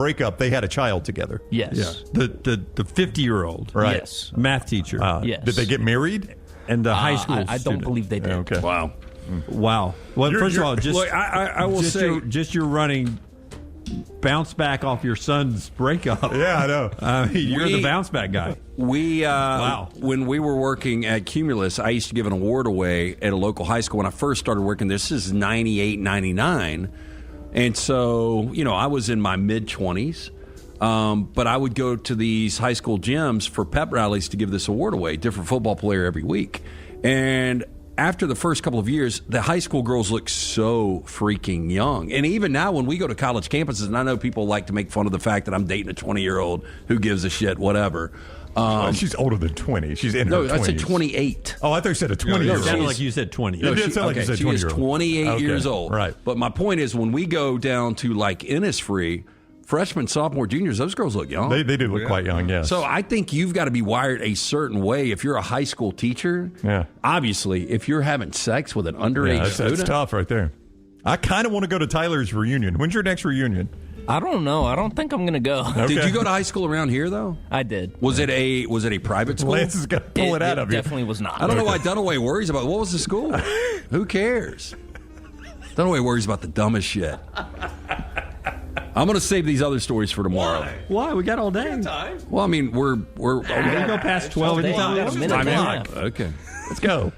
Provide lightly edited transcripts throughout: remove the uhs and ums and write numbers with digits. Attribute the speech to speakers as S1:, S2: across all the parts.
S1: breakup, they had a child together.
S2: Yes.
S3: Yeah. The 50-year-old.
S1: Right.
S2: Yes.
S3: Math teacher.
S2: Yes.
S1: Did they get married?
S3: And the high school
S2: I don't believe they did.
S1: Okay.
S4: Wow.
S3: Wow. Well, first of all, just
S4: look, I will say,
S3: your running bounce back off your son's breakup.
S1: Yeah, I know.
S3: You're the bounce back guy.
S4: When we were working at Cumulus, I used to give an award away at a local high school when I first started working. This is 98, 99. And so, I was in my mid-20s. But I would go to these high school gyms for pep rallies to give this award away, different football player every week. And after the first couple of years, the high school girls look so freaking young. And even now when we go to college campuses, and I know people like to make fun of the fact that I'm dating a 20-year-old who gives a shit, whatever.
S1: She's older than 20. She's in her 20s.
S4: No, I said 28.
S1: Oh, I thought you said a 20-year-old.
S3: It sounded like you said 20.
S1: It did sound like you said
S4: she
S1: 20
S4: is
S1: year old.
S4: 28 years old.
S1: Right.
S4: But my point is, when we go down to like Innisfree, freshmen, sophomore, juniors, those girls look young.
S1: They do look quite young, yes.
S4: So I think you've got to be wired a certain way. If you're a high school teacher, obviously, if you're having sex with an underage student.
S1: That's tough right there. I kind of want to go to Tyler's reunion. When's your next reunion?
S2: I don't know. I don't think I'm going to go.
S1: Okay.
S4: Did you go to high school around here, though?
S2: I did.
S4: Was it a private school?
S1: Lance is going to pull it out of you.
S2: Definitely was not.
S4: I don't know why Dunaway worries about what was the school. Who cares? Dunaway worries about the dumbest shit. I'm going to save these other stories for tomorrow.
S3: Why? We got all day.
S4: Well, I mean, we're
S3: We can go past 12 anytime.
S4: Okay.
S1: Let's go.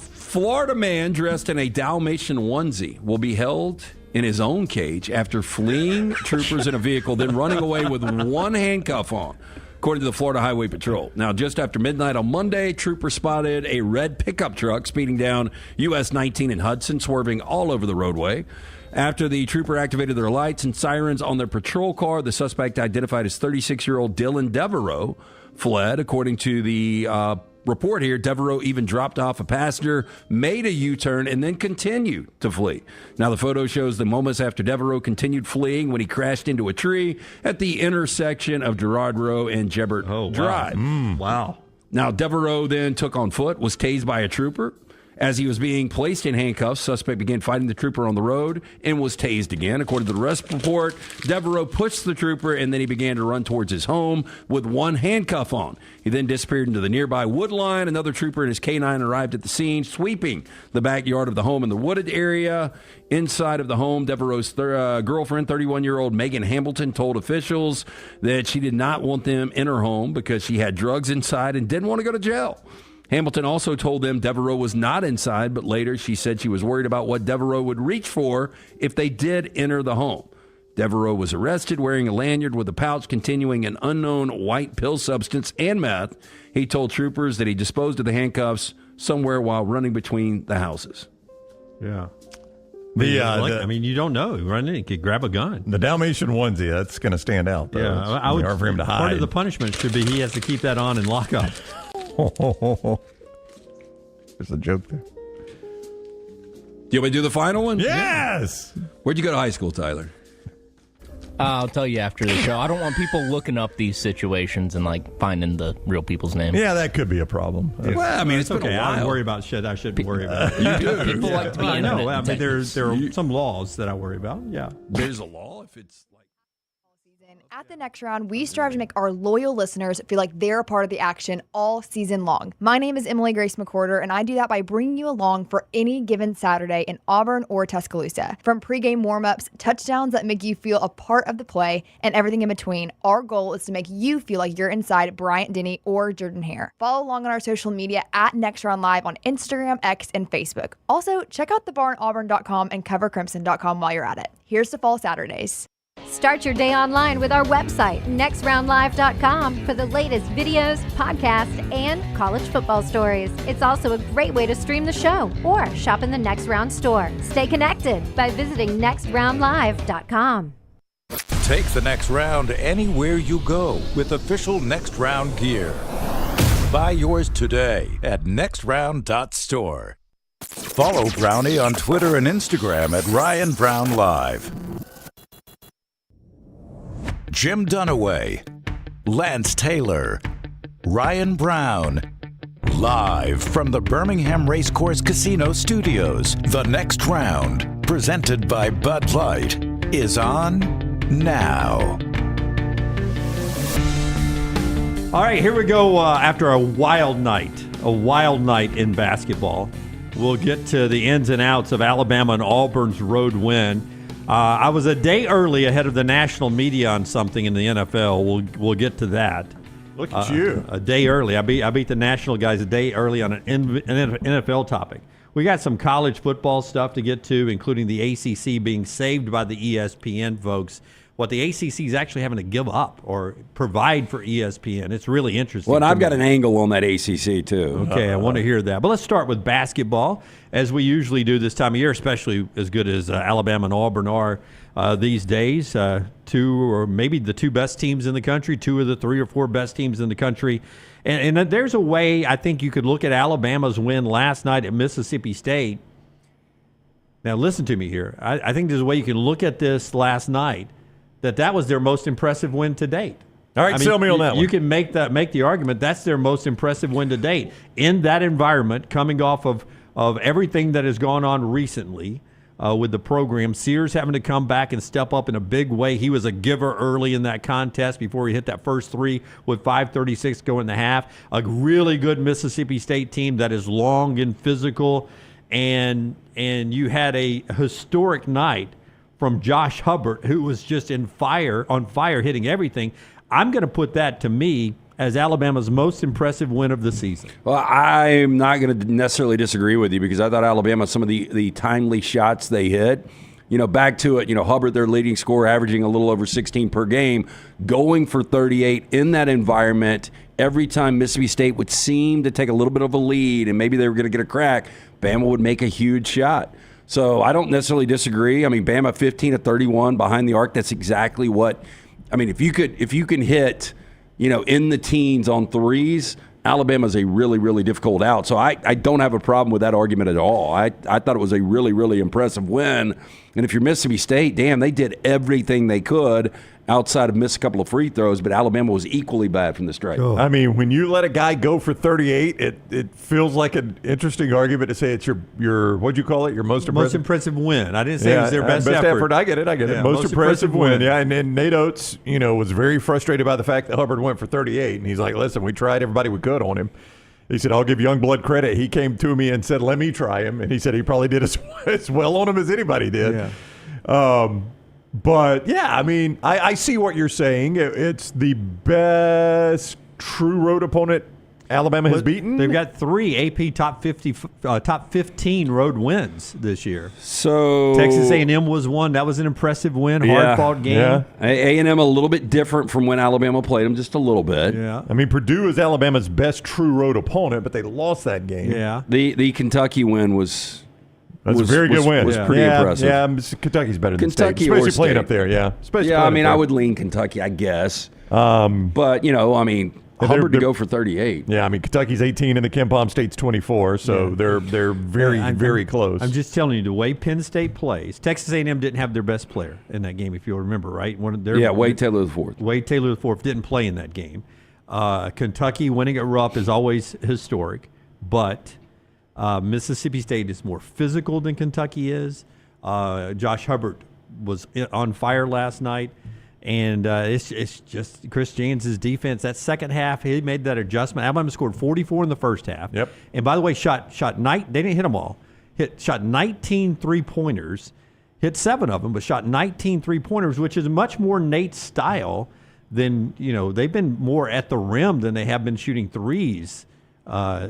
S4: Florida man dressed in a Dalmatian onesie will be held in his own cage after fleeing troopers in a vehicle, then running away with one handcuff on, according to the Florida Highway Patrol. Now, just after midnight on Monday, troopers spotted a red pickup truck speeding down US 19 in Hudson, swerving all over the roadway. After the trooper activated their lights and sirens on their patrol car, the suspect, identified as 36-year-old Dylan Devereaux, fled. According to the report here, Devereaux even dropped off a passenger, made a U-turn, and then continued to flee. Now, the photo shows the moments after Devereaux continued fleeing when he crashed into a tree at the intersection of Girard Row and Jebbert Drive.
S3: Wow.
S4: Now, Devereaux then took on foot, was tased by a trooper. As he was being placed in handcuffs, suspect began fighting the trooper on the road and was tased again. According to the arrest report, Devereaux pushed the trooper and then he began to run towards his home with one handcuff on. He then disappeared into the nearby wood line. Another trooper and his K-9 arrived at the scene, sweeping the backyard of the home in the wooded area. Inside of the home, Devereaux's girlfriend, 31-year-old Megan Hamilton, told officials that she did not want them in her home because she had drugs inside and didn't want to go to jail. Hamilton also told them Devereaux was not inside, but later she said she was worried about what Devereaux would reach for if they did enter the home. Devereaux was arrested wearing a lanyard with a pouch containing an unknown white pill substance and meth. He told troopers that he disposed of the handcuffs somewhere while running between the houses.
S3: Yeah. You don't know. Running, you could grab a gun.
S1: The Dalmatian onesie, that's going to stand out. Though.
S3: Yeah, I would.
S1: Hard for him to hide.
S3: Part of the punishment should be he has to keep that on and lock up.
S1: There's a joke there.
S4: Do you want me to do the final one?
S1: Yes!
S4: Where'd you go to high school, Tyler?
S2: I'll tell you after the show. I don't want people looking up these situations and finding the real people's names.
S1: Yeah, that could be a problem.
S4: Well, I mean, it's
S3: okay.
S4: been a while.
S3: I don't worry about shit I shouldn't worry about.
S4: You do.
S2: People like to be
S3: I know. I mean, there
S2: detectives.
S3: are some laws that I worry about. Yeah.
S4: There's a law if it's like...
S5: At the next round, we strive to make our loyal listeners feel like they're a part of the action all season long. My name is Emily Grace McWhorter, and I do that by bringing you along for any given Saturday in Auburn or Tuscaloosa. From pregame warm-ups, touchdowns that make you feel a part of the play, and everything in between, our goal is to make you feel like you're inside Bryant Denny or Jordan Hare. Follow along on our social media at Next Round Live on Instagram, X, and Facebook. Also, check out thebarnauburn.com and covercrimson.com while you're at it. Here's to fall Saturdays.
S6: Start your day online with our website, nextroundlive.com, for the latest videos, podcasts, and college football stories. It's also a great way to stream the show or shop in the Next Round store. Stay connected by visiting nextroundlive.com.
S7: Take the next round anywhere you go with official Next Round gear. Buy yours today at nextround.store. Follow Brownie on Twitter and Instagram at Ryan Brown Live. Jim Dunaway, Lance Taylor, Ryan Brown, live from the Birmingham Racecourse Casino Studios. The Next Round, presented by Bud Light, is on now.
S3: All right, here we go. After a wild night in basketball, we'll get to the ins and outs of Alabama and Auburn's road win. I was a day early ahead of the national media on something in the NFL. We'll get to that.
S1: Look at you.
S3: A day early. I beat the national guys a day early on an NFL topic. We got some college football stuff to get to, including the ACC being saved by the ESPN folks. What the ACC is actually having to give up or provide for ESPN. It's really interesting.
S4: Well, and I've got an angle on that ACC, too.
S3: Okay, I want to hear that. But let's start with basketball, as we usually do this time of year, especially as good as Alabama and Auburn are these days. Two or maybe the two best teams in the country, two of the three or four best teams in the country. And there's a way I think you could look at Alabama's win last night at Mississippi State. Now, listen to me here. I think there's a way you can look at this last night. That was their most impressive win to date.
S1: All right, sell me on that one.
S3: You can make the argument that's their most impressive win to date in that environment, coming off of everything that has gone on recently with the program. Sears having to come back and step up in a big way. He was a giver early in that contest before he hit that first three with 5:36 going in the half. A really good Mississippi State team that is long and physical, and you had a historic night from Josh Hubbard, who was just on fire, hitting everything. I'm going to put that, to me, as Alabama's most impressive win of the season.
S4: Well, I'm not going to necessarily disagree with you because I thought Alabama, some of the timely shots they hit, back to it, Hubbard, their leading scorer, averaging a little over 16 per game, going for 38 in that environment. Every time Mississippi State would seem to take a little bit of a lead and maybe they were going to get a crack, Bama would make a huge shot. So I don't necessarily disagree. I mean, Bama 15 of 31 behind the arc. That's exactly what. I mean, if you can hit, in the teens on threes, Alabama's a really, really difficult out. So I don't have a problem with that argument at all. I thought it was a really, really impressive win. And if you're Mississippi State, damn, they did everything they could outside of miss a couple of free throws, but Alabama was equally bad from the stripe.
S1: Oh. I mean, when you let a guy go for 38, it feels like an interesting argument to say it's your what'd you call it? Your most
S3: impressive win. I didn't say it was their best effort.
S1: I get it.
S3: Yeah,
S1: most impressive win. Yeah, and then Nate Oates, was very frustrated by the fact that Hubbard went for 38, and he's like, listen, we tried everybody we could on him. He said, I'll give Youngblood credit. He came to me and said, let me try him. And he said he probably did as well on him as anybody did. Yeah. But, yeah, I mean, I see what you're saying. It's the best true road opponent Alabama has beaten.
S3: They've got 3 AP top 15 road wins this year.
S4: So
S3: Texas A&M was one. That was an impressive win, hard-fought game.
S4: Yeah. A&M a little bit different from when Alabama played them, just a little bit.
S3: Yeah.
S1: I mean, Purdue is Alabama's best true road opponent, but they lost that game.
S3: Yeah.
S4: The Kentucky win was...
S1: That's a very good win.
S4: Was pretty impressive.
S1: Yeah, Kentucky's better than State, especially playing State. Up there. Yeah,
S4: I mean, I would lean Kentucky, I guess. But Hubbard to go for 38.
S1: Yeah, I mean, Kentucky's 18 and the KenPom State's 24, so they're very, very close.
S3: I'm just telling you, the way Penn State plays, Texas A&M didn't have their best player in that game, if you'll remember, right?
S4: Wade Taylor IV.
S3: Wade Taylor IV didn't play in that game. Kentucky winning at Rupp is always historic, but Mississippi State is more physical than Kentucky is. Josh Hubbard was on fire last night. And it's just Chris Jans' defense. That second half, he made that adjustment. Alabama scored 44 in the first half.
S1: Yep.
S3: And by the way, they didn't hit them all. Shot 19 three-pointers, hit 7 of them, but shot 19 three-pointers, which is much more Nate's style than, they've been more at the rim than they have been shooting threes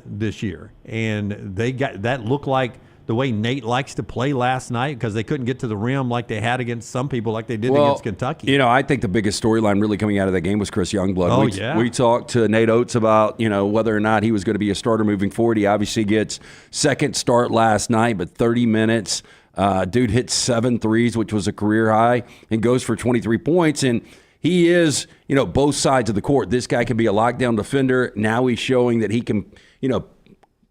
S3: this year. And they got that looked like the way Nate likes to play last night because they couldn't get to the rim like they had against some people like they did against Kentucky.
S4: I think the biggest storyline really coming out of that game was Chris Youngblood. We talked to Nate Oates about, whether or not he was going to be a starter moving forward. He obviously gets second start last night, but 30 minutes. Dude hit 7 threes, which was a career high, and goes for 23 points. And he is, both sides of the court. This guy can be a lockdown defender. Now he's showing that he can,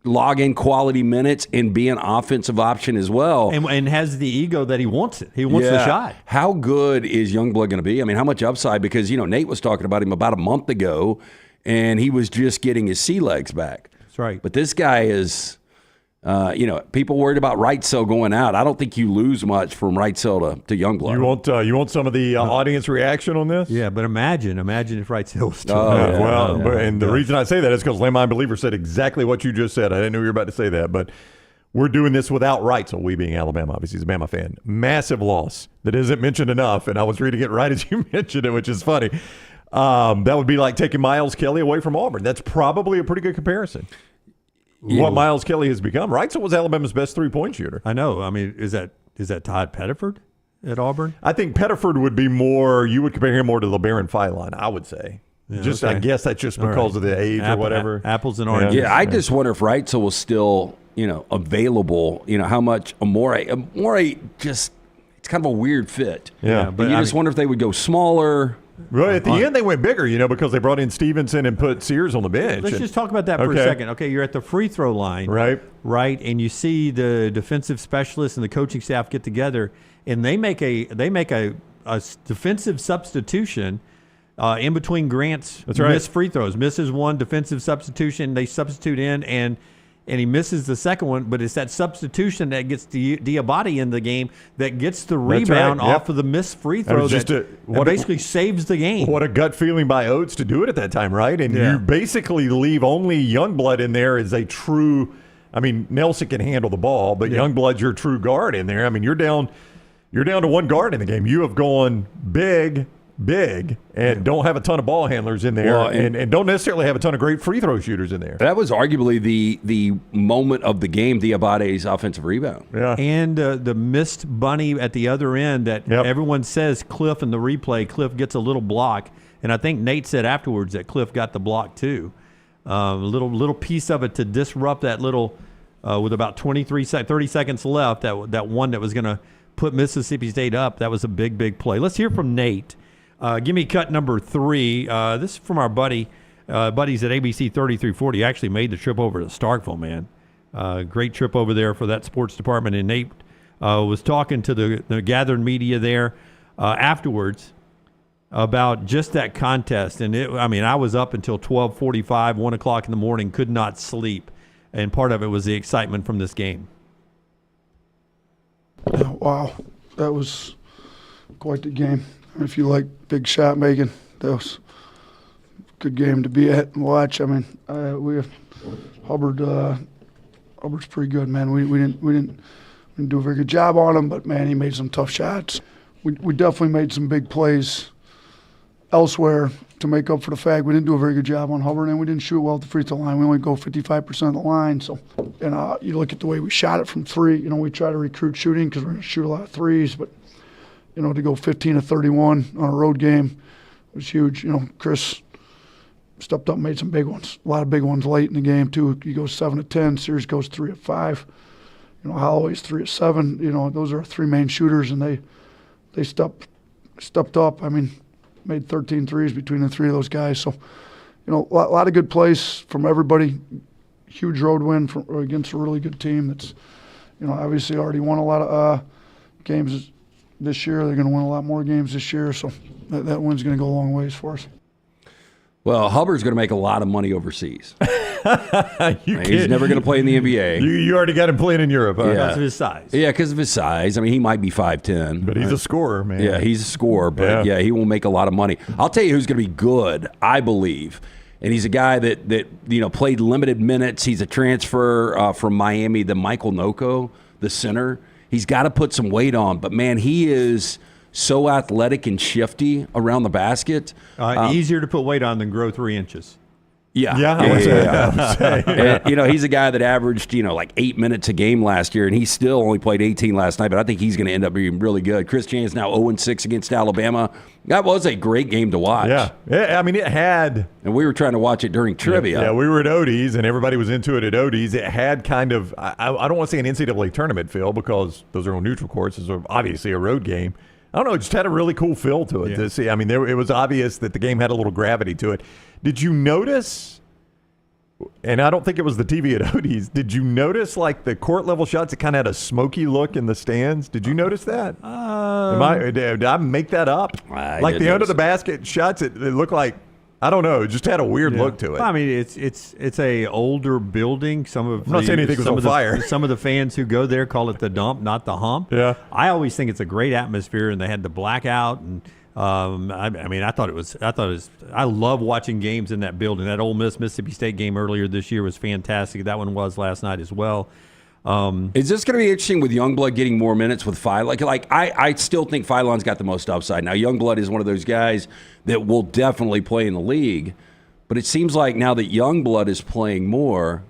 S4: log in quality minutes and be an offensive option as well.
S3: And has the ego that he wants it. He wants the shot.
S4: How good is Youngblood going to be? I mean, how much upside? Because, Nate was talking about him about a month ago, and he was just getting his sea legs back.
S3: That's right.
S4: But this guy is, People worried about Wrightsell going out. I don't think you lose much from Wrightsell to Youngblood.
S1: You want some of the audience reaction on this?
S3: Yeah, but imagine if Wrightsell was still
S1: the reason I say that is because Landmine Believer said exactly what you just said. I didn't know you were about to say that, but we're doing this without Wrightsell, we being Alabama. Obviously, he's a Bama fan. Massive loss that isn't mentioned enough, and I was reading it right as you mentioned it, which is funny. That would be like taking Miles Kelly away from Auburn. That's probably a pretty good comparison. Yeah. What Miles Kelly has become. Wrightsell was Alabama's best three-point shooter.
S3: I know. I mean, is that Todd Pettiford at Auburn?
S1: I think Pettiford would be more. You would compare him more to LeBaron Filon, I would say. Yeah, okay. I guess that's just because of the age or whatever.
S3: Apples and oranges.
S4: Yeah, I just wonder if Wrightsell was still, available. How much Amore just it's kind of a weird fit.
S1: Yeah,
S4: but you just wonder if they would go smaller.
S1: Well, at the end, they went bigger, because they brought in Stevenson and put Sears on the bench.
S3: Let's just talk about that for a second. Okay, you're at the free throw line.
S1: Right.
S3: And you see the defensive specialists and the coaching staff get together, and they make a defensive substitution in between Grant's missed free throws. Misses one defensive substitution, they substitute in, and he misses the second one, but it's that substitution that gets Diabate in the game that gets the rebound off of the missed free throw that basically saves the game.
S1: What a gut feeling by Oates to do it at that time, right? And you basically leave only Youngblood in there as a true – Nelson can handle the ball, but Youngblood's your true guard in there. You're down to one guard in the game. You have gone big and don't have a ton of ball handlers in there and don't necessarily have a ton of great free throw shooters in there.
S4: That was arguably the moment of the game, Diabate's offensive rebound.
S1: Yeah.
S3: And the missed bunny at the other end that everyone says Cliff in the replay, Cliff gets a little block. And I think Nate said afterwards that Cliff got the block too. A little piece of it to disrupt that little, with about 30 seconds left, that one that was going to put Mississippi State up. That was a big play. Let's hear from Nate. Give me cut number 3. This is from our buddies at ABC 3340. Actually made the trip over to Starkville, man. Great trip over there for that sports department. And Nate was talking to the gathered media there afterwards about just that contest. And I was up until 12:45, 1 o'clock in the morning, could not sleep. And part of it was the excitement from this game.
S8: Wow, that was quite the game. If you like big shot making, that was a good game to be at and watch. We have Hubbard's pretty good, man. We didn't do a very good job on him, but man, he made some tough shots. We definitely made some big plays elsewhere to make up for the fact we didn't do a very good job on Hubbard, and we didn't shoot well at the free throw line. We only go 55% of the line. So, you look at the way we shot it from 3. We try to recruit shooting because we're going to shoot a lot of threes, but to go 15 of 31 on a road game was huge. Chris stepped up and made some big ones, a lot of big ones late in the game too. He goes 7 of 10. Sears goes 3 of 5. Holloway's 3 of 7. Those are our 3 main shooters, and they stepped up. Made 13 threes between the 3 of those guys. So, a lot of good plays from everybody. Huge road win against a really good team that's, obviously already won a lot of games this year. They're going to win a lot more games this year. So that win's going to go a long ways for us.
S4: Well, Hubbard's going to make a lot of money overseas. He's never going to play in the NBA.
S1: You already got him playing in Europe, huh?
S3: Because of his size.
S4: Yeah, because of his size. He might be 5'10".
S1: But he's a scorer, man.
S4: Yeah, he's a scorer, but he will make a lot of money. I'll tell you who's going to be good, I believe. And he's a guy that played limited minutes. He's a transfer from Miami, the Michael Noko, the center. He's got to put some weight on. But, man, he is so athletic and shifty around the basket.
S3: Easier to put weight on than grow 3 inches.
S1: I would say.
S4: And, he's a guy that averaged, like 8 minutes a game last year, and he still only played 18 last night, but I think he's going to end up being really good. Chris Chan is now 0-6 against Alabama. That was a great game to watch.
S1: Yeah. It had.
S4: And we were trying to watch it during trivia.
S1: Yeah, we were at Odie's, and everybody was into it at Odie's. It had kind of, I don't want to say an NCAA tournament feel because those are on neutral courts. It's obviously a road game. I don't know. It just had a really cool feel to it to see. It was obvious that the game had a little gravity to it. Did you notice, and I don't think it was the TV at Odie's, did you notice like the court level shots? It kind of had a smoky look in the stands. Did you notice that? Did I make that up?
S4: I
S1: like the
S4: notice.
S1: under the basket shots, it looked like I don't know. It just had a weird look to it.
S3: I mean, it's a older building.
S1: I'm not saying anything was on fire.
S3: Some of the fans who go there call it the dump, not the hump.
S1: Yeah.
S3: I always think it's a great atmosphere, and they had the blackout, and I love watching games in that building. That Ole Miss Mississippi State game earlier this year was fantastic. That one was last night as well.
S4: Is this going to be interesting with Youngblood getting more minutes with Phylon? I still think Phylon's got the most upside. Now, Youngblood is one of those guys that will definitely play in the league, but it seems like now that Youngblood is playing more,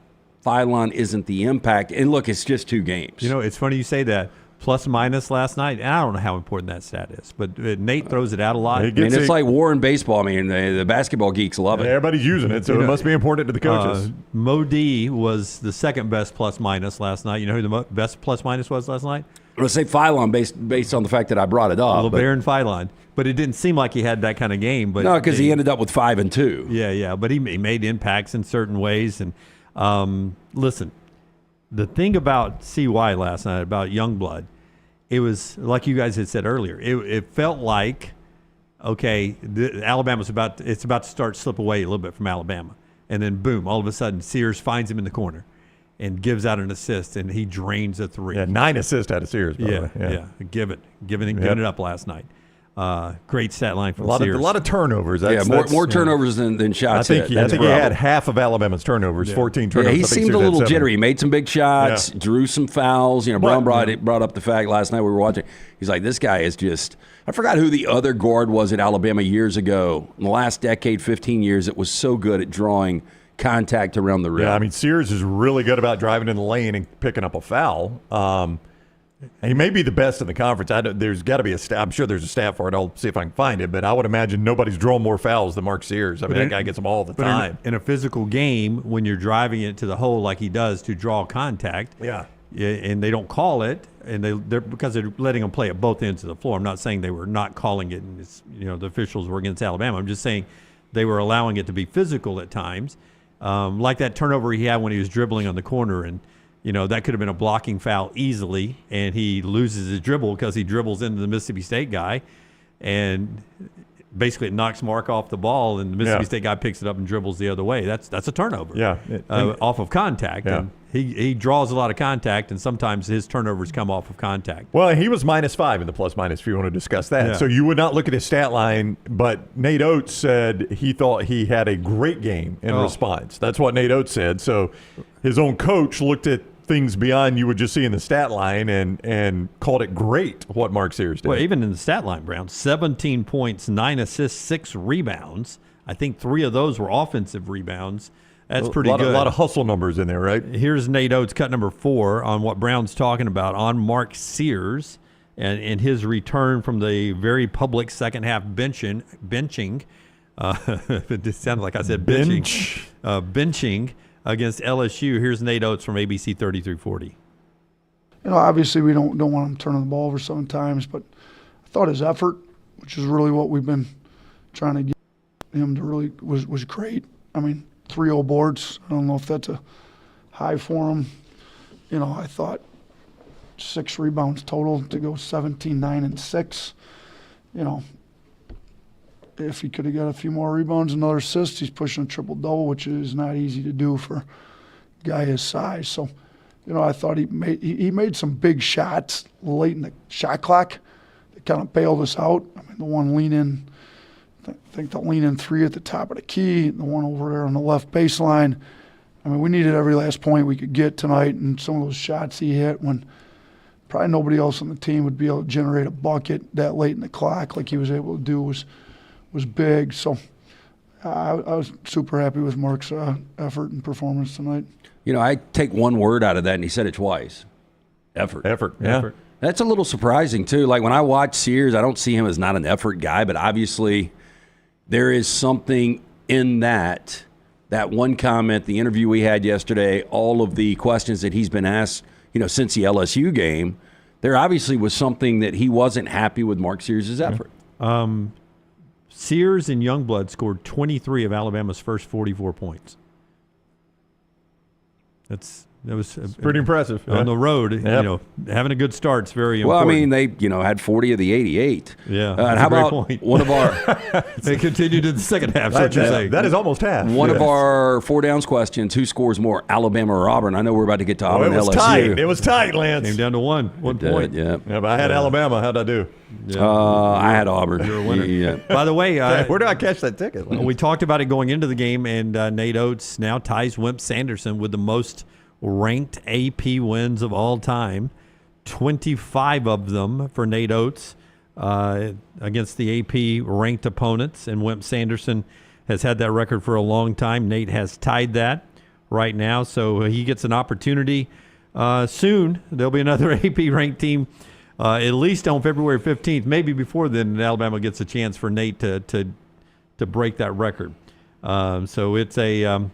S4: Phylon isn't the impact. And look, it's just 2 games.
S3: You know, it's funny you say that. Plus minus last night, and I don't know how important that stat is, but Nate throws it out a lot.
S4: It's like war in baseball. I mean, the basketball geeks love it.
S1: Everybody's using it, so it must be important to the coaches.
S3: Mo D was the second best plus minus last night. You know who the best plus minus was last night?
S4: I'm going to say Phylon based on the fact that I brought it up.
S3: LeBaron Phylon. But it didn't seem like he had that kind of game. But
S4: no, because he ended up with 5 and 2.
S3: Yeah, but he made impacts in certain ways. And listen, the thing about CY last night, about Youngblood, it was like you guys had said earlier. It felt like, okay, Alabama's about to start slip away a little bit from Alabama, and then boom, all of a sudden Sears finds him in the corner, and gives out an assist, and he drains a 3.
S1: Yeah, 9 assists out of Sears. By the way.
S3: Yeah, giving it up last night. Great stat line from Sears.
S1: A lot of turnovers.
S4: More turnovers than shots.
S1: I think he had half of Alabama's turnovers, 14 turnovers.
S4: Yeah, he seemed a little jittery. He made some big shots, drew some fouls. Brown brought up the fact last night we were watching. He's like, this guy is just. I forgot who the other guard was at Alabama years ago. In the last decade, 15 years, it was so good at drawing contact around the rim.
S1: Yeah, I mean, Sears is really good about driving in the lane and picking up a foul. He may be the best in the conference. There's got to be a stat. I'm sure there's a stat for it. I'll see if I can find it. But I would imagine nobody's drawn more fouls than Mark Sears. I mean, that guy gets them all the time.
S3: In a physical game, when you're driving it to the hole like he does to draw contact, and they don't call it, and they're because they're letting them play at both ends of the floor. I'm not saying they were not calling it, and the officials were against Alabama. I'm just saying they were allowing it to be physical at times, like that turnover he had when he was dribbling on the corner and. That could have been a blocking foul easily, and he loses his dribble because he dribbles into the Mississippi State guy, and basically it knocks Mark off the ball, and the Mississippi State guy picks it up and dribbles the other way. That's a turnover. Off of contact.
S1: Yeah.
S3: And he draws a lot of contact, and sometimes his turnovers come off of contact.
S1: Well, he was -5 in the plus minus. If you want to discuss that, so you would not look at his stat line, but Nate Oates said he thought he had a great game in response. That's what Nate Oates said. So his own coach looked at things beyond you would just see in the stat line and called it great what Mark Sears did.
S3: Well, even in the stat line, Brown, 17 points, 9 assists, 6 rebounds. I think 3 of those were offensive rebounds. That's pretty good.
S1: A lot of hustle numbers in there, right?
S3: Here's Nate Oates, cut number 4, on what Brown's talking about, on Mark Sears and his return from the very public second half benching. It sounded like I said benching. Benching against LSU. Here's Nate Oates from ABC 3340.
S8: Obviously we don't want him turning the ball over 7 times, but I thought his effort, which is really what we've been trying to get him to really, was great. I mean, 3-0 boards. I don't know if that's a high for him. I thought 6 rebounds total to go 17, 9, and 6. If he could have got a few more rebounds and another assist, he's pushing a triple-double, which is not easy to do for a guy his size. So, I thought he made some big shots late in the shot clock that kind of bailed us out. I mean, the one lean-in, I think the lean-in 3 at the top of the key, the one over there on the left baseline. I mean, we needed every last point we could get tonight, and some of those shots he hit when probably nobody else on the team would be able to generate a bucket that late in the clock like he was able to do was big. So I was super happy with Mark's effort and performance tonight.
S4: I take one word out of that, and he said it twice. Effort.
S1: Yeah.
S4: That's a little surprising, too. Like, when I watch Sears, I don't see him as not an effort guy, but obviously there is something in that one comment, the interview we had yesterday, all of the questions that he's been asked, since the LSU game, there obviously was something that he wasn't happy with Mark Sears' effort.
S3: Sears and Youngblood scored 23 of Alabama's first 44 points. That's It was
S1: Pretty impressive.
S3: on the road.
S1: Yep.
S3: You know, having a good start's very
S4: Well, I
S3: important.
S4: mean, they had 40 of the 88.
S3: Yeah,
S4: And
S3: that's
S4: how
S3: a great
S4: about
S3: point.
S4: one of our
S3: they continued in the second half. So what you're saying.
S1: That is almost half.
S4: one of our 4 downs questions? Who scores more, Alabama or Auburn? I know we're about to get to
S1: Oh,
S4: Auburn
S1: it was
S4: LSU.
S1: tight. It was tight, Lance.
S3: Came down to one
S4: Did,
S3: point.
S4: yeah.
S1: Yeah, but I had Alabama. How'd I do?
S4: I had Auburn.
S3: You're a winner.
S4: Yeah.
S3: By the way,
S1: Where did I catch that ticket?
S3: we talked about it going into the game, and Nate Oates now ties Wimp Sanderson with the most ranked AP wins of all time. 25 of them for Nate Oates against the AP ranked opponents, and Wimp Sanderson has had that record for a long time. Nate has tied that right now, so he gets an opportunity soon. There'll be another AP ranked team at least on February 15th, maybe before then. Alabama gets a chance for Nate to break that record. So it's a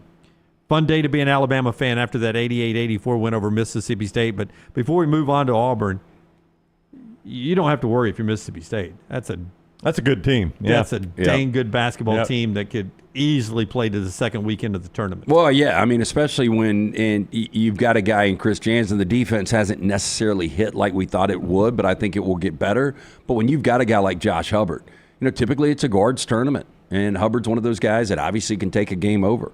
S3: fun day to be an Alabama fan after that 88-84 win over Mississippi State. But before we move on to Auburn, you don't have to worry if you're Mississippi State. That's a
S1: good team. Yeah.
S3: That's a dang good basketball team that could easily play to the second weekend of the tournament.
S4: Well, yeah, I mean, especially when you've got a guy in Chris Jansen. The defense hasn't necessarily hit like we thought it would, but I think it will get better. But when you've got a guy like Josh Hubbard, typically it's a guards tournament, and Hubbard's one of those guys that obviously can take a game over.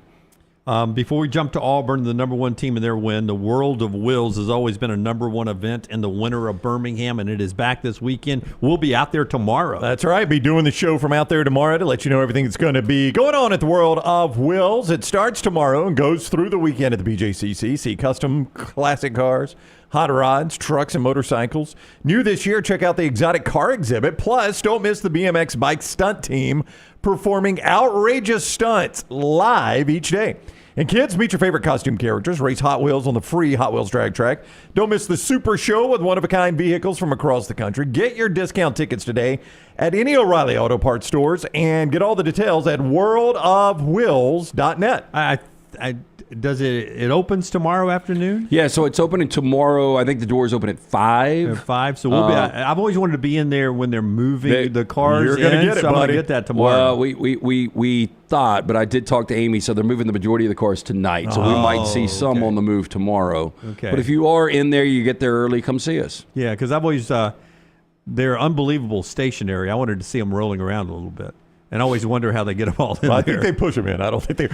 S3: Before we jump to Auburn, the number one team in their win, the World of Wills has always been a number one event in the winter of Birmingham, and it is back this weekend. We'll be out there tomorrow.
S1: That's right. Be doing the show from out there tomorrow to let you know everything that's going to be going on at the World of Wills. It starts tomorrow and goes through the weekend at the BJCC. See custom classic cars, hot rods, trucks, and motorcycles. New this year, check out the exotic car exhibit. Plus, don't miss the BMX bike stunt team performing outrageous stunts live each day. And kids, meet your favorite costume characters, race Hot Wheels on the free Hot Wheels drag track. Don't miss the Super Show with one-of-a-kind vehicles from across the country. Get your discount tickets today at any O'Reilly Auto Parts stores and get all the details at worldofwills.net.
S3: Does it opens tomorrow afternoon?
S4: Yeah, so it's opening tomorrow. I think the doors open at 5.
S3: At 5. So we'll be. I've always wanted to be in there when they're moving the cars.
S1: You're going to get it,
S3: so I'm
S1: buddy.
S3: going to get that tomorrow.
S4: Well, we thought, but I did talk to Amy, so they're moving the majority of the cars tonight. So we might see some on the move tomorrow.
S3: Okay.
S4: But if you are in there, you get there early, come see us.
S3: Yeah, because I've always they're unbelievable stationary. I wanted to see them rolling around a little bit, and I always wonder how they get them all in
S1: I
S3: there.
S1: think they push them in. I don't think they...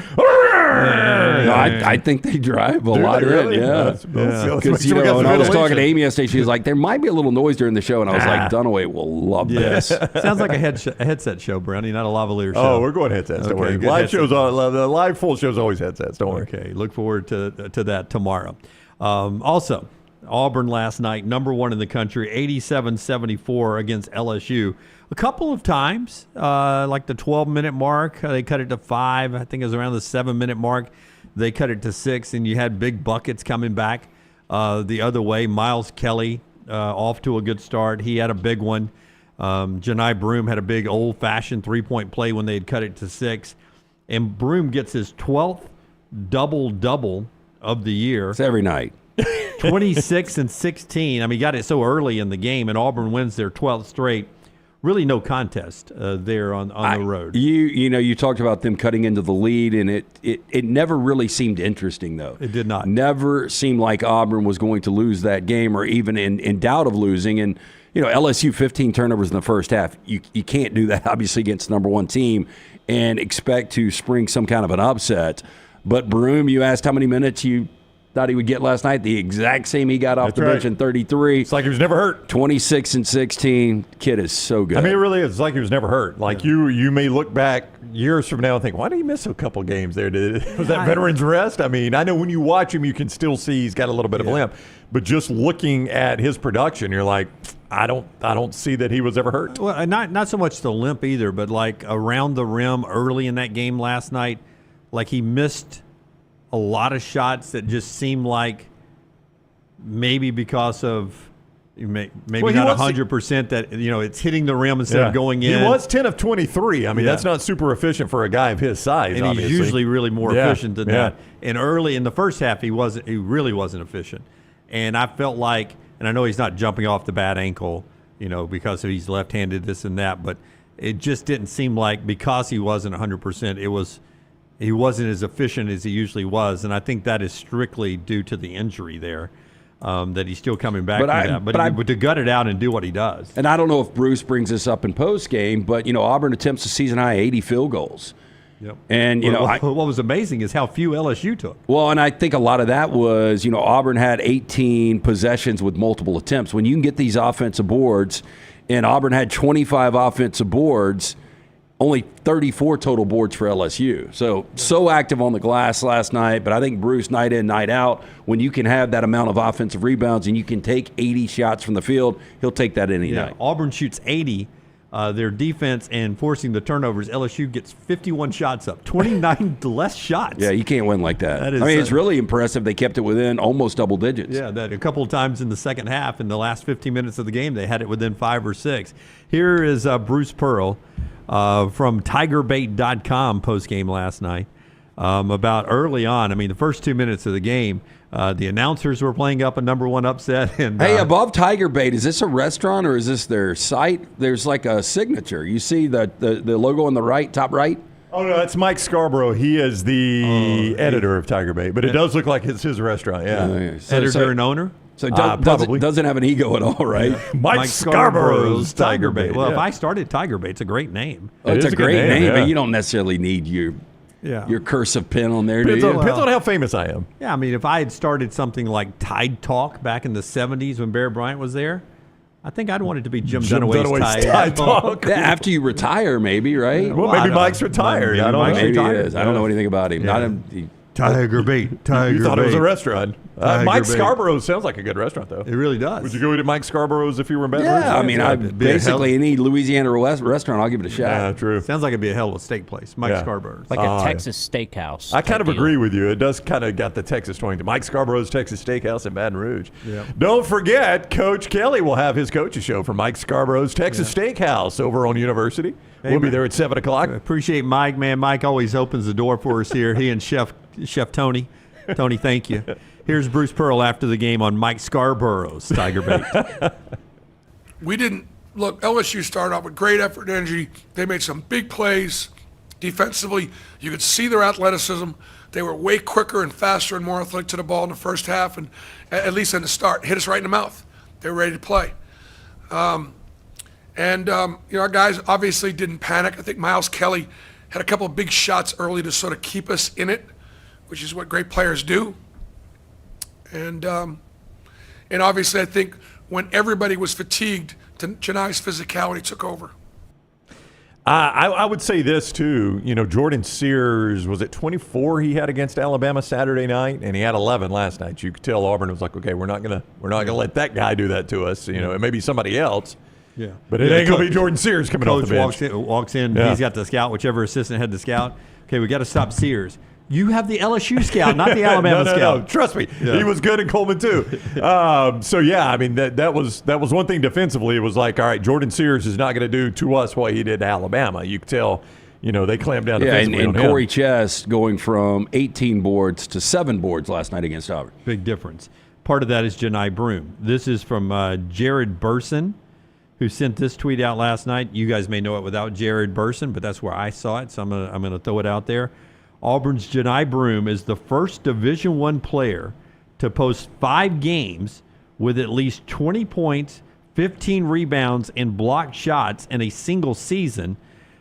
S4: No, I think they drive a lot in.
S1: Really?
S4: Yeah.
S1: Let's make
S4: Because,
S1: sure we got
S4: when
S1: some
S4: I was talking to
S1: ventilation.
S4: Amy yesterday, she was like, there might be a little noise during the show. And I was like, Dunaway will love this.
S3: Sounds like a headset show, Brownie, not a lavalier show.
S1: Oh, we're going headsets. Don't worry.
S3: good
S1: Live
S3: headset.
S1: shows, the live full shows always headsets. Don't worry.
S3: Okay, look forward to that tomorrow. Also, Auburn last night, number one in the country, 87-74 against LSU. A couple of times, like the 12-minute mark, they cut it to 5. I think it was around the 7-minute mark. They cut it to 6, and you had big buckets coming back the other way. Miles Kelly off to a good start. He had a big one. Janai Broome had a big old-fashioned three-point play when they had cut it to 6. And Broome gets his 12th double-double of the year.
S4: It's every night.
S3: 26 and 16. I mean, he got it so early in the game, and Auburn wins their 12th straight. Really no contest there on the road.
S4: You talked about them cutting into the lead, and it never really seemed interesting, though.
S3: It did not.
S4: Never seemed like Auburn was going to lose that game or even in doubt of losing. And, LSU 15 turnovers in the first half. You can't do that, obviously, against the number one team and expect to spring some kind of an upset. But Broome, you asked how many minutes you thought he would get last night. The exact same he got off the bench in 33.
S1: It's like he was never hurt.
S4: 26 and 16. Kid is so good.
S1: I mean, it really is. It's like he was never hurt. Like you may look back years from now and think, why did he miss a couple games there? Was that veteran's rest? I mean, I know when you watch him, you can still see he's got a little bit of limp. But just looking at his production, you're like, I don't see that he was ever hurt.
S3: Well, not so much the limp either, but like around the rim early in that game last night, like he missed a lot of shots that just seemed like maybe because of maybe not 100% that it's hitting the rim instead of going in.
S1: He was 10 of 23. I mean, that's not super efficient for a guy of his size.
S3: And
S1: obviously.
S3: he's usually really more efficient than that. And early in the first half, he really wasn't efficient. And I felt like, and I know he's not jumping off the bad ankle, because he's left-handed, this and that, but it just didn't seem like because he wasn't 100%, it was he wasn't as efficient as he usually was, and I think that is strictly due to the injury there. That he's still coming back from that. But to gut it out and do what he does.
S4: And I don't know if Bruce brings this up in post game, but Auburn attempts a season high 80 field goals.
S3: Yep.
S4: And
S3: what was amazing is how few LSU took.
S4: Well, and I think a lot of that was Auburn had 18 possessions with multiple attempts. When you can get these offensive boards, and Auburn had 25 offensive boards, only 34 total boards for LSU. So active on the glass last night, but I think Bruce, night in, night out, when you can have that amount of offensive rebounds and you can take 80 shots from the field, he'll take that any night.
S3: Auburn shoots 80. Their defense and forcing the turnovers, LSU gets 51 shots up, 29 less shots.
S4: Yeah, you can't win like that. It's really impressive. They kept it within almost double digits.
S3: Yeah, that a couple of times in the second half, in the last 15 minutes of the game, they had it within 5 or 6. Here is Bruce Pearl from TigerBait.com post-game last night about early on. The first 2 minutes of the game, the announcers were playing up a number one upset. And
S4: hey, above Tiger Bait, is this a restaurant or is this their site? There's like a signature. You see the logo on the right, top right?
S1: Oh, no, that's Mike Scarborough. He is the editor of Tiger Bait, but it does look like it's his restaurant, yeah.
S3: Editor and owner?
S4: So doesn't have an ego at all, right?
S1: Yeah. Mike Scarborough's Tiger Bait.
S3: Well, if I started Tiger Bait, it's a great name.
S4: It's a great name, but you don't necessarily need your cursive pen on there,
S1: depends on how famous I am.
S3: Yeah, if I had started something like Tide Talk back in the 70s when Bear Bryant was there, I think I'd want it to be Jim Dunaway's Tide Talk.
S4: Yeah, after you retire, maybe, right?
S1: Well, maybe Mike's retired. I don't know.
S4: Maybe he is. I don't know anything about him.
S3: Yeah. Tiger Bait.
S1: You thought it was a restaurant. Mike Scarborough's sounds like a good restaurant, though.
S3: It really does.
S1: Would you go eat at Mike Scarborough's if you were in Baton Rouge?
S4: Yeah, basically any Louisiana restaurant, I'll give it a shot.
S1: Yeah, true.
S3: Sounds like it'd be a hell of a steak place. Mike Scarborough's.
S2: Like a Texas steakhouse.
S1: I kind of agree with you. It does kind of got the Texas twang. Mike Scarborough's Texas Steakhouse in Baton Rouge.
S3: Yeah.
S1: Don't forget, Coach Kelly will have his coach's show for Mike Scarborough's Texas Steakhouse over on University. We'll be there at 7 o'clock.
S3: Appreciate Mike, man. Mike always opens the door for us here. He and Chef Tony. Tony, thank you. Here's Bruce Pearl after the game on Mike Scarborough's Tiger Bait.
S9: We didn't look. LSU started off with great effort and energy. They made some big plays defensively. You could see their athleticism. They were way quicker and faster and more athletic to the ball in the first half, and at least in the start, hit us right in the mouth. They were ready to play. Our guys obviously didn't panic. I think Miles Kelly had a couple of big shots early to sort of keep us in it, which is what great players do. And obviously, I think when everybody was fatigued, Janai's physicality took over.
S1: I would say this too. Jordan Sears was at 24 he had against Alabama Saturday night, and he had 11 last night. You could tell Auburn was like, okay, we're not gonna let that guy do that to us. It may be somebody else.
S3: Yeah,
S1: but it ain't gonna be Jordan Sears coming off the bench.
S3: Walks in. He's got the scout, whichever assistant had the scout. Okay, we got to stop Sears. You have the LSU scout, not the Alabama scout.
S1: No, trust me, he was good in Coleman too. That was one thing defensively. It was like, all right, Jordan Sears is not going to do to us what he did to Alabama. You could tell, they clamped down defensively on him.
S4: Corey Chest going from 18 boards to 7 boards last night against Auburn.
S3: Big difference. Part of that is Janai Broom. This is from Jared Burson, who sent this tweet out last night. You guys may know it without Jared Burson, but that's where I saw it, so I'm gonna throw it out there. Auburn's Janai Broom is the first Division I player to post 5 games with at least 20 points, 15 rebounds, and blocked shots in a single season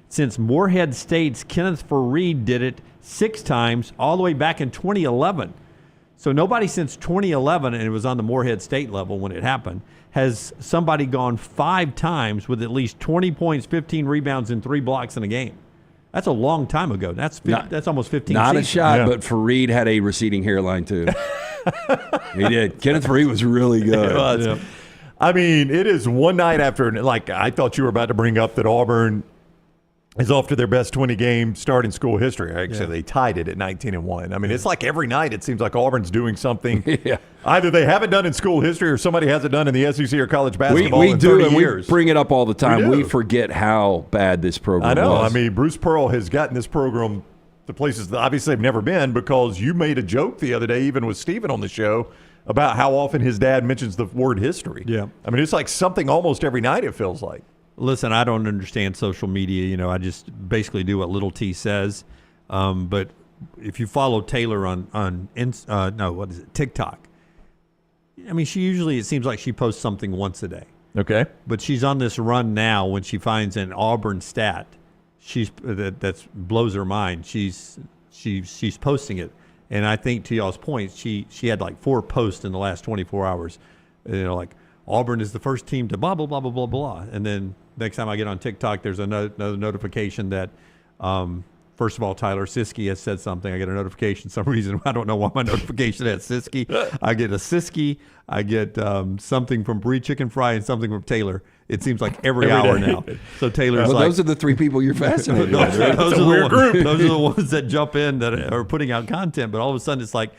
S3: since Morehead State's Kenneth Fareed did it 6 times all the way back in 2011. So nobody since 2011, and it was on the Morehead State level when it happened, has somebody gone 5 times with at least 20 points, 15 rebounds, and 3 blocks in a game. That's a long time ago. That's almost 15
S4: Not
S3: seasons.
S4: A shot, but Fareed had a receding hairline, too. He did. Kenneth Fareed was really good.
S1: It was. Yeah. It is one night after, like I thought you were about to bring up that Auburn is off to their best 20-game start in school history. Actually, they tied it at 19-1. It's like every night it seems like Auburn's doing something either they haven't done in school history or somebody hasn't done in the SEC or college basketball in 30 years.
S4: We bring it up all the time. We forget how bad this program was.
S1: I know. Bruce Pearl has gotten this program to places that obviously they've never been because you made a joke the other day, even with Steven on the show, about how often his dad mentions the word history.
S3: Yeah.
S1: It's like something almost every night, it feels like.
S3: Listen, I don't understand social media. I just basically do what Little T says. But if you follow Taylor on TikTok, I mean, she usually, it seems like she posts something once a day.
S1: Okay.
S3: But she's on this run now. When she finds an Auburn stat, that blows her mind. She's posting it, and I think to y'all's point, she had like 4 posts in the last 24 hours. Like Auburn is the first team to blah blah blah blah blah blah, and then next time I get on TikTok, there's another notification that. First of all, Tyler Siskey has said something. I get a notification. Some reason I don't know why my notification has Siskey. I get a Siskey. I get something from Brie Chicken Fry and something from Taylor. It seems like every hour now. So Taylor's
S4: well,
S3: like,
S4: those are the 3 people you're fascinated with.
S3: Those are the ones that jump in that are putting out content. But all of a sudden, it's like,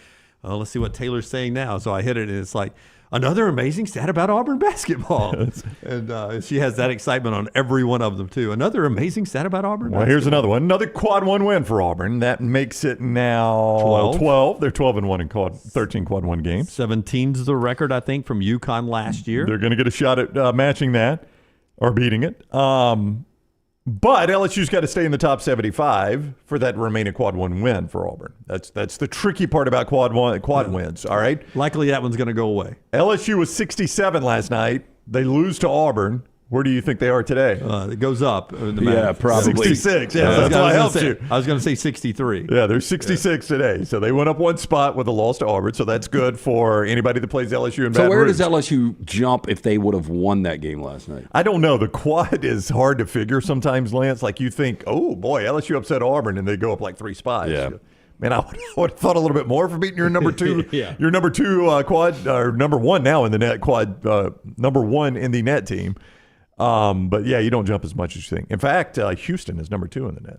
S3: oh, let's see what Taylor's saying now. So I hit it, and it's like, another amazing stat about Auburn basketball. And she has that excitement on every one of them, too. Another amazing stat about Auburn basketball.
S1: Here's another one. Another quad 1 win for Auburn. That makes it now 12. They're 12-1 in 13 quad 1 games.
S3: 17's the record, I think, from UConn last year.
S1: They're going to get a shot at matching that or beating it. But LSU's got to stay in the top 75 for that remaining quad 1 win for Auburn. That's the tricky part about quad wins, all right?
S3: Likely that one's going to go away.
S1: LSU was 67 last night. They lose to Auburn. Where do you think they are today?
S3: It goes up.
S1: Probably. 66. Yeah, that's why I helped you.
S3: I was going to say 63.
S1: Yeah, they're 66 today. So they went up 1 spot with a loss to Auburn. So that's good for anybody that plays LSU in Baton Rouge.
S4: So where does LSU jump if they would have won that game last night?
S1: I don't know. The quad is hard to figure sometimes, Lance. Like you think, oh, boy, LSU upset Auburn, and they go up like 3 spots.
S4: Yeah.
S1: Man, I would have thought a little bit more for beating your number 2, your number 2 quad, or number 1 now in the net quad, number 1 in the net team. But yeah, you don't jump as much as you think. In fact, Houston is number 2 in the net.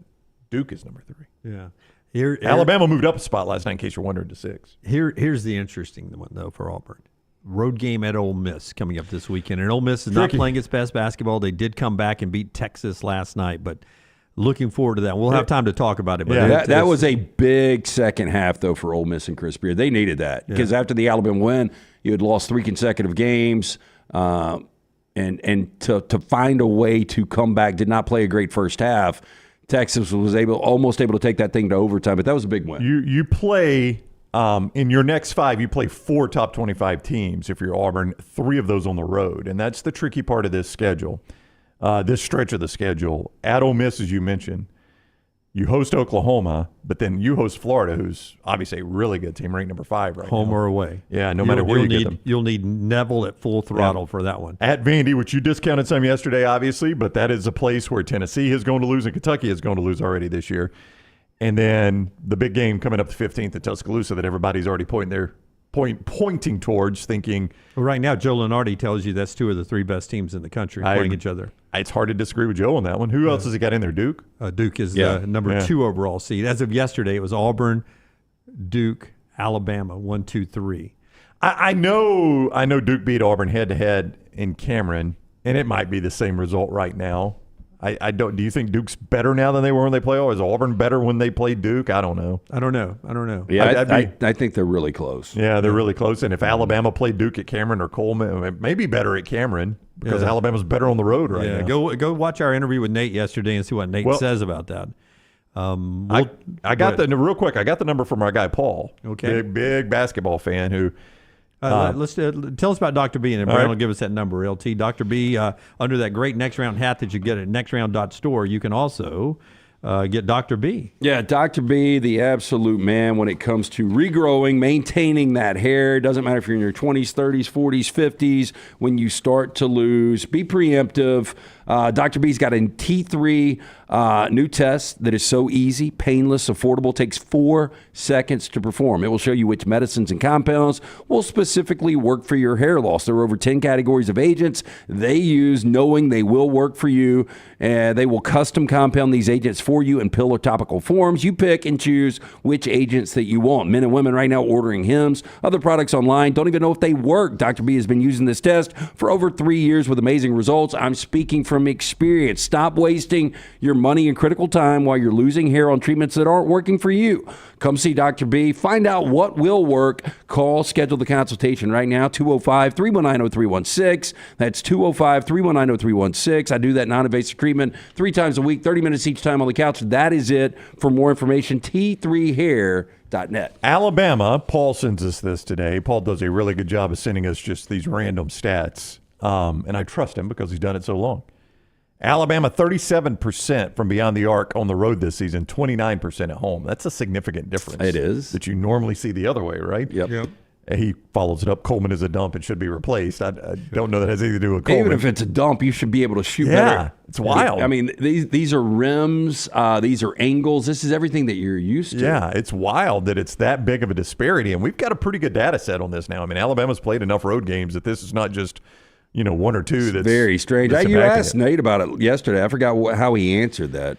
S1: Duke is number 3.
S3: Yeah.
S1: Alabama moved up a spot last night, in case you're wondering, to 6.
S3: Here's the interesting one though for Auburn. Road game at Ole Miss coming up this weekend, and Ole Miss is not playing its best basketball. They did come back and beat Texas last night, but looking forward to that. We'll have time to talk about it. But
S4: that was a big second half though for Ole Miss and Chris Beard. They needed that because after the Alabama win, you had lost 3 consecutive games. And to find a way to come back, did not play a great first half. Texas was almost able to take that thing to overtime, but that was a big win.
S1: You play in your next 5, you play 4 top 25 teams if you're Auburn, 3 of those on the road, and that's the tricky part of this schedule, this stretch of the schedule. At Ole Miss, as you mentioned, you host Oklahoma, but then you host Florida, who's obviously a really good team, ranked number 5 right now.
S3: Home or away.
S1: Yeah, no matter where you get them.
S3: You'll need Neville at full throttle for that one.
S1: At Vandy, which you discounted some yesterday, obviously, but that is a place where Tennessee is going to lose and Kentucky is going to lose already this year. And then the big game coming up the 15th at Tuscaloosa that everybody's already pointing towards, thinking.
S3: Well, right now, Joe Lunardi tells you that's 2 of the 3 best teams in the country playing each other.
S1: It's hard to disagree with Joe on that one. Who else has he got in there? Duke?
S3: Duke is the number 2 overall seed. As of yesterday, it was Auburn, Duke, Alabama, 1, 2, 3.
S1: I know Duke beat Auburn head-to-head in Cameron, and it might be the same result right now. I don't. Do you think Duke's better now than they were when they play? Or is Auburn better when they played Duke? I don't know.
S4: Yeah, I think they're really close.
S1: Yeah, they're really close. And if Alabama played Duke at Cameron or Coleman, it may be better at Cameron because Alabama's better on the road right now.
S3: Go watch our interview with Nate yesterday and see what Nate says about that.
S1: I got real quick. I got the number from our guy Paul.
S3: Okay,
S1: big basketball fan who.
S3: Let's tell us about Dr. B, and then Brian will give us that number. LT Dr. B, under that great Next Round hat that you get at nextround.store, you can also get Dr. B.
S4: Yeah, Dr. B, the absolute man when it comes to regrowing, maintaining that hair. It doesn't matter if you're in your 20s, 30s, 40s, 50s. When you start to lose, be preemptive. Dr. B's got a T3 new test that is so easy, painless, affordable, takes 4 seconds to perform. It will show you which medicines and compounds will specifically work for your hair loss. There are over 10 categories of agents they use, knowing they will work for you. They will custom compound these agents for you in pill or topical forms. You pick and choose which agents that you want. Men and women right now ordering Hims, other products online, don't even know if they work. Dr. B has been using this test for over 3 years with amazing results. I'm speaking from experience. Stop wasting your your money in critical time while you're losing hair on treatments that aren't working for you. Come see Dr. B. Find out what will work. Call, schedule the consultation right now, 205-319-0316. That's 205-319-0316. I do that non-invasive treatment 3 times a week, 30 minutes each time on the couch. That is it. For more information, T3hair.net.
S1: Alabama, Paul sends us this today. Paul does a really good job of sending us just these random stats. And I trust him because he's done it so long. Alabama, 37% from beyond the arc on the road this season, 29% at home. That's a significant difference.
S4: It is.
S1: That you normally see the other way, right?
S4: Yep.
S1: And he follows it up. Coleman is a dump and should be replaced. I don't know that has anything to do with Coleman.
S4: Even if it's a dump, you should be able to shoot better.
S1: Yeah, it's wild.
S4: I mean, these are rims. These are angles. This is everything that you're used to.
S1: Yeah, it's wild that it's that big of a disparity. And we've got a pretty good data set on this now. I mean, Alabama's played enough road games that this is not just – one or two. That's
S4: very strange.
S1: That's
S4: You asked Nate about it yesterday. I forgot how he answered that.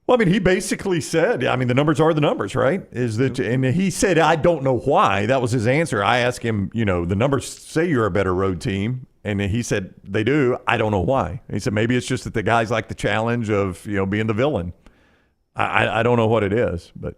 S1: Well, I mean, he basically said, the numbers are the numbers, right? And he said, I don't know why. That was his answer. I asked him, the numbers say you're a better road team. And he said, they do. I don't know why. He said, maybe it's just that the guys like the challenge of, being the villain. I don't know what it is, but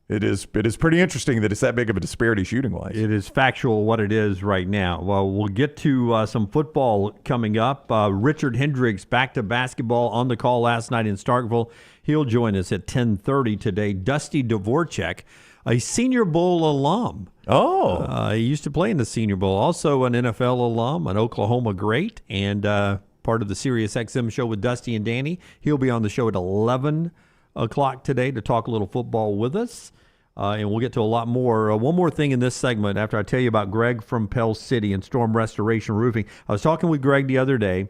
S1: it is pretty interesting that it's that big of a disparity shooting-wise.
S3: It is factual what it is right now. Well, we'll get to some football coming up. Richard Hendrix back to basketball on the call last night in Starkville. He'll join us at 10:30 today. Dusty Dvoracek, a Senior Bowl alum.
S1: Oh.
S3: He used to play in the Senior Bowl. Also an NFL alum, an Oklahoma great, and part of the Sirius XM show with Dusty and Danny. He'll be on the show at 11 o'clock today to talk a little football with us. And we'll get to a lot more. One more thing in this segment after I tell you about Greg from Pell City and Storm Restoration Roofing. I was talking with Greg the other day.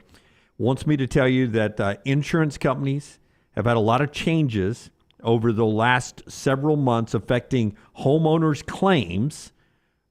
S3: Wants me to tell you that insurance companies have had a lot of changes over the last several months affecting homeowners' claims,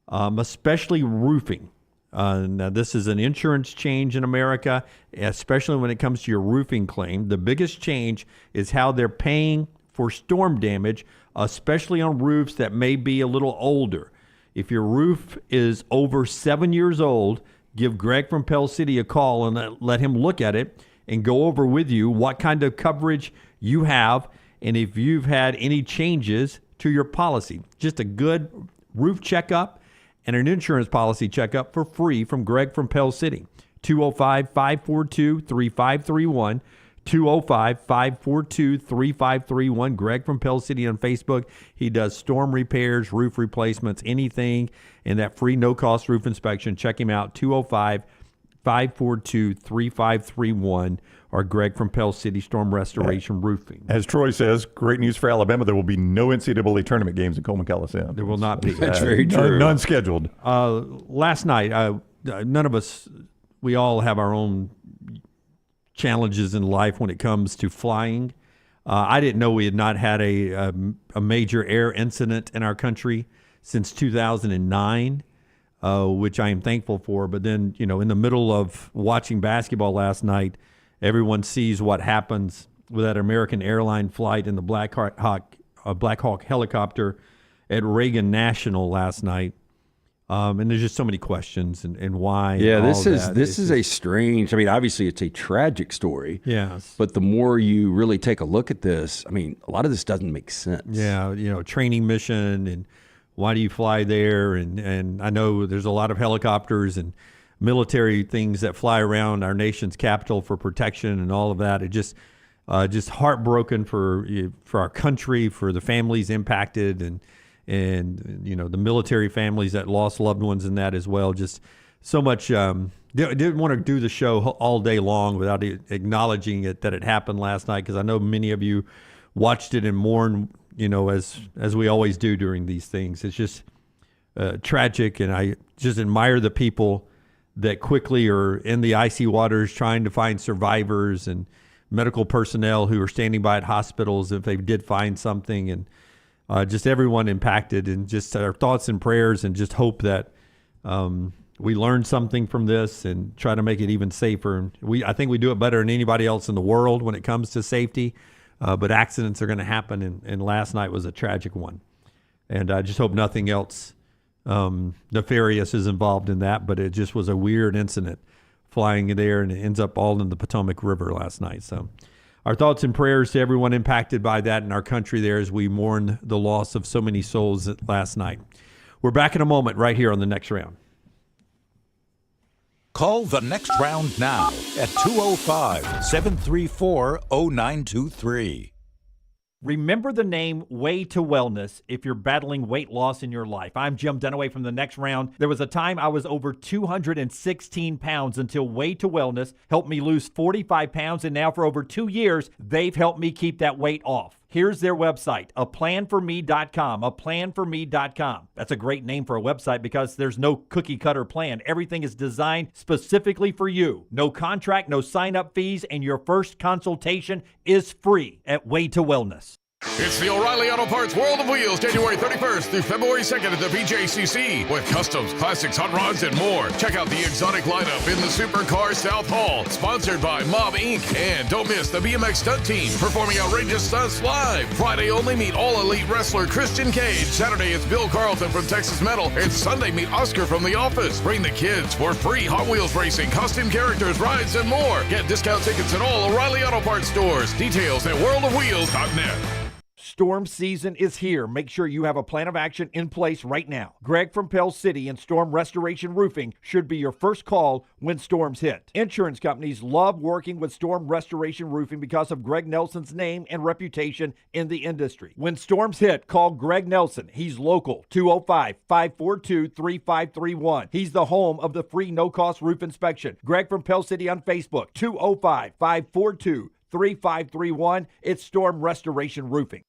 S3: especially roofing. Now, this is an insurance change in America, especially when it comes to your roofing claim. The biggest change is how they're paying for storm damage, especially on roofs that may be a little older. If your roof is over 7 years old, give Greg from Pell City a call and let him look at it and go over with you what kind of coverage you have and if you've had any changes to your policy. Just a good roof checkup and an insurance policy checkup for free from Greg from Pell City. 205-542-3531. 205-542-3531. Greg from Pell City on Facebook. He does storm repairs, roof replacements, anything in that free no-cost roof inspection. Check him out, 205-542-3531, or Greg from Pell City Storm Restoration Roofing.
S1: As Troy says, great news for Alabama. There will be no NCAA tournament games in Coleman Coliseum.
S3: There will not be.
S4: That's very true.
S1: None scheduled.
S3: Last night, none of us, we all have our own challenges in life when it comes to flying. I didn't know we had not had a major air incident in our country since 2009, which I am thankful for. But then, in the middle of watching basketball last night, everyone sees what happens with that American airline flight in the Black Hawk helicopter at Reagan National last night. And there's just so many questions and why.
S4: Yeah, this is a strange. I mean, obviously it's a tragic story.
S3: Yes.
S4: But the more you really take a look at this, I mean, a lot of this doesn't make sense.
S3: Yeah, training mission and why do you fly there? And I know there's a lot of helicopters and military things that fly around our nation's capital for protection and all of that. It just heartbroken for our country, for the families impacted and the military families that lost loved ones in that as well. Just so much. Didn't want to do the show all day long without acknowledging that it happened last night, because I know many of you watched it and mourned, as we always do during these things. It's just tragic, and I just admire the people that quickly are in the icy waters trying to find survivors and medical personnel who are standing by at hospitals if they did find something, and just everyone impacted, and just our thoughts and prayers, and just hope that we learn something from this and try to make it even safer. I think we do it better than anybody else in the world when it comes to safety, but accidents are going to happen, and last night was a tragic one. And I just hope nothing else nefarious is involved in that, but it just was a weird incident flying there, and it ends up all in the Potomac River last night. So our thoughts and prayers to everyone impacted by that in our country there as we mourn the loss of so many souls last night. We're back in a moment right here on The Next Round.
S7: Call The Next Round now at 205-734-0923.
S10: Remember the name Way to Wellness if you're battling weight loss in your life. I'm Jim Dunaway from The Next Round. There was a time I was over 216 pounds until Way to Wellness helped me lose 45 pounds, and now for over 2 years, they've helped me keep that weight off. Here's their website, aplanforme.com, aplanforme.com. That's a great name for a website because there's no cookie-cutter plan. Everything is designed specifically for you. No contract, no sign-up fees, and your first consultation is free at Way to Wellness.
S11: It's the O'Reilly Auto Parts World of Wheels, January 31st through February 2nd at the BJCC with customs, classics, hot rods, and more. Check out the exotic lineup in the Supercar South Hall, sponsored by Mob Inc. And don't miss the BMX stunt team performing outrageous stunts live. Friday only meet All Elite wrestler Christian Cage. Saturday it's Bill Carlton from Texas Metal. And Sunday meet Oscar from The Office. Bring the kids for free Hot Wheels racing, costume characters, rides, and more. Get discount tickets at all O'Reilly Auto Parts stores. Details at worldofwheels.net.
S10: Storm season is here. Make sure you have a plan of action in place right now. Greg from Pell City and Storm Restoration Roofing should be your first call when storms hit. Insurance companies love working with Storm Restoration Roofing because of Greg Nelson's name and reputation in the industry. When storms hit, call Greg Nelson. He's local, 205-542-3531. He's the home of the free no-cost roof inspection. Greg from Pell City on Facebook, 205-542-3531. It's Storm Restoration Roofing.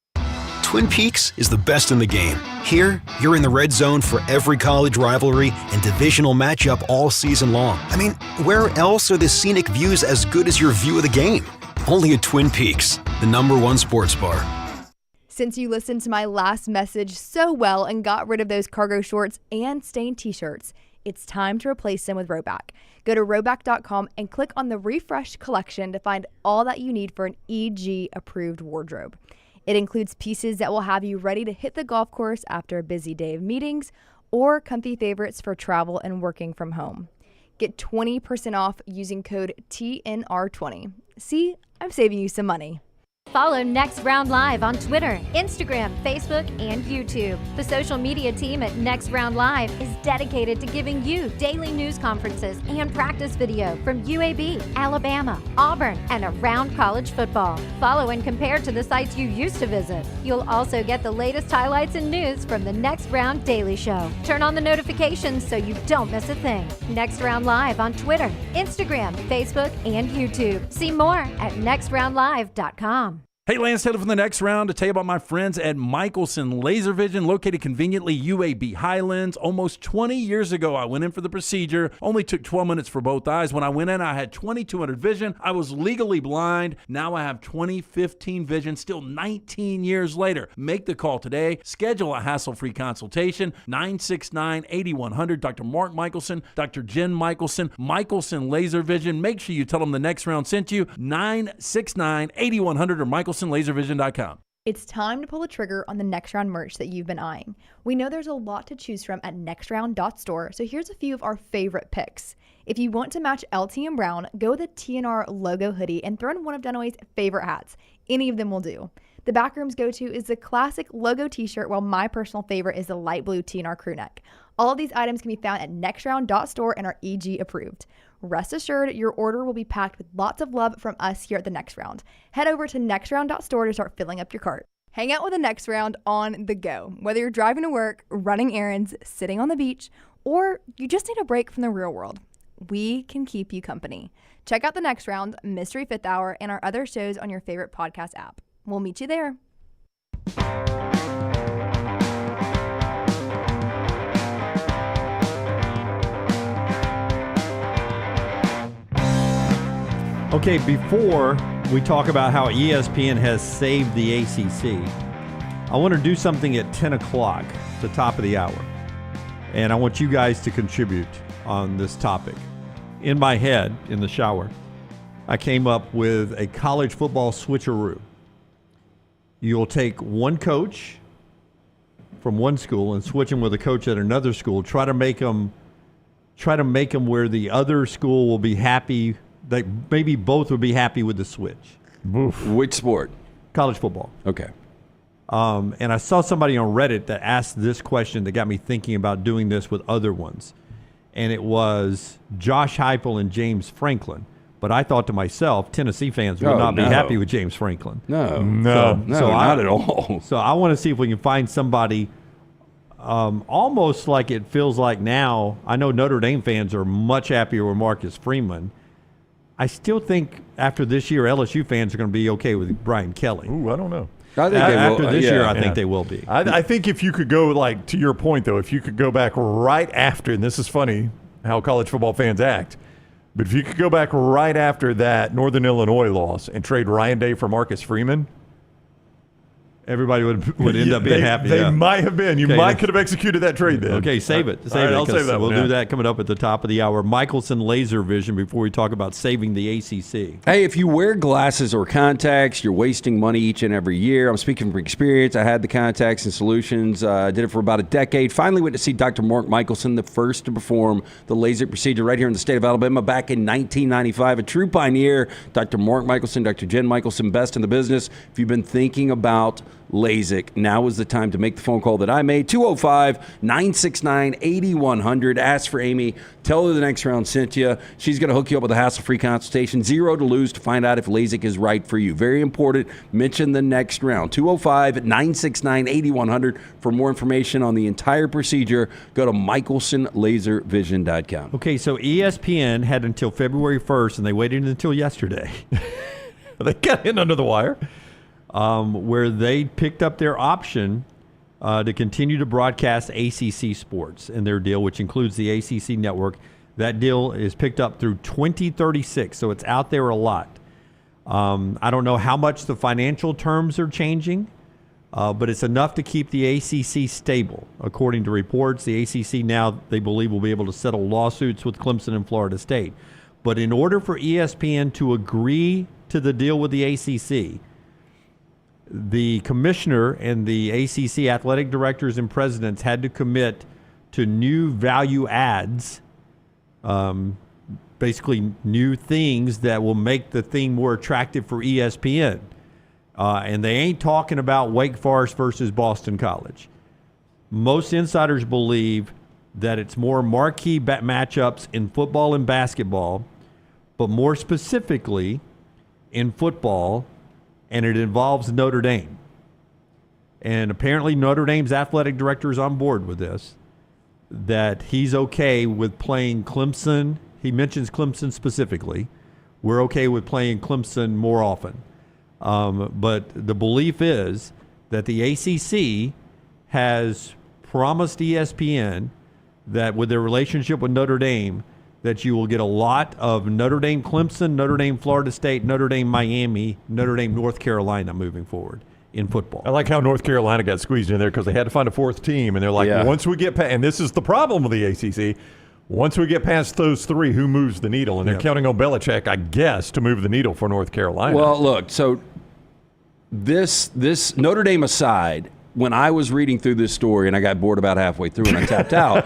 S12: Twin Peaks is the best in the game. Here, you're in the red zone for every college rivalry and divisional matchup all season long. I mean, where else are the scenic views as good as your view of the game? Only at Twin Peaks, the #1 sports bar.
S5: Since you listened to my last message so well and got rid of those cargo shorts and stained t-shirts, it's time to replace them with Rhoback. Go to Rhoback.com and click on the Refresh collection to find all that you need for an EG-approved wardrobe. It includes pieces that will have you ready to hit the golf course after a busy day of meetings or comfy favorites for travel and working from home. Get 20% off using code TNR20. See, I'm saving you some money.
S6: Follow Next Round Live on Twitter, Instagram, Facebook, and YouTube. The social media team at Next Round Live is dedicated to giving you daily news conferences and practice video from UAB, Alabama, Auburn, and around college football. Follow and compare to the sites you used to visit. You'll also get the latest highlights and news from the Next Round Daily Show. Turn on the notifications so you don't miss a thing. Next Round Live on Twitter, Instagram, Facebook, and YouTube. See more at nextroundlive.com.
S4: Hey, Lance Taylor from The Next Round to tell you about my friends at Michelson Laser Vision, located conveniently UAB Highlands. Almost 20 years ago, I went in for the procedure. Only took 12 minutes for both eyes. When I went in, I had 20/200 vision. I was legally blind. Now I have 20/15 vision, still 19 years later. Make the call today. Schedule a hassle-free consultation. 969-8100. Dr. Mark Michelson, Dr. Jen Michelson, Michelson Laser Vision. Make sure you tell them The Next Round sent you. 969-8100 or MichelsonLaserVision.com.
S5: It's time to pull the trigger on the Next Round merch that you've been eyeing. We know there's a lot to choose from at nextround.store, so here's a few of our favorite picks. If you want to match LT and Brown, go with a TNR logo hoodie and throw in one of Dunaway's favorite hats. Any of them will do. The Backroom's go-to is the classic logo t-shirt, while my personal favorite is the light blue TNR crew neck. All of these items can be found at nextround.store and are EG approved. Rest assured, your order will be packed with lots of love from us here at The Next Round. Head over to nextround.store to start filling up your cart. Hang out with The Next Round on the go. Whether you're driving to work, running errands, sitting on the beach, or you just need a break from the real world, we can keep you company. Check out The Next Round, Mystery Fifth Hour, and our other shows on your favorite podcast app. We'll meet you there.
S3: Okay, before we talk about how ESPN has saved the ACC, I want to do something at 10 o'clock, the top of the hour. And I want you guys to contribute on this topic. In my head, in the shower, I came up with a college football switcheroo. You'll take one coach from one school and switch him with a coach at another school. Try to make them where the other school will be happy. Maybe both would be happy with the switch.
S1: Oof.
S4: Which sport?
S3: College football.
S4: Okay.
S3: And I saw somebody on Reddit that asked this question that got me thinking about doing this with other ones. And it was Josh Heupel and James Franklin. But I thought to myself, Tennessee fans will not be happy with James Franklin.
S4: No,
S3: not
S4: at all.
S3: So I want to see if we can find somebody almost like it feels like now. I know Notre Dame fans are much happier with Marcus Freeman. I still think after this year, LSU fans are going to be okay with Brian Kelly.
S1: Ooh, I don't know.
S4: I think
S3: After this year, I think they will be.
S1: I think if you could go, like, to your point, though, if you could go back right after, and this is funny how college football fans act, but if you could go back right after that Northern Illinois loss and trade Ryan Day for Marcus Freeman,
S3: everybody would end up being happy.
S1: They might have been. You could have executed that trade then.
S3: Okay, save it.
S1: I'll save that
S3: We'll
S1: one,
S3: do that coming up at the top of the hour. Michelson Laser Vision before we talk about saving the ACC.
S4: Hey, if you wear glasses or contacts, you're wasting money each and every year. I'm speaking from experience. I had the contacts and solutions. I did it for about a decade. Finally went to see Dr. Mark Michelson, the first to perform the LASIK procedure right here in the state of Alabama back in 1995. A true pioneer, Dr. Mark Michelson, Dr. Jen Michelson, best in the business. If you've been thinking about LASIK, now is the time to make the phone call that I made. 205-969-8100. Ask for Amy. Tell her the next round sent you. She's going to hook you up with a hassle-free consultation. 0 to lose to find out if LASIK is right for you. Very important. Mention the next round. 205-969-8100. For more information on the entire procedure, go to michelsonlaservision.com.
S3: Okay, so ESPN had until February 1st, and they waited until yesterday.
S1: They got in under the wire.
S3: Where they picked up their option to continue to broadcast ACC sports in their deal, which includes the ACC network. That deal is picked up through 2036, so it's out there a lot. I don't know how much the financial terms are changing, but it's enough to keep the ACC stable. According to reports, the ACC now, they believe, will be able to settle lawsuits with Clemson and Florida State. But in order for ESPN to agree to the deal with the ACC, the commissioner and the ACC athletic directors and presidents had to commit to new value adds, basically new things that will make the thing more attractive for ESPN. And they ain't talking about Wake Forest versus Boston College. Most insiders believe that it's more marquee matchups in football and basketball, but more specifically in football, and it involves Notre Dame. And apparently Notre Dame's athletic director is on board with this, that he's okay with playing Clemson. He mentions Clemson specifically. We're okay with playing Clemson more often. But the belief is that the ACC has promised ESPN that with their relationship with Notre Dame, that you will get a lot of Notre Dame Clemson, Notre Dame Florida State, Notre Dame Miami, Notre Dame North Carolina moving forward in football.
S1: I like how North Carolina got squeezed in there because they had to find a fourth team, and they're like, once we get past, and this is the problem with the ACC, once we get past those three, who moves the needle? And they're counting on Belichick, I guess, to move the needle for North Carolina.
S4: Well, look, so this Notre Dame aside, when I was reading through this story, and I got bored about halfway through and I tapped out,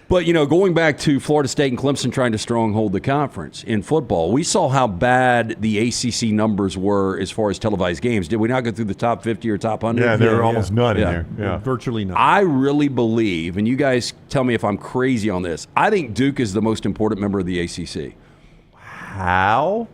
S4: but, going back to Florida State and Clemson trying to stronghold the conference in football, we saw how bad the ACC numbers were as far as televised games. Did we not go through the top 50 or top 100?
S1: Yeah, there were almost none in there. Yeah.
S3: Virtually none.
S4: I really believe, and you guys tell me if I'm crazy on this, I think Duke is the most important member of the ACC.
S1: How?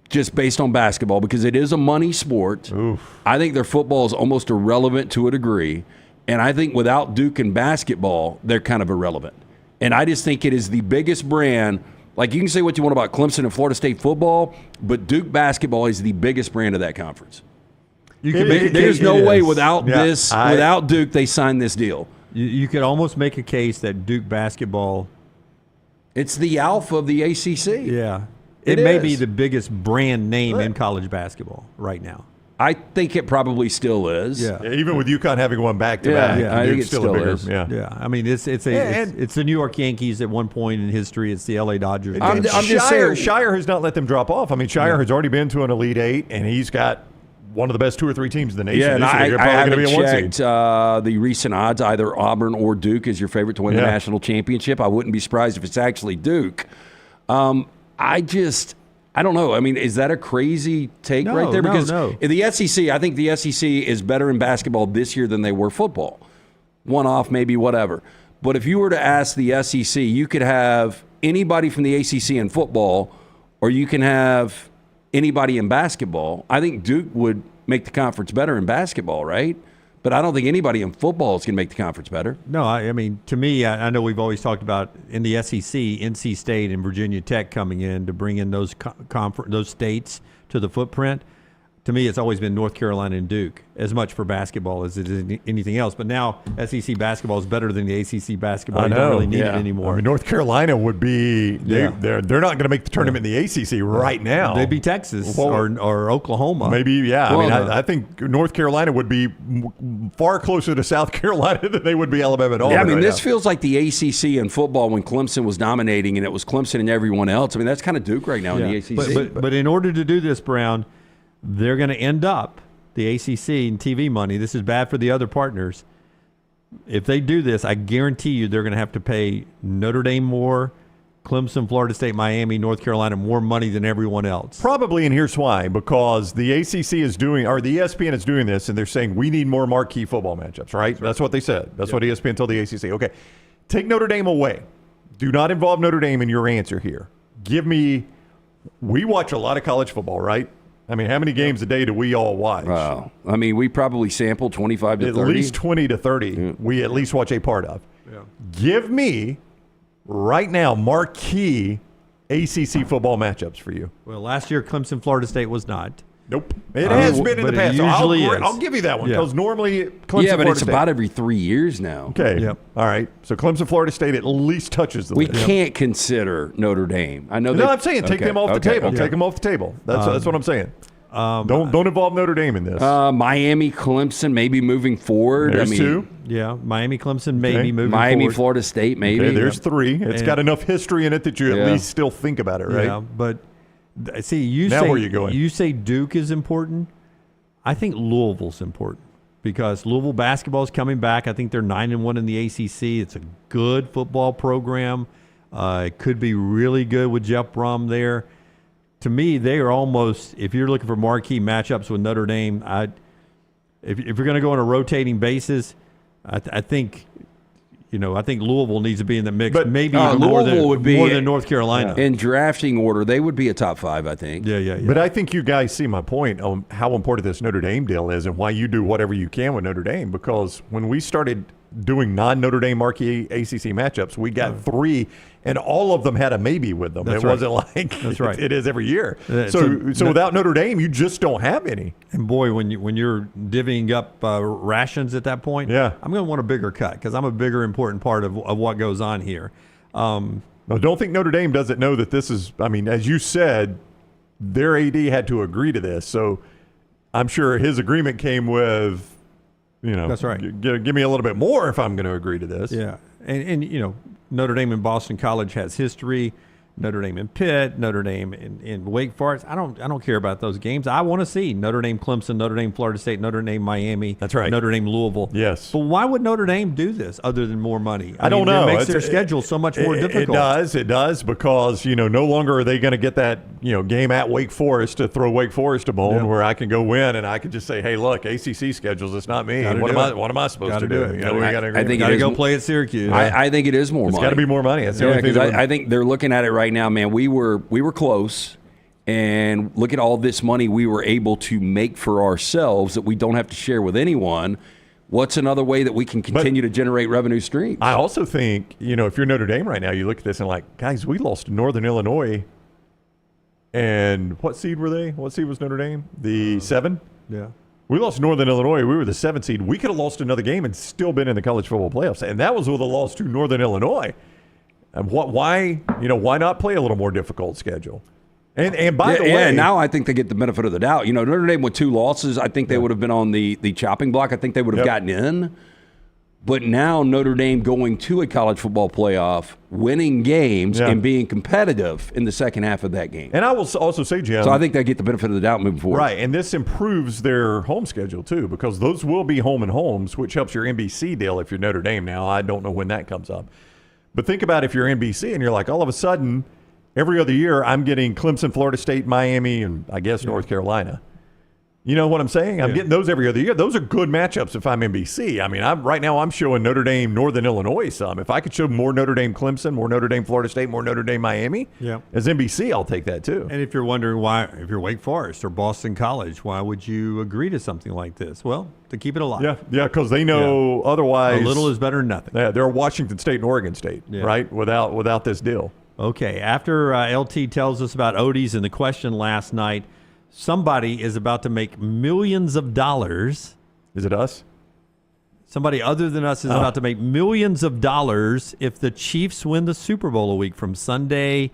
S4: Just based on basketball, because it is a money sport.
S1: Oof.
S4: I think their football is almost irrelevant to a degree. And I think without Duke in basketball, they're kind of irrelevant. And I just think it is the biggest brand. Like, you can say what you want about Clemson and Florida State football, but Duke basketball is the biggest brand of that conference. There's no way without without Duke, they signed this deal.
S3: You could almost make a case that Duke basketball,
S4: it's the alpha of the ACC.
S3: Yeah. It may be the biggest brand name in college basketball right now.
S4: I think it probably still is.
S3: Yeah.
S1: Even with UConn having one back-to-back.
S4: I think it still is.
S3: Yeah. I mean, it's the New York Yankees at one point in history. It's the LA Dodgers.
S1: I'm just saying, Shire has not let them drop off. I mean, Shire has already been to an Elite Eight, and he's got one of the best 2 or 3 teams in the nation.
S4: Yeah, and
S1: They're
S4: I
S1: probably
S4: haven't
S1: going to be a 1
S4: checked
S1: seed.
S4: the recent odds. Either Auburn or Duke is your favorite to win the national championship. I wouldn't be surprised if it's actually Duke. I don't know. I mean, is that a crazy take right there? Because in the SEC, I think the SEC is better in basketball this year than they were football. One off, maybe, whatever. But if you were to ask the SEC, you could have anybody from the ACC in football, or you can have anybody in basketball. I think Duke would make the conference better in basketball, right? But I don't think anybody in football is going to make the conference better.
S3: No, I mean, to me, I know we've always talked about in the SEC, NC State and Virginia Tech coming in to bring in those those states to the footprint. To me, it's always been North Carolina and Duke, as much for basketball as it is anything else. But now SEC basketball is better than the ACC basketball. You don't really need it anymore.
S1: I mean, North Carolina would be they're not going to make the tournament in the ACC right now.
S3: They'd be Texas or Oklahoma.
S1: Maybe, I think North Carolina would be far closer to South Carolina than they would be Alabama and Auburn.
S4: Yeah, I mean,
S1: right
S4: this
S1: now.
S4: feels like the ACC in football when Clemson was dominating, and it was Clemson and everyone else. I mean, that's kind of Duke right now in the ACC.
S3: But in order to do this, Brown, they're going to end up, the ACC and TV money, this is bad for the other partners. If they do this, I guarantee you they're going to have to pay Notre Dame more, Clemson, Florida State, Miami, North Carolina more money than everyone else.
S1: Probably, and here's why. Because the ACC is doing, or the ESPN is doing this, and they're saying we need more marquee football matchups, right? That's what they said. That's what ESPN told the ACC. Okay, take Notre Dame away. Do not involve Notre Dame in your answer here. We watch a lot of college football, right? I mean, how many games a day do we all watch?
S4: Wow. I mean, we probably sample 25 to 30.
S1: At least 20 to 30 we at least watch a part of. Yeah. Give me, right now, marquee ACC football matchups for you.
S3: Well, last year, Clemson, Florida State was not.
S1: Nope. It has been in the past. I'll give you that one because normally Clemson,
S4: Florida
S1: Florida
S4: it's
S1: State.
S4: about every 3 years now.
S1: Okay. Yep. All right. So Clemson, Florida State at least touches the
S4: We
S1: list.
S4: can't consider Notre Dame. I know.
S1: No, I'm saying take them off the table.
S4: Okay.
S1: Take them off the table. That's what I'm saying. Don't involve Notre Dame in this.
S4: Miami, Clemson, maybe moving forward.
S1: There's two.
S3: Yeah, Miami, Clemson, maybe moving
S4: Miami,
S3: forward.
S4: Florida State, maybe.
S1: Okay, there's three. It's got enough history in it that you at least still think about it, right?
S3: Yeah, but see,
S1: Now where you going?
S3: You say Duke is important. I think Louisville's important because Louisville basketball is coming back. I think they're 9-1 in the ACC. It's a good football program. It could be really good with Jeff Brum there. To me, they are almost, if you're looking for marquee matchups with Notre Dame, if you're going to go on a rotating basis, I think Louisville needs to be in the mix. But maybe even more than North Carolina.
S4: In drafting order, they would be a top 5, I think.
S3: Yeah.
S1: But I think you guys see my point on how important this Notre Dame deal is and why you do whatever you can with Notre Dame. Because when we started doing non-Notre Dame marquee ACC matchups, we got three, and all of them had a maybe with them.
S3: That's
S1: it
S3: right.
S1: wasn't like
S3: That's right.
S1: it is every year. So without Notre Dame, you just don't have any.
S3: And boy, when you're divvying up rations at that point, I'm going to want a bigger cut because I'm a bigger important part of what goes on here.
S1: No, don't think Notre Dame doesn't know that this is. I mean, as you said, their AD had to agree to this, so I'm sure his agreement came with.
S3: That's right.
S1: Give me a little bit more if I'm going to agree to this.
S3: Yeah, and Notre Dame and Boston College has history. Notre Dame and Pitt, Notre Dame in Wake Forest. I don't care about those games. I want to see Notre Dame, Clemson, Notre Dame, Florida State, Notre Dame, Miami.
S1: That's right.
S3: Notre Dame, Louisville.
S1: Yes.
S3: But why would Notre Dame do this other than more money?
S1: I don't know.
S3: It makes their schedule so much more difficult.
S1: It does because no longer are they going to get that game at Wake Forest to throw Wake Forest a bone where I can go win and I can just say, hey, look, ACC schedules. It's not me. What am I supposed to do?
S4: I think
S3: got to go play at Syracuse.
S4: I think it is more money.
S1: It's got to be more money. That's the only thing.
S4: I think they're looking at it right now, man. We were close, and look at all this money we were able to make for ourselves that we don't have to share with anyone. What's another way that we can continue to generate revenue streams?
S1: I also think, if you're Notre Dame right now, you look at this and like, guys, we lost to Northern Illinois. And what seed were they? What seed was Notre Dame? The 7?
S3: Yeah.
S1: We lost to Northern Illinois. We were the 7th seed. We could have lost another game and still been in the college football playoffs. And that was with a loss to Northern Illinois. And why not play a little more difficult schedule? And by the way,
S4: now I think they get the benefit of the doubt. Notre Dame with 2 losses, I think they would have been on the chopping block. I think they would have gotten in. But now Notre Dame going to a college football playoff, winning games, and being competitive in the second half of that game.
S1: And I will also say, Jim.
S4: So I think they get the benefit of the doubt moving forward.
S1: Right, and this improves their home schedule too because those will be home and homes, which helps your NBC deal if you're Notre Dame now. I don't know when that comes up. But think about if you're NBC and you're like, all of a sudden, every other year I'm getting Clemson, Florida State, Miami, and I guess North Carolina. You know what I'm saying? I'm getting those every other year. Those are good matchups if I'm NBC. I mean, right now I'm showing Notre Dame, Northern Illinois some. If I could show more Notre Dame, Clemson, more Notre Dame, Florida State, more Notre Dame, Miami, as NBC, I'll take that too.
S3: And if you're wondering why, if you're Wake Forest or Boston College, why would you agree to something like this? Well, to keep it alive.
S1: Yeah, because they know otherwise.
S3: A little is better than nothing.
S1: Yeah, they're Washington State and Oregon State, right? Without this deal.
S3: Okay, after LT tells us about Odie's and the question last night, somebody is about to make millions of dollars.
S1: Is it us?
S3: Somebody other than us is about to make millions of dollars if the Chiefs win the Super Bowl a week from Sunday.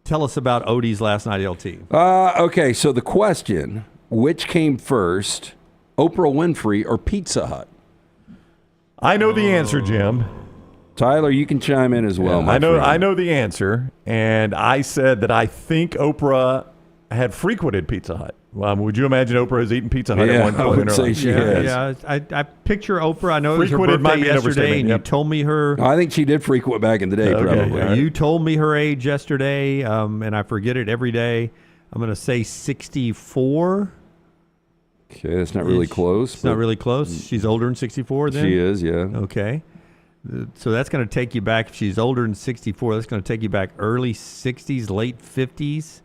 S3: Tell us about Odie's last night, LT.
S4: Okay, so the question, which came first, Oprah Winfrey or Pizza Hut?
S1: I know the answer, Jim.
S4: Tyler, you can chime in as well.
S1: I know the answer, and I said that I think Oprah had frequented Pizza Hut. Would you imagine Oprah has eaten Pizza Hut at one point in her life?
S3: Yeah, I picture Oprah. I know it was her
S1: Frequented might
S3: birthday
S1: be an
S3: yesterday, and you told me her.
S4: I think she did frequent back in the day, probably.
S3: Yeah. You told me her age yesterday, and I forget it every day. I'm going to say 64.
S4: Okay, that's not really close.
S3: It's not really close. She's older than 64 then?
S4: She is, yeah.
S3: Okay. So that's going to take you back, if she's older than 64, that's going to take you back early 60s, late 50s.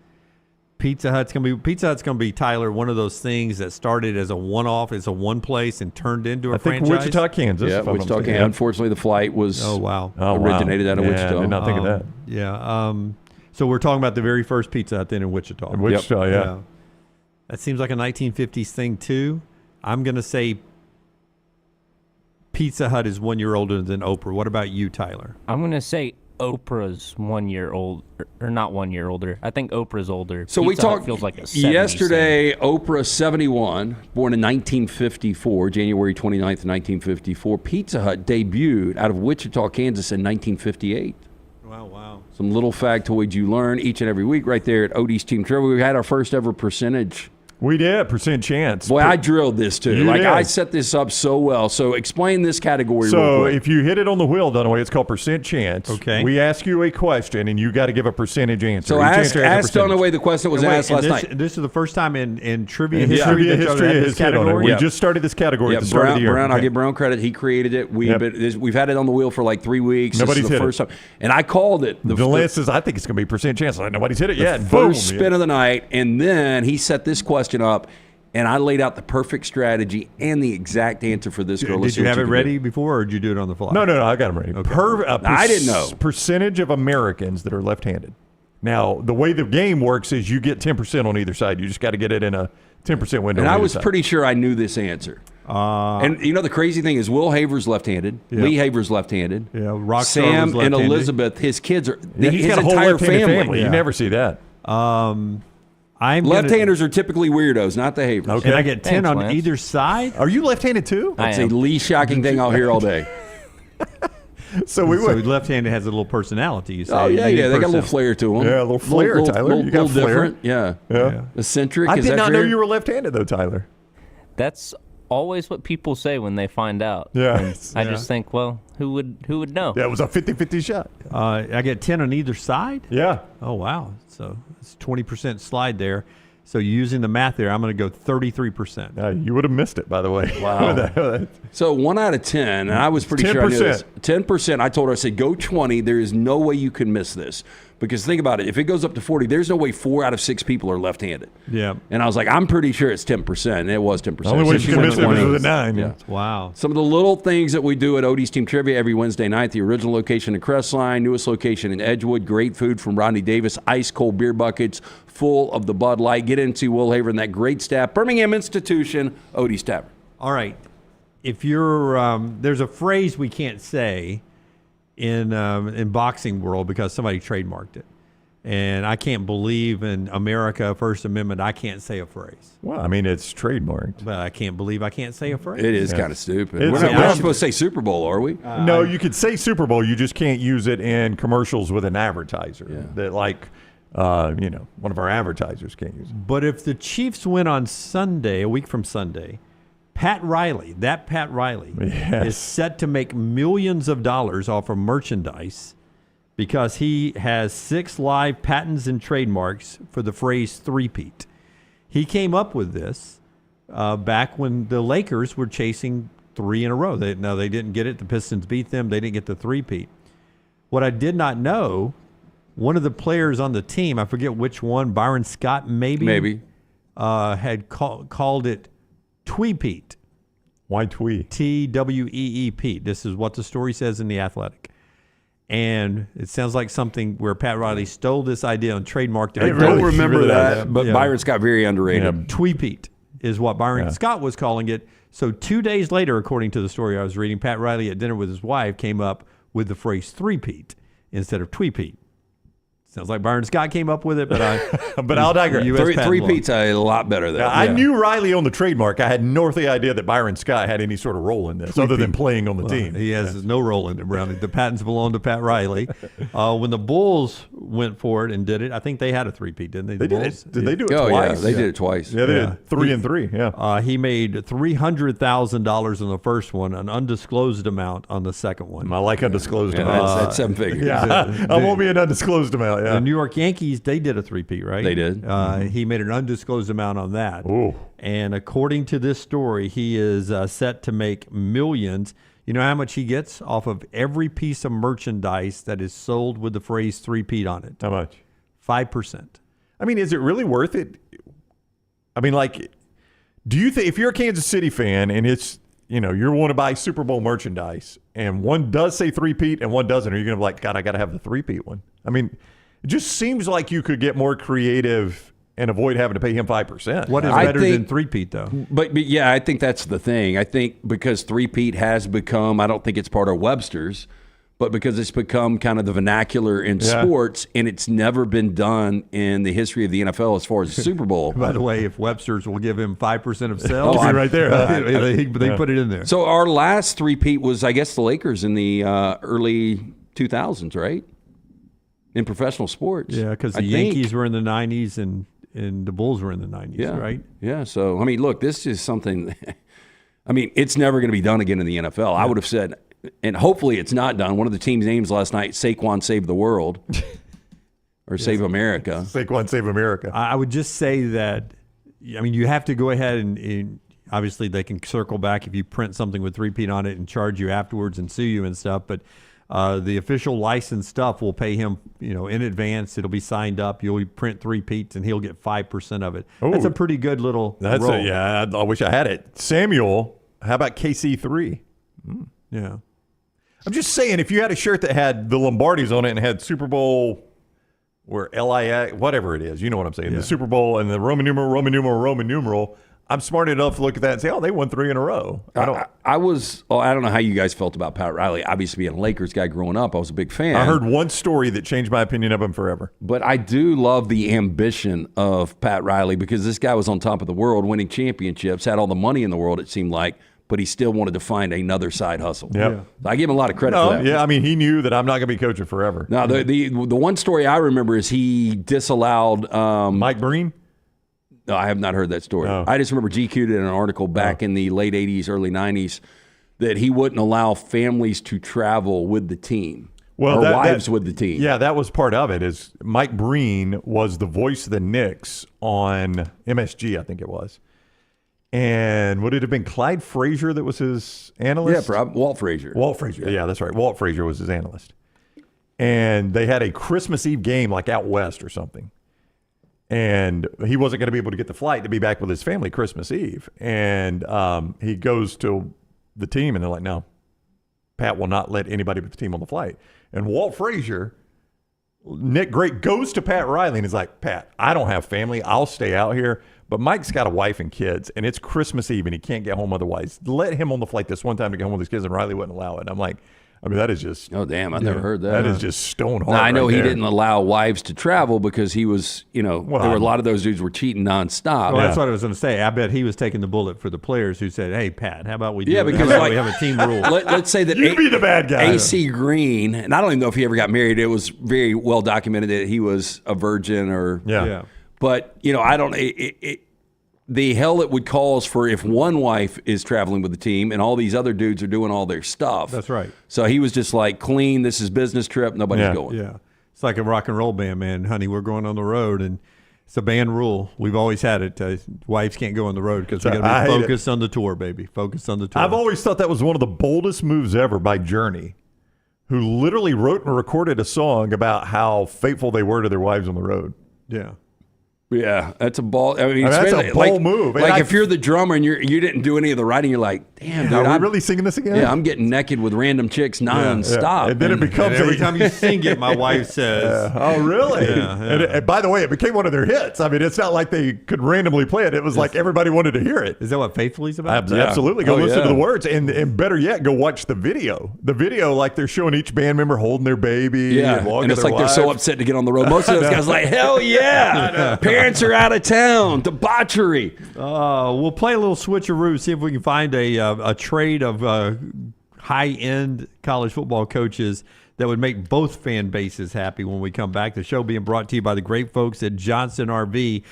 S3: Pizza Hut's going to be, Tyler, one of those things that started as a one-off, as a one place, and turned into a franchise.
S1: I think Wichita, Kansas.
S4: Yeah, Wichita, Kansas. Unfortunately, the flight was originated out of Wichita.
S1: I did not think of that.
S3: Yeah. So we're talking about the very first Pizza Hut then in Wichita.
S1: In Wichita, yeah.
S3: That seems like a 1950s thing, too. I'm going to say Pizza Hut is 1 year older than Oprah. What about you, Tyler?
S2: I'm going to say Oprah's 1 year old, or not 1 year older. I think Oprah's older.
S4: So
S2: Pizza
S4: we talked
S2: Hut feels like a 70s
S4: yesterday. Oprah, 71, born in 1954, January 29th, 1954. Pizza Hut debuted out of Wichita, Kansas in 1958.
S3: Wow.
S4: Some little factoids you learn each and every week right there at Odie's Team Trivia. We had our first ever percentage.
S1: We did, percent chance.
S4: Boy, I drilled this too.
S1: You did.
S4: I set this up so well. So explain this category real
S1: So
S4: quick.
S1: if you hit it on the wheel, Dunaway, it's called percent chance.
S3: Okay.
S1: We ask you a question, and you got to give a percentage answer.
S4: So
S1: Each
S4: ask
S1: answer has a percentage.
S4: Dunaway the question that was asked last night.
S3: This is the first time in trivia
S1: In
S3: history
S1: trivia
S3: that y'all
S1: history
S3: had
S1: has
S3: this
S1: hit on it.
S3: category.
S1: We just started this category at the start of the year.
S4: Brown, I'll give Brown credit. He created it. We've had it on the wheel for like 3 weeks.
S1: Nobody's
S4: this is the
S1: hit
S4: first time. And I called it.
S1: The list says, I think it's going to be percent chance. Like, nobody's hit it yet.
S4: First
S1: Boom.
S4: spin of the night. And then he set this question up. And I laid out the perfect strategy and the exact answer for this girl.
S3: Did you have it ready before, or did you do it on the fly?
S1: No, I got them ready.
S3: Okay.
S4: I didn't know.
S1: Percentage of Americans that are left-handed. Now, the way the game works is you get 10% on either side. You just got to get it in a 10% window.
S4: And
S1: on
S4: I
S1: either
S4: was
S1: side.
S4: pretty sure I knew this answer. And you know the crazy thing is Will Haver's left-handed.
S3: Yeah.
S4: Lee Haver's left-handed.
S3: Yeah, Rockstar
S4: Sam
S3: was
S4: and
S3: left-handed.
S4: Elizabeth, his kids are
S1: Yeah, he's
S4: his
S1: got a whole
S4: entire
S1: left-handed
S4: family.
S1: You never see that.
S4: Left-handers are typically weirdos, not the Havers.
S1: Okay.
S3: Can I get 10
S2: Thanks,
S3: on
S2: Lance.
S3: either side?
S1: Are you left-handed too?
S2: I
S4: That's the
S2: am.
S4: least shocking thing I'll hear all day.
S1: So we
S3: So
S1: went.
S3: left-handed has a little personality. You say.
S4: Oh yeah,
S3: You need
S4: they got a little
S3: 10%.
S4: flair to them.
S1: Yeah, a little flair, Tyler. You got
S4: little
S1: flair.
S4: different. Yeah.
S1: Yeah.
S4: Eccentric.
S1: I
S4: is
S1: did
S4: that
S1: not know
S4: fair?
S1: you were left-handed though, Tyler.
S2: That's always what people say when they find out.
S1: Yeah.
S2: And I just think, well, who would know?
S1: Yeah, it was a 50-50 shot.
S3: I get 10 on either side?
S1: Yeah.
S3: Oh, wow. So it's 20% slide there. So using the math there, I'm going to go 33%.
S1: You would have missed it, by the way.
S4: Wow. So 1 out of 10, and I was pretty sure I knew this. 10%. I told her, I said, go 20. There is no way you can miss this. Because think about it. If it goes up to 40, there's no way 4 out of 6 people are left-handed.
S3: Yeah.
S4: And I was like, I'm pretty sure it's 10%. And it was 10%.
S1: The only way
S4: So
S1: you can miss it
S4: went
S1: was
S4: 20.
S1: with a 9.
S4: Yeah.
S3: Wow.
S4: Some of the little things that we do at Odie's Team Trivia every Wednesday night. The original location in Crestline, newest location in Edgewood. Great food from Rodney Davis. Ice cold beer buckets full of the Bud Light. Get into Will Haver and that great staff. Birmingham Institution, Odie's Tavern.
S3: All right. If you're there's a phrase we can't say in boxing world because somebody trademarked it. And I can't believe in America, First Amendment, I can't say a phrase.
S1: Well, I mean, it's trademarked.
S3: But I can't believe I can't say a phrase.
S4: It is kind of stupid.
S1: It's-
S4: We're not supposed to say Super Bowl, are we?
S1: No, you could say Super Bowl. You just can't use it in commercials with an advertiser.
S4: Yeah.
S1: That one of our advertisers can't use it.
S3: But if the Chiefs win on Sunday, a week from Sunday, Pat Riley
S1: Yes.
S3: is set to make millions of dollars off of merchandise because he has 6 live patents and trademarks for the phrase three-peat. He came up with this back when the Lakers were chasing 3 in a row. They didn't get it. The Pistons beat them. They didn't get the three-peat. What I did not know, one of the players on the team, I forget which one, Byron Scott maybe. Had called it twee-peat.
S1: Why twee?
S3: T-W-E-E-Pete. This is what the story says in The Athletic. And it sounds like something where Pat Riley stole this idea and trademarked it.
S4: I don't remember that, but
S3: Yeah.
S4: Byron Scott, very underrated.
S3: Twee-peat is what Byron Scott was calling it. So 2 days later, according to the story I was reading, Pat Riley at dinner with his wife came up with the phrase three-peat instead of twee-peat. Sounds like Byron Scott came up with it, but
S1: I'll digress.
S4: Three-peat's a lot better than
S1: I knew Riley owned the trademark. I had no earthly idea that Byron Scott had any sort of role in this other than playing on the team.
S3: He has no role in it, Brownie. The patents belong to Pat Riley. When the Bulls went for it and did it, I think they had a three-peat, didn't they?
S1: They did it. Did they do it
S4: twice?
S1: twice?
S4: Yeah, they did it twice.
S1: Yeah, they did 3 and 3. Yeah.
S3: He made $300,000 on the first one, an undisclosed amount on the second one.
S1: I like undisclosed amount.
S4: That's 7 figures.
S1: Yeah, I won't be an undisclosed amount. Yeah.
S3: The New York Yankees, they did a three-peat, right?
S4: They did.
S3: He made an undisclosed amount on that.
S1: Ooh.
S3: And according to this story, he is set to make millions. You know how much he gets off of every piece of merchandise that is sold with the phrase three-peat on it?
S1: How much?
S3: 5%.
S1: I mean, is it really worth it? I mean, like, do you think if you're a Kansas City fan and it's, you want to buy Super Bowl merchandise and one does say three-peat and one doesn't, are you going to be like, God, I got to have the three-peat one? I mean, it just seems like you could get more creative and avoid having to pay him 5%.
S3: What is better than three-peat, though?
S4: But yeah, I think that's the thing. I think because three-peat has become, I don't think it's part of Webster's, but because it's become kind of the vernacular in sports, and it's never been done in the history of the NFL as far as the Super Bowl.
S3: By the way, if Webster's will give him 5% of sales,
S1: right there.
S3: they put it in there.
S4: So our last three-peat was, I guess, the Lakers in the early 2000s, right? In professional sports.
S3: Yeah, because the Yankees were in the 90s and the Bulls were in the 90s, right?
S4: Yeah, so, I mean, look, this is something, I mean, it's never going to be done again in the NFL. Yeah. I would have said, and hopefully it's not done. One of the team's names last night, Saquon Save the World, or Save America.
S1: Saquon Save America.
S3: I would just say that, I mean, you have to go ahead and obviously they can circle back if you print something with three-peat on it and charge you afterwards and sue you and stuff, but the official license stuff will pay him, in advance. It'll be signed up. You'll print three-peats, and he'll get 5% of it. Ooh, that's a pretty good little roll.
S1: I wish I had it. Samuel, how about KC3?
S3: Yeah.
S1: I'm just saying, if you had a shirt that had the Lombardis on it and had Super Bowl or LIA, whatever it is, you know what I'm saying, the Super Bowl and the Roman numeral, I'm smart enough to look at that and say, oh, they won 3 in a row.
S4: I don't know how you guys felt about Pat Riley. Obviously, being a Lakers guy growing up, I was a big fan.
S1: I heard one story that changed my opinion of him forever.
S4: But I do love the ambition of Pat Riley because this guy was on top of the world, winning championships, had all the money in the world, it seemed like, but he still wanted to find another side hustle.
S1: Yep.
S4: I give him a lot of credit for that.
S1: Yeah, I mean, he knew that I'm not going to be coaching forever.
S4: No, the one story I remember is he disallowed
S1: Mike Breen?
S4: No, I have not heard that story.
S1: Oh.
S4: I just remember GQ did an article back in the late 80s, early 90s that he wouldn't allow families to travel with the team. Or wives with the team.
S1: Yeah, that was part of it. Is Mike Breen was the voice of the Knicks on MSG, I think it was. And would it have been Clyde Frazier that was his analyst?
S4: Yeah, Walt Frazier.
S1: Walt Frazier. Yeah, that's right. Walt Frazier was his analyst. And they had a Christmas Eve game like out west or something. And he wasn't going to be able to get the flight to be back with his family Christmas Eve. And he goes to the team, and they're like, no, Pat will not let anybody but the team on the flight. And Walt Frazier, Nick Great, goes to Pat Riley and is like, Pat, I don't have family. I'll stay out here. But Mike's got a wife and kids, and it's Christmas Eve, and he can't get home otherwise. Let him on the flight this one time to get home with his kids, and Riley wouldn't allow it. I'm like, I mean, that is just...
S4: Oh, damn, I've never heard that.
S1: That is just stone hard.
S4: Now, I know
S1: right
S4: he
S1: there.
S4: didn't allow wives to travel because he was, there were a lot of those dudes were cheating nonstop.
S3: Well, that's what I was going to say. I bet he was taking the bullet for the players who said, hey, Pat, how about we do
S4: because
S3: we have a team rule?
S4: Let's say that
S1: You'd be the bad guy.
S4: AC Green, and I don't even know if he ever got married. It was very well documented that he was a virgin or...
S1: Yeah.
S4: But, I don't... the hell it would cause for if one wife is traveling with the team and all these other dudes are doing all their stuff.
S3: That's right.
S4: So he was just like, clean, this is business trip, nobody's going.
S3: Yeah. It's like a rock and roll band, man. Honey, we're going on the road, and it's a band rule. We've always had it. Wives can't go on the road because we got to be focused on the tour, baby. Focused on the tour.
S1: I've always thought that was one of the boldest moves ever by Journey, who literally wrote and recorded a song about how faithful they were to their wives on the road.
S3: Yeah.
S4: Yeah, that's a ball. I mean,
S1: that's a bold move.
S4: Like if you're the drummer and you didn't do any of the writing, you're like, damn, dude,
S1: are we really singing this again?
S4: Yeah, I'm getting naked with random chicks nonstop.
S1: Yeah. And then it becomes
S3: every time you sing it, my wife says,
S1: "Oh, really?"
S3: Yeah.
S1: And by the way, it became one of their hits. I mean, it's not like they could randomly play it. It was like everybody wanted to hear it.
S3: Is that what Faithfully's about?
S1: Absolutely. Go listen to the words, and better yet, go watch the video. The video, like they're showing each band member holding their baby.
S4: And it's like they're so upset to get on the road. Most of those guys are like, hell yeah, parents are out of town, debauchery.
S3: We'll play a little switcheroo, see if we can find a trade of high-end college football coaches that would make both fan bases happy when we come back. The show being brought to you by the great folks at Johnson RV.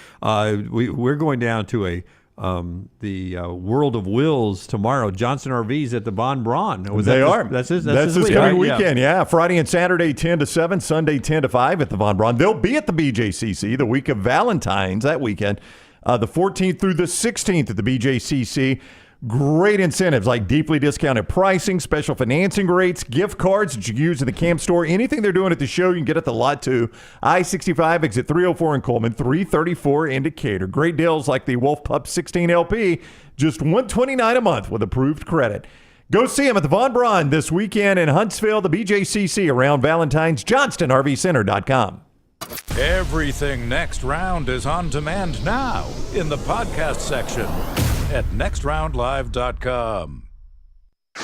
S3: We're going down to the World of Wills tomorrow. Johnson RV's at the Von Braun. That's this
S1: coming weekend. Yeah, Friday and Saturday 10 to 7, Sunday 10 to 5 at the Von Braun. They'll be at the BJCC the week of Valentine's that weekend, the 14th through the 16th at the BJCC. Great incentives like deeply discounted pricing, special financing rates, gift cards that you can use in the camp store. Anything they're doing at the show, you can get at the Lot 2. I-65 exit 304 in Coleman, 334 in Decatur. Great deals like the Wolf Pup 16 LP, just $129 a month with approved credit. Go see them at the Von Braun this weekend in Huntsville, the BJCC around Valentine's, JohnstonRVCenter.com.
S7: Everything Next Round is on demand now in the podcast section at nextroundlive.com.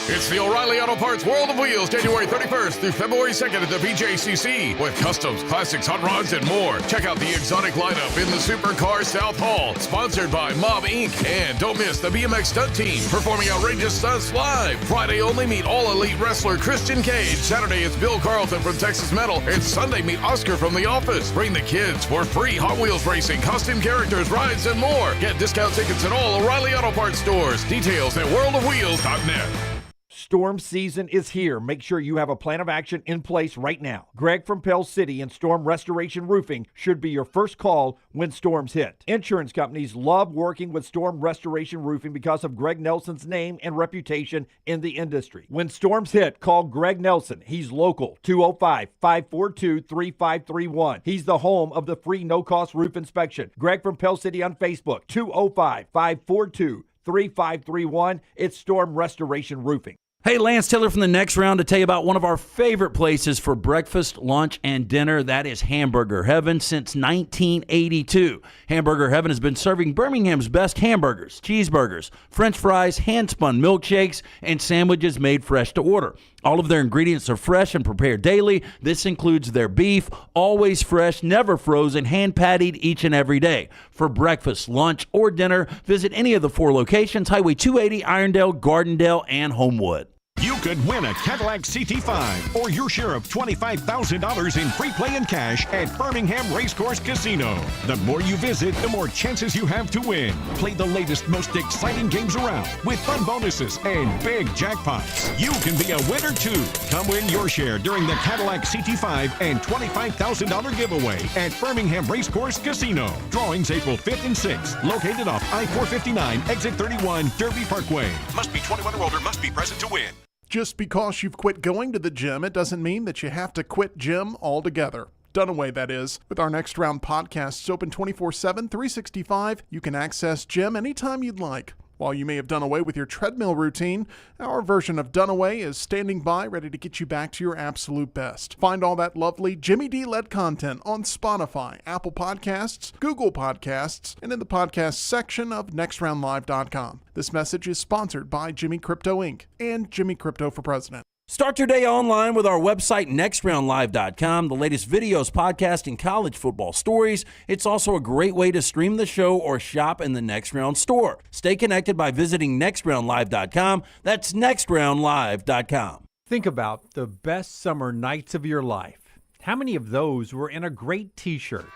S11: It's the O'Reilly Auto Parts World of Wheels, January 31st through February 2nd at the BJCC with customs, classics, hot rods, and more. Check out the exotic lineup in the Supercar South Hall, sponsored by Mob Inc. And don't miss the BMX stunt team performing outrageous stunts live. Friday only meet all elite wrestler Christian Cage. Saturday it's Bill Carlton from Texas Metal. And Sunday meet Oscar from The Office. Bring the kids for free Hot Wheels racing, costume characters, rides, and more. Get discount tickets at all O'Reilly Auto Parts stores. Details at worldofwheels.net.
S10: Storm season is here. Make sure you have a plan of action in place right now. Greg from Pell City and Storm Restoration Roofing should be your first call when storms hit. Insurance companies love working with Storm Restoration Roofing because of Greg Nelson's name and reputation in the industry. When storms hit, call Greg Nelson. He's local, 205-542-3531. He's the home of the free no-cost roof inspection. Greg from Pell City on Facebook, 205-542-3531. It's Storm Restoration Roofing.
S4: Hey, Lance Taylor from the Next Round to tell you about one of our favorite places for breakfast, lunch, and dinner. That is Hamburger Heaven since 1982. Hamburger Heaven has been serving Birmingham's best hamburgers, cheeseburgers, French fries, hand-spun milkshakes, and sandwiches made fresh to order. All of their ingredients are fresh and prepared daily. This includes their beef, always fresh, never frozen, hand-pattied each and every day. For breakfast, lunch, or dinner, visit any of the 4 locations, Highway 280, Irondale, Gardendale, and Homewood.
S13: You could win a Cadillac CT5 or your share of $25,000 in free play and cash at Birmingham Racecourse Casino. The more you visit, the more chances you have to win. Play the latest, most exciting games around with fun bonuses and big jackpots. You can be a winner too. Come win your share during the Cadillac CT5 and $25,000 giveaway at Birmingham Racecourse Casino. Drawings April 5th and 6th. Located off I-459, exit 31, Derby Parkway. Must be 21 or older. Must be present to win.
S14: Just because you've quit going to the gym, it doesn't mean that you have to quit gym altogether. Dunaway, that is. With our Next Round podcasts open 24/7, 365, you can access gym anytime you'd like. While you may have done away with your treadmill routine, our version of Dunaway is standing by ready to get you back to your absolute best. Find all that lovely Jimmy D-led content on Spotify, Apple Podcasts, Google Podcasts, and in the podcast section of nextroundlive.com. This message is sponsored by Jimmy Crypto Inc. and Jimmy Crypto for President.
S4: Start your day online with our website, nextroundlive.com, the latest videos, podcasts, and college football stories. It's also a great way to stream the show or shop in the Next Round store. Stay connected by visiting nextroundlive.com. That's nextroundlive.com.
S10: Think about the best summer nights of your life. How many of those were in a great t-shirt?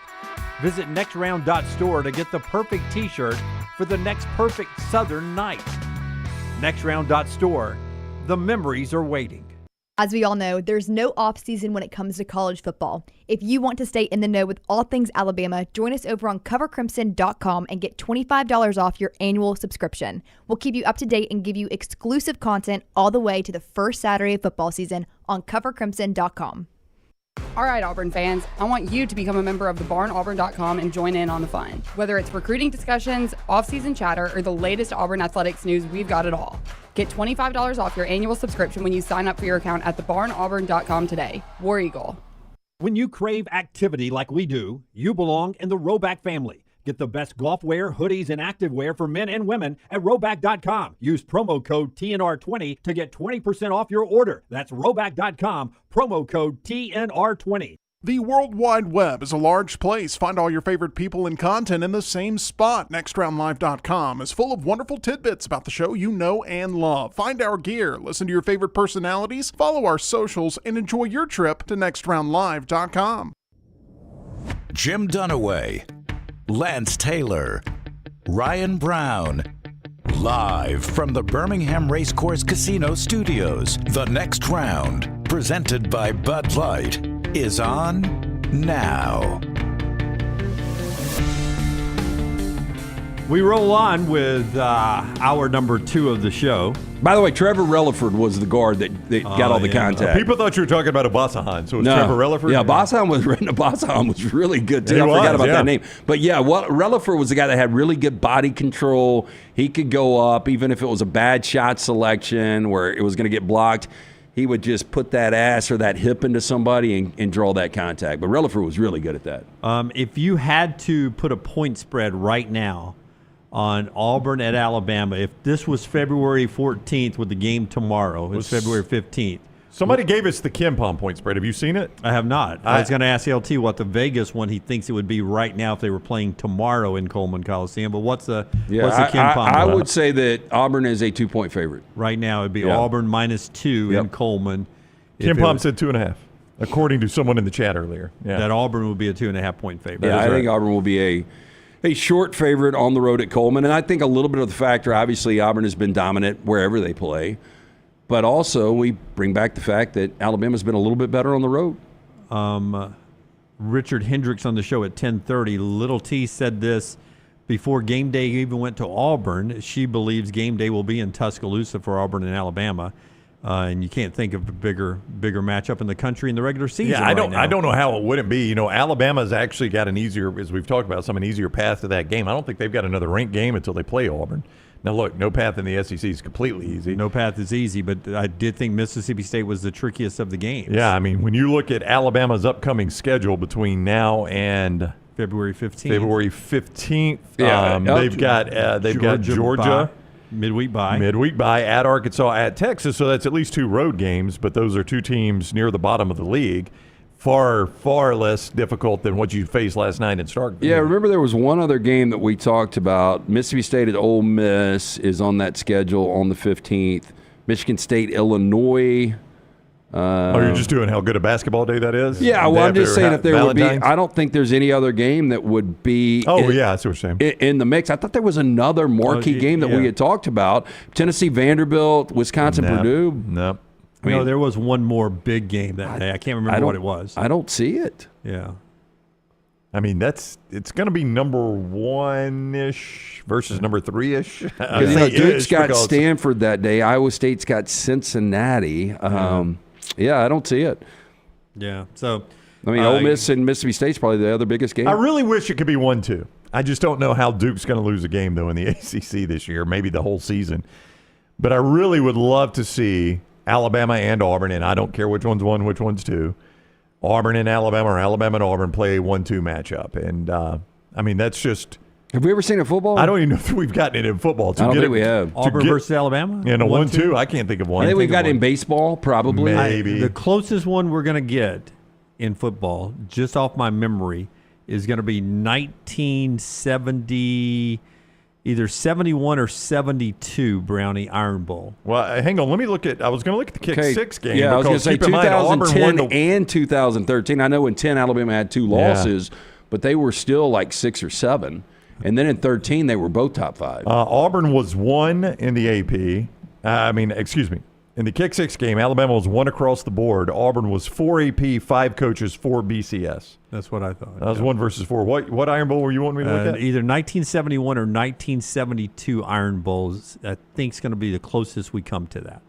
S10: Visit nextround.store to get the perfect t-shirt for the next perfect Southern night. Nextround.store. The memories are waiting.
S5: As we all know, there's no off-season when it comes to college football. If you want to stay in the know with all things Alabama, join us over on covercrimson.com and get $25 off your annual subscription. We'll keep you up to date and give you exclusive content all the way to the first Saturday of football season on covercrimson.com.
S15: All right, Auburn fans, I want you to become a member of thebarnauburn.com and join in on the fun. Whether it's recruiting discussions, off-season chatter, or the latest Auburn athletics news, we've got it all. Get $25 off your annual subscription when you sign up for your account at thebarnauburn.com today. War Eagle.
S10: When you crave activity like we do, you belong in the Roback family. Get the best golf wear, hoodies, and activewear for men and women at Roback.com. Use promo code TNR20 to get 20% off your order. That's Roback.com, promo code TNR20.
S14: The World Wide Web is a large place. Find all your favorite people and content in the same spot. NextRoundLive.com is full of wonderful tidbits about the show you know and love. Find our gear, listen to your favorite personalities, follow our socials, and enjoy your trip to NextRoundLive.com.
S7: Jim Dunaway, Lance Taylor, Ryan Brown. Live from the Birmingham Racecourse Casino Studios, the next round, presented by Bud Light, is on now.
S3: We roll on with hour number 2 of the show.
S4: By the way, Trevor Relaford was the guard that got all the contact.
S1: People thought you were talking about Obasahan, so it was Trevor Relaford?
S4: Yeah, Obasahan was really good, too. I forgot about that name. But yeah, Relaford was the guy that had really good body control. He could go up, even if it was a bad shot selection where it was going to get blocked. He would just put that ass or that hip into somebody and draw that contact. But Relaford was really good at that.
S3: If you had to put a point spread right now on Auburn at Alabama, if this was February 14th with the game tomorrow, it's February 15th.
S1: Somebody gave us the KenPom point spread. Have you seen it?
S3: I have not. I was going to ask LT what the Vegas one he thinks it would be right now if they were playing tomorrow in Coleman Coliseum. But what's the KenPom?
S4: I would say that Auburn is a 2-point favorite.
S3: Right now it would be Auburn -2 in Coleman.
S1: KenPom said 2.5, according to someone in the chat earlier. Yeah.
S3: That Auburn would be a 2.5-point favorite.
S4: Yeah, I think Auburn will be a short favorite on the road at Coleman. And I think a little bit of the factor, obviously, Auburn has been dominant wherever they play. But also, we bring back the fact that Alabama's been a little bit better on the road.
S3: Richard Hendrix on the show at 10:30. Little T said this before game day even went to Auburn. She believes game day will be in Tuscaloosa for Auburn and Alabama. And you can't think of a bigger matchup in the country in the regular season.
S1: Yeah, I don't know how it wouldn't be. You know, Alabama's actually got an easier, as we've talked about, an easier path to that game. I don't think they've got another ranked game until they play Auburn. Now, look, no path in the SEC is completely easy.
S3: No path is easy, but I did think Mississippi State was the trickiest of the games.
S1: Yeah, I mean, when you look at Alabama's upcoming schedule between now and
S3: February 15th.
S1: They've got Georgia.
S3: Midweek bye
S1: at Arkansas, at Texas, so that's at least 2 road games, but those are 2 teams near the bottom of the league. Far less difficult than what you faced last night in Starkville.
S4: Yeah, remember there was one other game that we talked about. Mississippi State at Ole Miss is on that schedule on the 15th. Michigan State, Illinois.
S1: You're just doing how good a basketball day that is?
S4: Yeah, well, I'm just saying if there would be, I don't think there's any other game that would be
S1: that's what you're saying.
S4: In the mix. I thought there was another marquee game that we had talked about. Tennessee, Vanderbilt, Wisconsin, Purdue.
S1: No.
S3: No, there was one more big game that day. I can't remember what it was.
S4: I don't see it.
S3: Yeah.
S1: I mean, it's going to be number 1-ish versus number 3-ish.
S4: Duke's got Stanford that day. Iowa State's got Cincinnati. Yeah, I don't see it.
S3: Yeah. So,
S4: I mean, Ole Miss and Mississippi State's probably the other biggest game.
S1: I really wish it could be 1-2. I just don't know how Duke's going to lose a game, though, in the ACC this year, maybe the whole season. But I really would love to see Alabama and Auburn, and I don't care which one's 1, which one's 2. Auburn and Alabama or Alabama and Auburn play a 1-2 matchup. And, I mean, that's just –
S4: have we ever seen it in football?
S1: I don't even know if we've gotten it in football.
S4: I don't think we have.
S3: Auburn versus Alabama?
S1: Yeah, 1-2. I can't think of one.
S4: I think we've got it in baseball, probably.
S1: Maybe.
S3: The closest one we're going to get in football, just off my memory, is going to be 1970 – either 71 or 72 Brownie Iron Bowl.
S1: Well, hang on. Let me look at – I was going to look at the Kick 6 game.
S4: Yeah, I was going to say 2010 and 2013. I know in 10 Alabama had 2 losses. but they were still like 6 or 7. And then in 13, they were both top 5.
S1: Auburn was 1 in the AP. In the kick 6 game, Alabama was 1 across the board. Auburn was 4 AP, 5 coaches, 4 BCS.
S3: That's what I thought.
S1: That was 1 versus 4. What Iron Bowl were you wanting me to look at?
S3: Either 1971 or 1972 Iron Bowls. I think it's going to be the closest we come to that.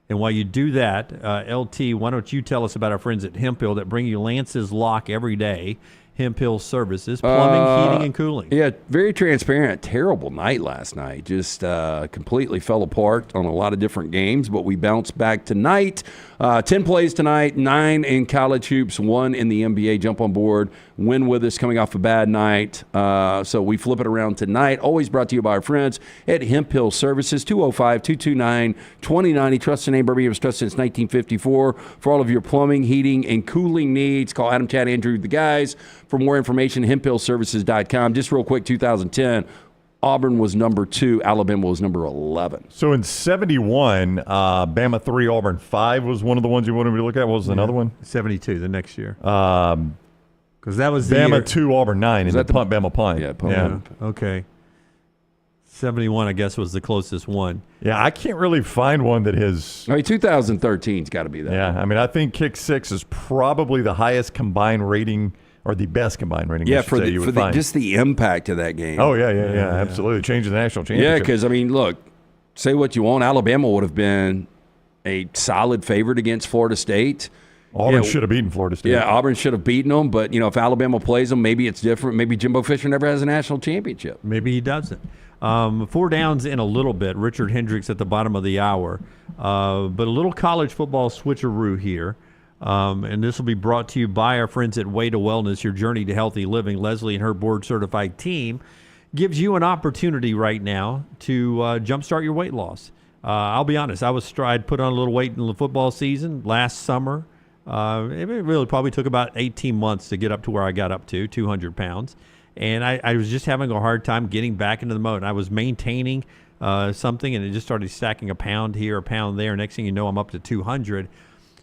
S3: And while you do that, LT, why don't you tell us about our friends at Hemphill that bring you Lance's Lock every day. Hemphill Services, plumbing, heating, and cooling.
S4: Yeah, very transparent. Terrible night last night. Just completely fell apart on a lot of different games, but we bounced back tonight. 10 plays tonight, 9 in college hoops, 1 in the NBA. Jump on board. Win with us coming off a bad night. So we flip it around tonight. Always brought to you by our friends at Hemphill Services, 205-229-2090. Trust the name Birmingham's trusted since 1954. For all of your plumbing, heating, and cooling needs, call Adam, Chad, Andrew, the guys. For more information, hemphillservices.com. Just real quick, 2010, Auburn was number 2. Alabama was number 11.
S1: So in 71, Bama 3, Auburn 5 was one of the ones you wanted me to look at. What was another one?
S3: 72, the next year. Because that was the
S1: Bama
S3: year.
S1: 2, Auburn 9, and the punt, Bama punt.
S4: Yeah, punt.
S3: Okay. 71, I guess, was the closest one.
S1: Yeah, I can't really find one that has...
S4: 2013's got to be that.
S1: Yeah, I mean, I think kick 6 is probably the highest combined rating, or the best combined rating.
S4: Yeah,
S1: for
S4: just the impact of that game.
S1: Oh, yeah, absolutely. Changing the national championship.
S4: Yeah, because, I mean, look, say what you want. Alabama would have been a solid favorite against Florida State.
S1: Auburn should have beaten Florida State.
S4: Yeah, Auburn should have beaten them, but, if Alabama plays them, maybe it's different. Maybe Jimbo Fisher never has a national championship.
S3: Maybe he doesn't. 4 downs in a little bit. Richard Hendrix at the bottom of the hour. But a little college football switcheroo here. And this will be brought to you by our friends at Way to Wellness, your journey to healthy living. Leslie and her board-certified team gives you an opportunity right now to jumpstart your weight loss. I'll be honest, I'd put on a little weight in the football season last summer. It really probably took about 18 months to get up to where I got up to, 200 pounds. And I was just having a hard time getting back into the mode. I was maintaining something, and it just started stacking a pound here, a pound there. Next thing you know, I'm up to 200.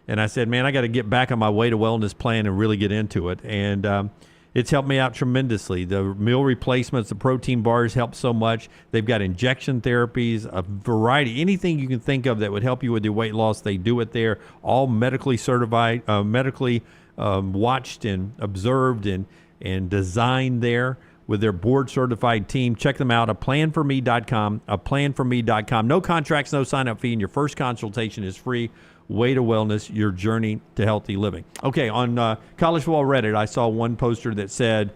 S3: And I said, man, I got to get back on my Way to Wellness plan and really get into it. And it's helped me out tremendously. The meal replacements, the protein bars help so much. They've got injection therapies, a variety, anything you can think of that would help you with your weight loss. They do it there, all medically certified, medically watched and observed and designed there with their board-certified team. Check them out, aplanforme.com, aplanforme.com. No contracts, no sign-up fee, and your first consultation is free. Way to Wellness, your journey to healthy living. Okay, on College Football Reddit, I saw one poster that said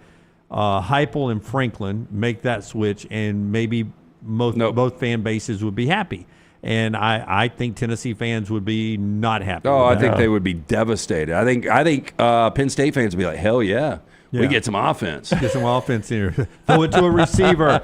S3: Heupel and Franklin make that switch, and maybe both fan bases would be happy. And I think Tennessee fans would be not happy.
S4: Oh, I think they would be devastated. I think Penn State fans would be like, hell yeah. We get some offense.
S3: Get some offense here. Throw it to a receiver.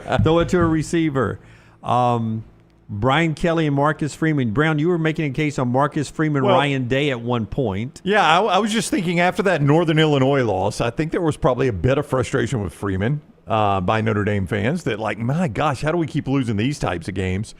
S3: Brian Kelly and Marcus Freeman. Brown, you were making a case on Marcus Freeman, Ryan Day at one point.
S1: Yeah, I was just thinking after that Northern Illinois loss, I think there was probably a bit of frustration with Freeman by Notre Dame fans that, like, my gosh, how do we keep losing these types of games?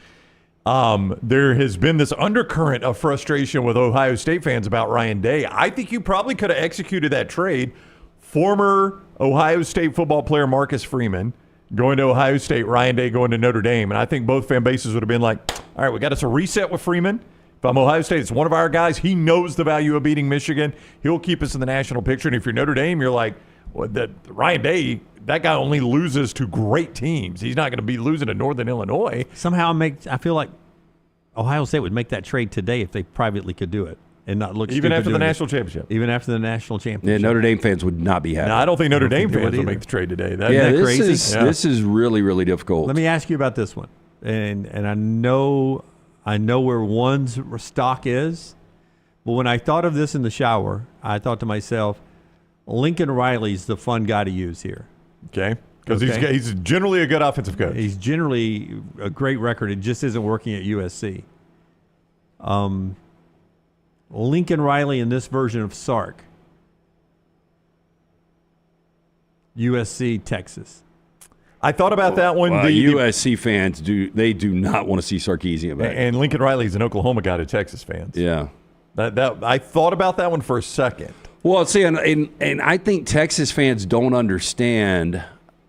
S1: There has been this undercurrent of frustration with Ohio State fans about Ryan Day. I think you probably could have executed that trade. Former Ohio State football player Marcus Freeman going to Ohio State, Ryan Day going to Notre Dame. And I think both fan bases would have been like, all right, we got us a reset with Freeman. If I'm Ohio State, it's one of our guys. He knows the value of beating Michigan. He'll keep us in the national picture. And if you're Notre Dame, you're like, well, Ryan Day, that guy only loses to great teams. He's not going to be losing to Northern Illinois.
S3: Somehow I feel like Ohio State would make that trade today if they privately could do it. And not look
S1: even after the national championship.
S3: Even after the national championship.
S4: Yeah, Notre Dame fans would not be happy.
S1: No, I don't think Notre Dame fans will make the trade today. Isn't that crazy?
S4: This is really, really difficult.
S3: Let me ask you about this one. And I know where one's stock is, but when I thought of this in the shower, I thought to myself, Lincoln Riley's the fun guy to use here.
S1: Okay. Because he's generally a good offensive coach.
S3: He's generally a great record. It just isn't working at USC. Lincoln Riley in this version of Sark. USC, Texas.
S1: I thought about that one.
S4: USC fans do not want to see Sarkisian back.
S1: And Lincoln Riley's an Oklahoma guy to Texas fans.
S4: Yeah.
S1: That I thought about that one for a second.
S4: Well, see, and I think Texas fans don't understand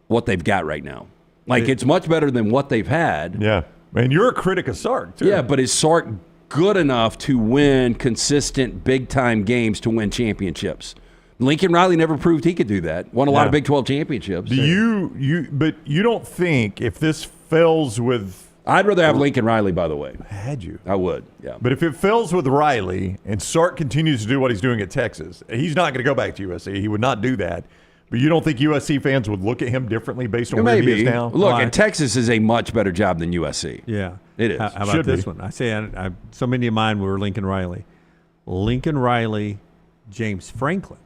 S4: what they've got right now. Like, it's much better than what they've had.
S1: Yeah. And you're a critic of Sark, too.
S4: Yeah, but is Sark good enough to win consistent big-time games to win championships? Lincoln Riley never proved he could do that. Won a lot of Big 12 championships.
S1: But you don't think if this fails with...
S4: I'd rather have Lincoln Riley, by the way.
S1: Had you?
S4: I would, yeah.
S1: But if it fails with Riley and Sark continues to do what he's doing at Texas, he's not going to go back to USC. He would not do that. But you don't think USC fans would look at him differently based on where he is now?
S4: Look, and Texas is a much better job than USC.
S3: Yeah.
S4: It is.
S3: How about this one? I say so many of mine were Lincoln Riley. Lincoln Riley, James Franklin.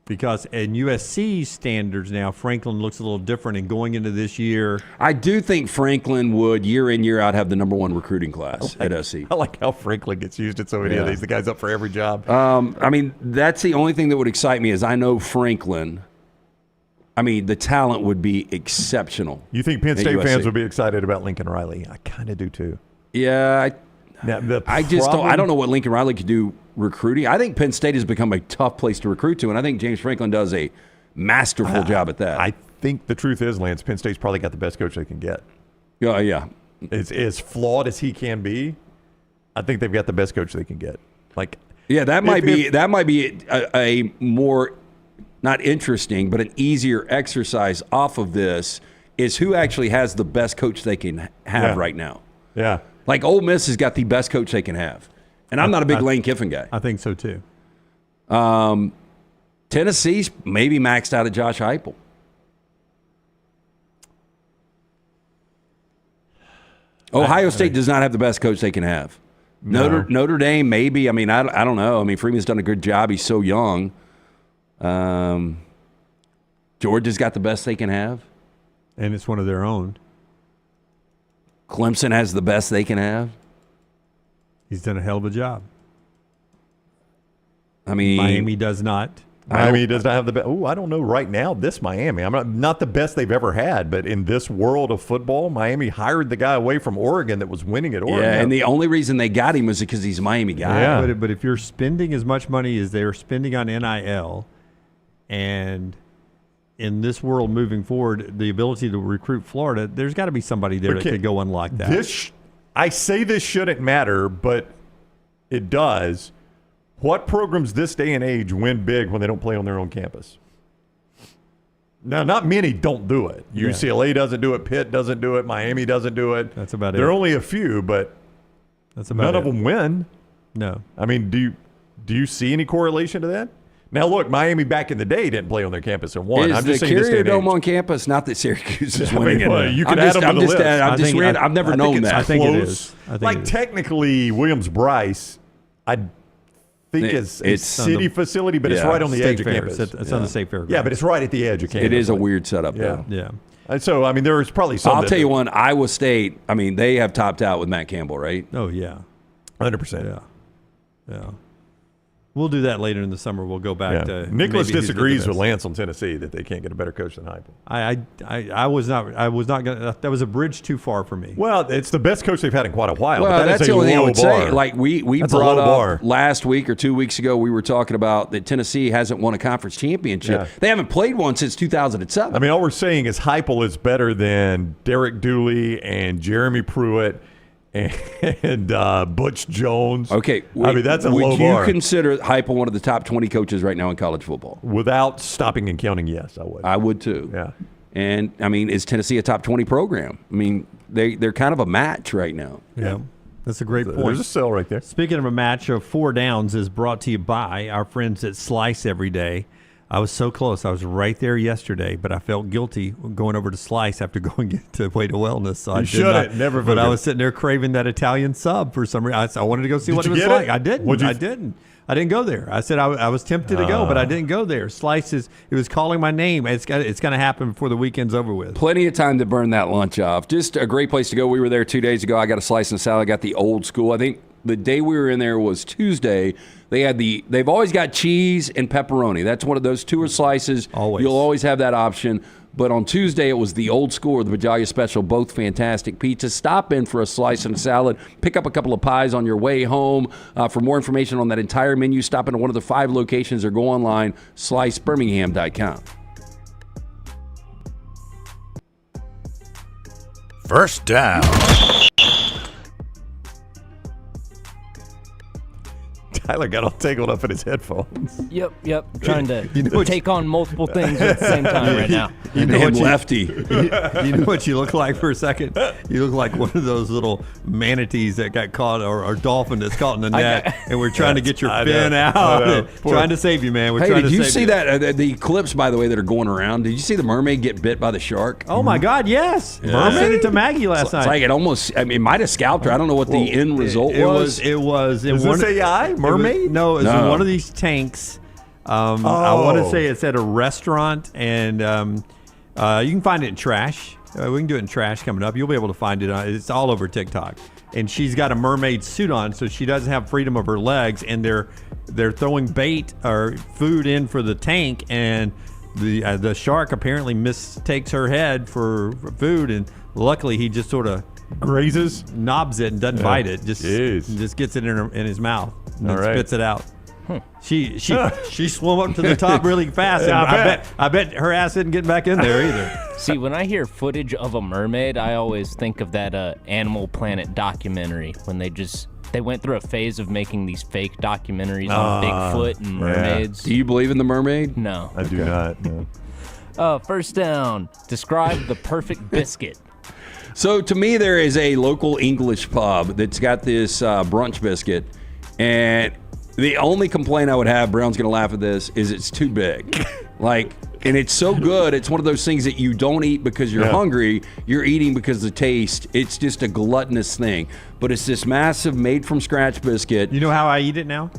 S3: Because in USC standards now, Franklin looks a little different. And going into this year,
S4: I do think Franklin would, year in, year out, have the number one recruiting class at SC.
S1: I like how Franklin gets used at so many of these. The guy's up for every job.
S4: I mean, that's the only thing that would excite me is I know Franklin. I mean, the talent would be exceptional.
S1: You think Penn State fans would be excited about Lincoln Riley? I kind of do too.
S4: Yeah, I just don't. I don't know what Lincoln Riley could do recruiting. I think Penn State has become a tough place to recruit to, and I think James Franklin does a masterful job at that.
S1: I think the truth is, Lance, Penn State's probably got the best coach they can get.
S4: Yeah.
S1: As flawed as he can be, I think they've got the best coach they can get.
S4: That might be a more not interesting, but an easier exercise off of this is who actually has the best coach they can have right now.
S1: Yeah.
S4: Like Ole Miss has got the best coach they can have. And I'm not a big Lane Kiffin guy.
S3: I think so too.
S4: Tennessee's maybe maxed out at Josh Heupel. Ohio State does not have the best coach they can have.
S1: No.
S4: Notre Dame, maybe. I mean, I don't know. I mean, Freeman's done a good job. He's so young. Georgia's got the best they can have.
S3: And it's one of their own.
S4: Clemson has the best they can have.
S3: He's done a hell of a job.
S4: I mean,
S3: Miami does not.
S1: Miami does not have the best. Oh, I don't know right now. This Miami, I'm not the best they've ever had, but in this world of football, Miami hired the guy away from Oregon that was winning at Oregon.
S4: Yeah, and the only reason they got him was because he's a Miami guy.
S1: Yeah.
S3: But if you're spending as much money as they're spending on NIL, and in this world moving forward, the ability to recruit Florida, there's got to be somebody there that could go unlock that.
S1: I say this shouldn't matter, but it does. What programs this day and age win big when they don't play on their own campus? Now, not many don't do it. UCLA doesn't do it. Pitt doesn't do it. Miami doesn't do it.
S3: That's about it.
S1: There are only a few, but none of them win.
S3: No.
S1: I mean, do you see any correlation to that? Now, look, Miami back in the day didn't play on their campus and won.
S4: I'm just saying this day and age. On campus, not that Syracuse is winning it.
S1: You could add them to the list.
S4: I've never known that.
S3: I think it is.
S1: Technically, Williams-Brice, I think it's a city facility, but it's right on the edge of campus.
S3: It's on the State Fair.
S1: Yeah, but it's right at the edge of campus.
S4: It is a weird setup, though.
S3: Yeah.
S1: And so, I mean, there's probably some.
S4: I'll tell you one, Iowa State, I mean, they have topped out with Matt Campbell, right?
S3: Oh, yeah.
S1: 100%.
S3: Yeah. We'll do that later in the summer. We'll go back to
S1: Nicholas disagrees with Lance on Tennessee that they can't get a better coach than Heupel.
S3: I was not going. That was a bridge too far for me.
S1: Well, it's the best coach they've had in quite a while.
S4: Well,
S1: but
S4: that's the only thing I would say. Like we brought
S1: up
S4: last week or 2 weeks ago, we were talking about that Tennessee hasn't won a conference championship. Yeah. They haven't played one since 2007.
S1: I mean, all we're saying is Heupel is better than Derek Dooley and Jeremy Pruitt and Butch Jones.
S4: Okay,
S1: I mean that's a low bar.
S4: Would you consider Heupel one of the top 20 coaches right now in college football?
S1: Without stopping and counting, yes, I would.
S4: I would too.
S1: Yeah.
S4: And I mean, is Tennessee a top 20 program? I mean, they're kind of a match right now.
S3: Yeah. That's a great point.
S1: There's a sell right there.
S3: Speaking of a match of 4 downs is brought to you by our friends at Slice Every Day. I was so close. I was right there yesterday, but I felt guilty going over to Slice after going to Way to Wellness. So I
S1: shouldn't. Never.
S3: But I was sitting there craving that Italian sub for some reason. I wanted to go see what it was like. I didn't. I didn't go there. I said I was tempted to go, but I didn't go there. Slice it was calling my name. It's going to happen before the weekend's over with.
S4: Plenty of time to burn that lunch off. Just a great place to go. We were there 2 days ago. I got a slice and salad. I got the old school. I think the day we were in there was Tuesday. They've always got cheese and pepperoni. That's one of those 2 slices.
S3: Always.
S4: You'll always have that option. But on Tuesday, it was the old school or the Vidalia Special, both fantastic pizzas. Stop in for a slice and a salad. Pick up a couple of pies on your way home. For more information on that entire menu, stop into one of the 5 locations or go online, slicebirmingham.com.
S7: First down.
S1: Tyler got all tangled up in his headphones.
S2: Yep. Trying to take on multiple things at the same time right now.
S3: You know what
S4: lefty.
S3: You know what you look like for a second? You look like one of those little manatees that got caught, or dolphin that's caught in the net, and we're trying to get your fin out. Trying to save you, man. We're trying
S4: did
S3: to
S4: you
S3: save
S4: see that? The clips, by the way, that are going around. Did you see the mermaid get bit by the shark?
S3: Oh, my God, yes.
S4: Yeah.
S3: I sent it to Maggie last night.
S4: It's like it might have scalped her. I don't know what the end result was.
S3: It was in
S1: Is
S3: one
S1: this AI? Mermaid?
S3: No, it was in one of these tanks. I want to say it's at a restaurant, and you can find it in trash. We can do it in trash coming up. You'll be able to find it. It's all over TikTok. And she's got a mermaid suit on, so she doesn't have freedom of her legs. And they're throwing bait or food in for the tank, and the shark apparently mistakes her head for food. And luckily, he just sort of
S1: grazes,
S3: knobs it, and doesn't bite it. Just gets it in his mouth and then spits it out. She swam up to the top really fast. And I bet her ass isn't getting back in there either.
S2: See, when I hear footage of a mermaid, I always think of that Animal Planet documentary when they went through a phase of making these fake documentaries on Bigfoot and mermaids.
S4: Do you believe in the mermaid?
S2: No.
S1: I do not. No.
S2: First down. Describe the perfect biscuit.
S4: So to me, there is a local English pub that's got this brunch biscuit, and the only complaint I would have, Brown's going to laugh at this, is it's too big. And it's so good. It's one of those things that you don't eat because you're hungry. You're eating because of the taste. It's just a gluttonous thing. But it's this massive made-from-scratch biscuit.
S3: You know how I eat it now?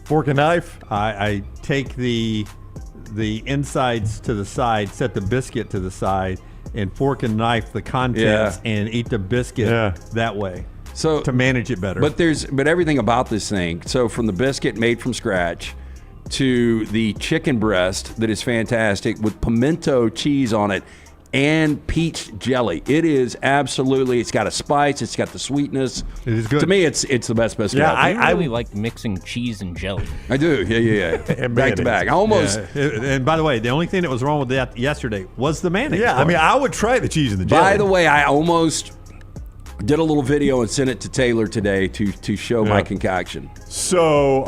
S1: Fork and knife?
S3: I take the insides to the side, set the biscuit to the side, and fork and knife the contents and eat the biscuit that way.
S4: So
S3: to manage it better.
S4: But everything about this thing. So from the biscuit made from scratch to the chicken breast that is fantastic with pimento cheese on it and peach jelly. It is absolutely, it's got a spice, it's got the sweetness.
S3: It is good.
S4: To me, it's the best biscuit.
S2: Yeah, I really like mixing cheese and jelly.
S4: I do. Yeah. Back to back. Almost.
S3: Yeah. And by the way, the only thing that was wrong with that yesterday was the mayonnaise.
S1: Yeah, I mean, I would try the cheese and the jelly.
S4: By the way, I almost did a little video and sent it to Taylor today to show my concoction.
S1: So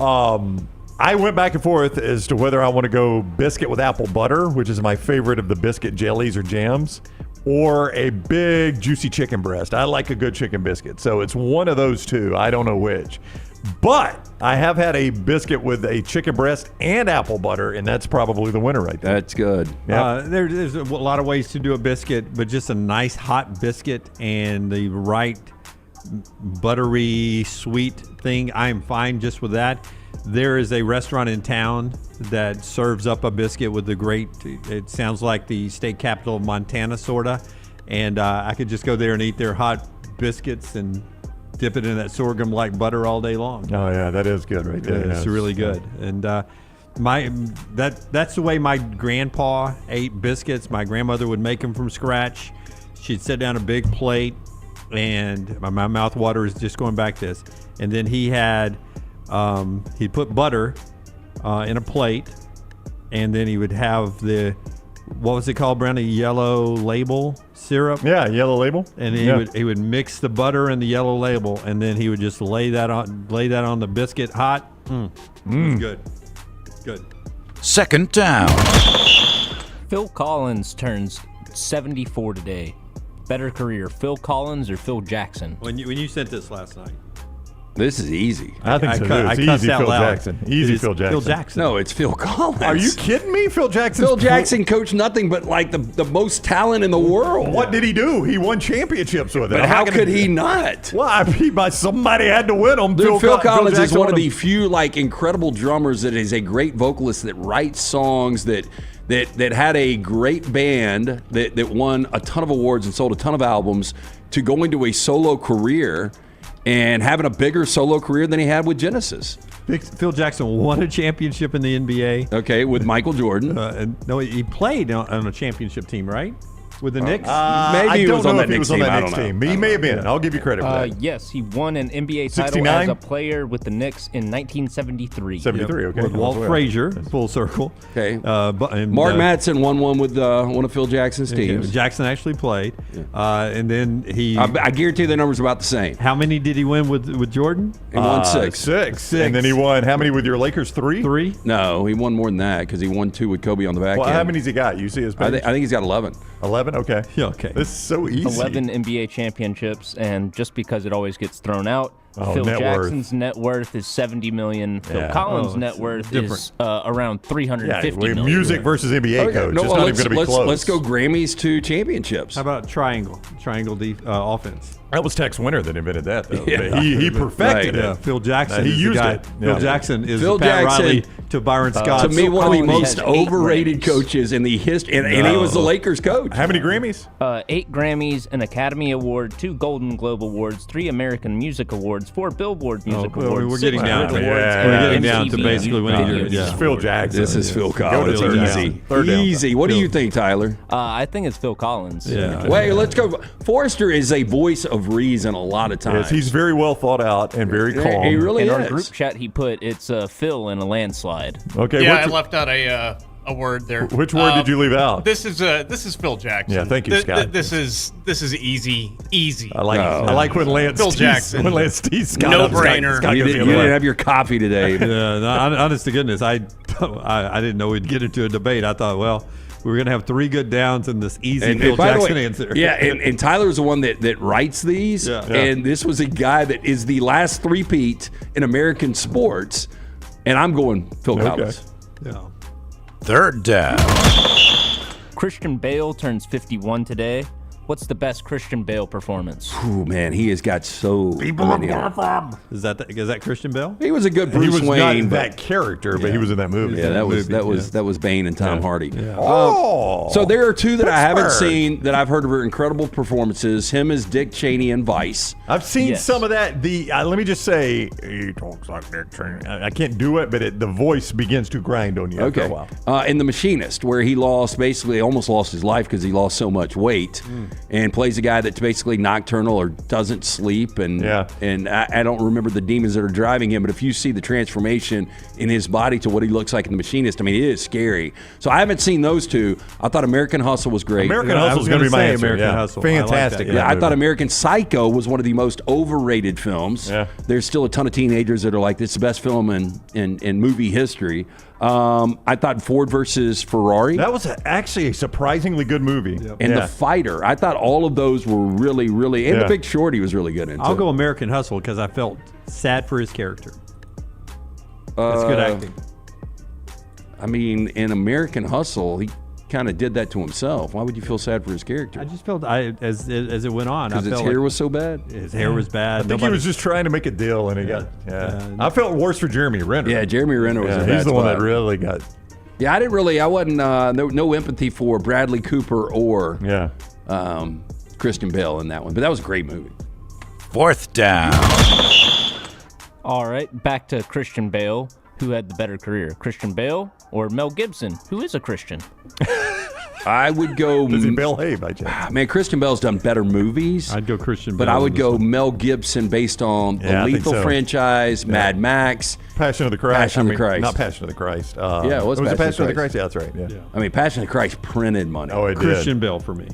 S1: I went back and forth as to whether I want to go biscuit with apple butter, which is my favorite of the biscuit jellies or jams, or a big juicy chicken breast. I like a good chicken biscuit. So it's one of those two. I don't know which. But I have had a biscuit with a chicken breast and apple butter, and that's probably the winner right there.
S4: That's good.
S1: Yep.
S3: There's a lot of ways to do a biscuit, but just a nice hot biscuit and the right buttery, sweet thing, I'm fine just with that. There is a restaurant in town that serves up a biscuit with the great, it sounds like the state capital of Montana, sort of. And I could just go there and eat their hot biscuits and dip it in that sorghum-like butter all day long.
S1: Oh, yeah, that is good right there.
S3: It's really good. And that's the way my grandpa ate biscuits. My grandmother would make them from scratch. She'd set down a big plate, and my mouth water is just going back this. And then he'd put butter in a plate, and then he would have what was it called, Brownie? Yellow Label syrup.
S1: Yeah, Yellow Label.
S3: And he would mix the butter and the Yellow Label, and then he would just lay that on the biscuit hot. It was good. Good.
S7: Second down.
S2: Phil Collins turns 74 today. Better career, Phil Collins or Phil Jackson?
S3: When you sent this last night.
S4: This is easy.
S1: I think so. It's easy, Phil Jackson. Easy, Phil Jackson.
S3: Phil Jackson.
S4: No, it's Phil Collins.
S1: Are you kidding me? Phil
S4: Jackson coached nothing but like the most talent in the world.
S1: What did he do? He won championships with it.
S4: But how could he not?
S1: Well, I mean, somebody had to win them.
S4: Dude, Phil Collins is one of the few incredible drummers that is a great vocalist that writes songs that had a great band that won a ton of awards and sold a ton of albums to go into a solo career. and having a bigger solo career than he had with Genesis.
S3: Phil Jackson won a championship in the NBA.
S4: Okay, with Michael Jordan.
S3: No, he played on a championship team, right? With the Knicks?
S4: Maybe he was on that Knicks team. I don't know.
S1: He may have been. I'll give you credit for that.
S2: Yes, he won an NBA title
S1: 69?
S2: as a player with the Knicks in 1973.
S1: 73, okay.
S3: With Walt Frazier, full circle.
S4: Okay. Mark Madsen won one with one of Phil Jackson's teams.
S3: Jackson actually played. And then he...
S4: I guarantee the numbers are about the same.
S3: How many did he win with Jordan?
S4: He won 6.
S1: 6. And then he won how many with your Lakers? 3?
S3: 3?
S4: No, he won more than that because he won 2 with Kobe on the back end.
S1: How many's he got? You see his page?
S4: I think he's got 11.
S1: 11? Okay.
S3: Yeah, okay.
S1: This is so easy.
S2: 11 NBA championships, and just because it always gets thrown out, Phil
S1: net
S2: Jackson's net worth is $70 million. Phil Collins' net worth is around $350 million.
S1: Music versus NBA coach. It's not even going to be close.
S4: Let's go Grammys to championships.
S3: How about triangle offense?
S1: That was Tex Winter that invented that, though.
S4: Yeah.
S1: He perfected it.
S3: Yeah, Phil Jackson.
S1: He
S3: is
S1: used
S3: the guy.
S1: it.
S3: Phil Jackson is Pat Riley to Byron Scott.
S4: To me, one of the most
S2: has 8
S4: overrated
S2: Grammys.
S4: coaches in the history, and he was the Lakers coach.
S1: How many Grammys?
S2: 8 Grammys, an Academy Award, 2 Golden Globe Awards, 3 American Music Awards, 4 Billboard Music Awards.
S3: We're getting
S2: 6
S3: down.
S2: Brit
S3: We're
S2: Awards,
S3: getting down to
S2: MTV
S3: basically winning.
S1: This is Phil Jackson.
S4: This is Phil Collins.
S1: Third down.
S4: Easy.
S1: Third down.
S4: Easy. What do you think, Tyler?
S2: I think it's Phil Collins.
S3: Yeah.
S4: Wait, let's go. Forrester is a voice of reason a lot of times.
S1: Yes, he's very well thought out and very calm.
S4: He really
S2: In
S4: is.
S2: our group chat, he put it's Phil in a landslide.
S1: Okay.
S16: Yeah, I left out a word there.
S1: Which word did you leave out?
S16: This is Phil Jackson.
S1: Yeah, thank you, Scott.
S16: This is easy.
S1: I like when Lance
S16: Phil Jackson.
S1: When Lance teased Scott.
S16: No brainer.
S4: You didn't have your coffee today.
S3: Honest to goodness, I didn't know we'd get into a debate. I thought, well, we were going to have 3 good downs in this easy Phil Jackson answer.
S4: Yeah, and Tyler's the one that writes these.
S3: Yeah.
S4: And this was a guy that is the last three-peat in American sports. And I'm going Phil Collins.
S3: Yeah.
S7: Third down.
S2: Christian Bale turns 51 today. What's the best Christian Bale performance?
S4: Ooh, man, he has got so many.
S3: Is that Christian Bale?
S4: He was a good Bruce
S1: He was
S4: Wayne,
S1: not that character, but he was in that movie.
S4: Yeah, that was Bane and Tom Hardy.
S3: Yeah.
S4: So there are 2 that I haven't
S1: Pittsburgh.
S4: seen that I've heard are incredible performances. Him as Dick Cheney in Vice.
S1: I've seen
S2: Yes.
S1: some of that. Let me just say, he talks like Dick Cheney. I can't do it, but the voice begins to grind on you after a while.
S4: In The Machinist, where he almost lost his life because he lost so much weight, and plays a guy that's basically nocturnal or doesn't sleep, and I don't remember the demons that are driving him, but if you see the transformation in his body to what he looks like in The Machinist, I mean, it is scary. So I haven't seen those 2. I thought American Hustle was great.
S1: American Hustle is going to be my answer.
S3: American Hustle.
S1: Fantastic.
S3: I like that.
S4: I thought American Psycho was one of the most overrated films.
S1: Yeah.
S4: There's still a ton of teenagers that are like, this is the best film in movie history. I thought Ford versus Ferrari.
S1: That was actually a surprisingly good movie.
S4: And The Fighter. I thought all of those were really, really... And The Big Short he was really good in, too.
S3: I'll go American Hustle because I felt sad for his character. That's good acting.
S4: I mean, in American Hustle, he kind of did that to himself. Why would you feel sad for his character?
S3: I just felt as it went on.
S4: Because his hair was so bad?
S3: His hair was bad.
S1: I think he was just trying to make a deal, and he got... I felt worse for Jeremy Renner.
S4: Yeah, Jeremy Renner was a bad
S1: he's the one
S4: spot.
S1: that really got...
S4: Yeah, I wasn't, no empathy for Bradley Cooper or Christian Bale in that one. But that was a great movie.
S7: Fourth down.
S2: All right, back to Christian Bale. Who had the better career, Christian Bale or Mel Gibson, who is a Christian?
S4: I would go...
S1: Does he behave by chance?
S4: Man, Christian Bale's done better movies.
S3: I'd go Christian
S4: Bale. But I would go Mel Gibson based on the Lethal franchise, Mad Max.
S1: Passion of the Christ.
S4: Passion of the Christ.
S1: Not Passion of the Christ.
S4: Yeah, it was
S1: Passion of the Christ? Yeah, that's right. Yeah.
S4: I mean, Passion of the Christ printed money.
S1: Oh, it did.
S3: Christian Bale for me.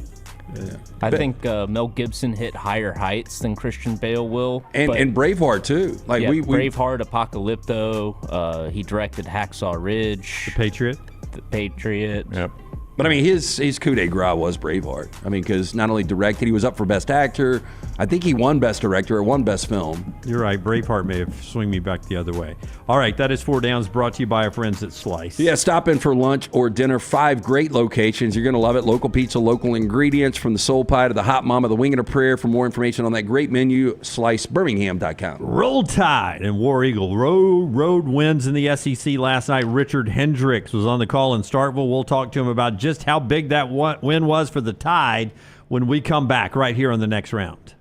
S4: Yeah.
S2: I think Mel Gibson hit higher heights than Christian Bale will.
S4: And Braveheart, too. Like
S2: Braveheart, Apocalypto. He directed Hacksaw Ridge.
S3: The Patriot.
S2: The Patriot.
S1: Yep.
S4: But, I mean, his coup de grace was Braveheart. I mean, because not only directed, he was up for Best Actor. I think he won Best Director or won Best Film.
S3: You're right. Braveheart may have swung me back the other way. All right, that is 4 Downs, brought to you by our friends at Slice.
S4: Yeah, stop in for lunch or dinner. 5 great locations. You're going to love it. Local pizza, local ingredients, from the soul pie to the hot mama, the wing and a prayer. For more information on that great menu, slicebirmingham.com.
S3: Roll Tide and War Eagle. Road wins in the SEC last night. Richard Hendrix was on the call in Starkville. We'll talk to him about just how big that win was for the Tide when we come back right here on the next round.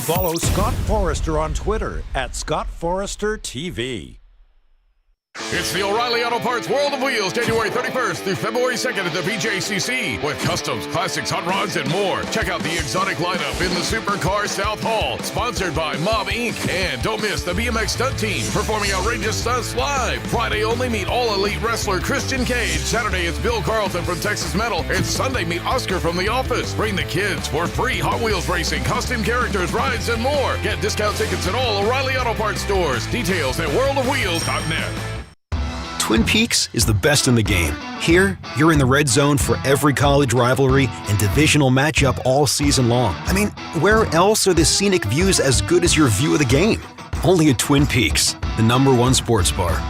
S7: Follow Scott Forrester on Twitter at ScottForresterTV.
S11: It's the O'Reilly Auto Parts World of Wheels, January 31st through February 2nd at the BJCC. With customs, classics, hot rods, and more. Check out the exotic lineup in the Supercar South Hall. Sponsored by Mob Inc. And don't miss the BMX stunt team performing outrageous stunts live. Friday only, meet All Elite wrestler Christian Cage. Saturday, it's Bill Carlton from Texas Metal. And Sunday, meet Oscar from The Office. Bring the kids for free Hot Wheels racing, costume characters, rides, and more. Get discount tickets at all O'Reilly Auto Parts stores. Details at worldofwheels.net.
S12: Twin Peaks is the best in the game. Here, you're in the red zone for every college rivalry and divisional matchup all season long. I mean, where else are the scenic views as good as your view of the game? Only at Twin Peaks, the #1 sports bar.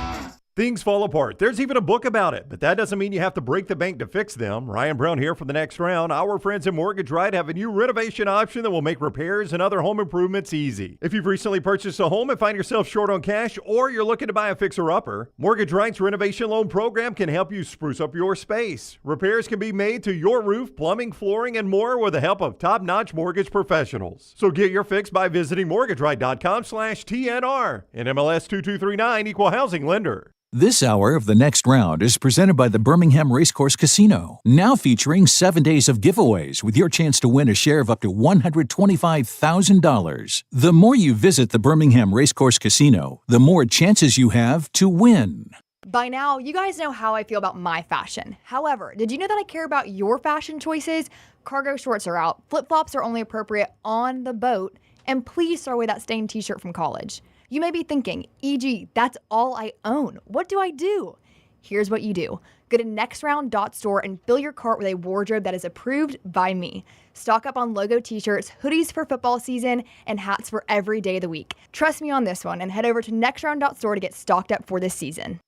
S1: Things fall apart. There's even a book about it, but that doesn't mean you have to break the bank to fix them. Ryan Brown here for the next round. Our friends at Mortgage Right have a new renovation option that will make repairs and other home improvements easy. If you've recently purchased a home and find yourself short on cash, or you're looking to buy a fixer-upper, Mortgage Right's renovation loan program can help you spruce up your space. Repairs can be made to your roof, plumbing, flooring, and more with the help of top-notch mortgage professionals. So get your fix by visiting mortgageright.com/TNR. And MLS 2239, Equal Housing Lender.
S17: This hour of The Next Round is presented by the Birmingham Racecourse Casino, now featuring 7 days of giveaways with your chance to win a share of up to $125,000. The more you visit the Birmingham Racecourse Casino, the more chances you have to win.
S5: By now, you guys know how I feel about my fashion. However, did you know that I care about your fashion choices? Cargo shorts are out, flip-flops are only appropriate on the boat, and please throw away that stained t-shirt from college. You may be thinking, EG, that's all I own. What do I do? Here's what you do. Go to nextround.store and fill your cart with a wardrobe that is approved by me. Stock up on logo t-shirts, hoodies for football season, and hats for every day of the week. Trust me on this one and head over to nextround.store to get stocked up for this season.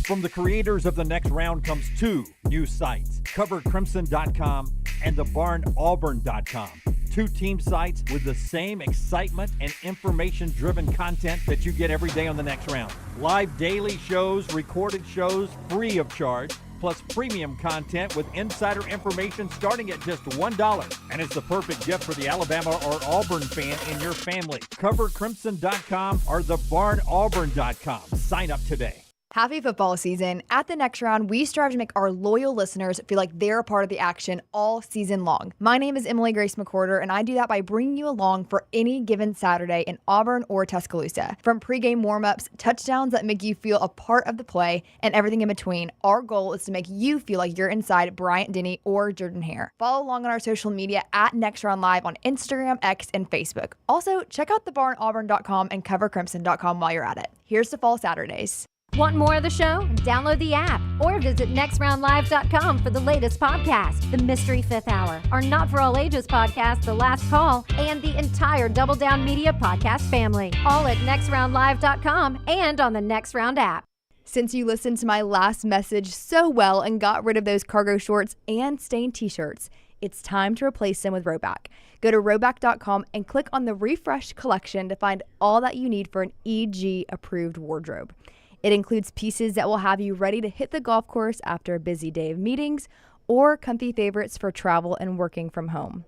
S10: From the creators of The Next Round comes 2 new sites, covercrimson.com and thebarnauburn.com. 2 team sites with the same excitement and information-driven content that you get every day on The Next Round. Live daily shows, recorded shows, free of charge, plus premium content with insider information starting at just $1. And it's the perfect gift for the Alabama or Auburn fan in your family. Covercrimson.com or thebarnauburn.com. Sign up today.
S5: Happy football season. At the Next Round, we strive to make our loyal listeners feel like they're a part of the action all season long. My name is Emily Grace McWhorter, and I do that by bringing you along for any given Saturday in Auburn or Tuscaloosa. From pregame warm-ups, touchdowns that make you feel a part of the play, and everything in between, our goal is to make you feel like you're inside Bryant-Denny or Jordan-Hare. Follow along on our social media at Next Round Live on Instagram, X, and Facebook. Also, check out thebarnauburn.com and covercrimson.com while you're at it. Here's to fall Saturdays.
S6: Want more of the show? Download the app or visit nextroundlive.com for the latest podcast, The Mystery Fifth Hour, our Not For All Ages podcast, The Last Call, and the entire Double Down Media podcast family. All at nextroundlive.com and on the Next Round app.
S5: Since you listened to my last message so well and got rid of those cargo shorts and stained t-shirts, it's time to replace them with Rhoback. Go to rhoback.com and click on the Refresh collection to find all that you need for an EG-approved wardrobe. It includes pieces that will have you ready to hit the golf course after a busy day of meetings or comfy favorites for travel and working from home.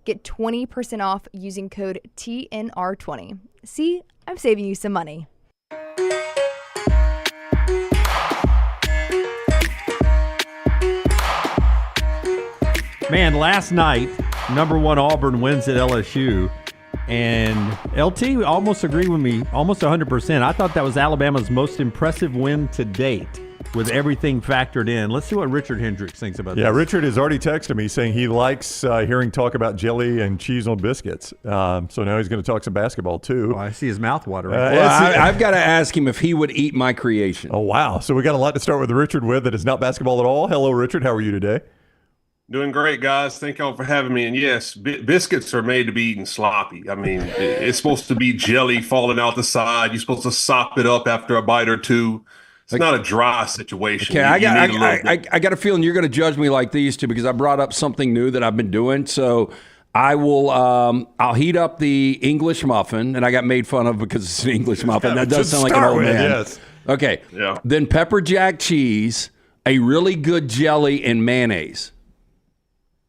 S5: Get 20% off using code TNR20. See, I'm saving you some money.
S3: Man, last night, #1 Auburn wins at LSU. And LT almost agreed with me, almost 100%. I thought that was Alabama's most impressive win to date with everything factored in. Let's see what Richard Hendrix thinks about this.
S1: Yeah, Richard has already texted me saying he likes hearing talk about jelly and cheese on biscuits. So now he's going to talk some basketball, too.
S3: Oh, I see his mouth watering.
S4: I've got to ask him if he would eat my creation.
S1: Oh, wow. So we got a lot to start with Richard with that is not basketball at all. Hello, Richard. How are you today?
S18: Doing great, guys. Thank y'all for having me. And yes, biscuits are made to be eaten sloppy. I mean, it's supposed to be jelly falling out the side. You're supposed to sop it up after a bite or two. It's not a dry situation.
S4: Okay, I got a feeling you're going to judge me like these two because I brought up something new that I've been doing. So I will. I'll heat up the English muffin, and I got made fun of because it's an English muffin. That does sound like an old man.
S1: Yes.
S4: Okay. Yeah. Then pepper jack cheese, a really good jelly, and mayonnaise.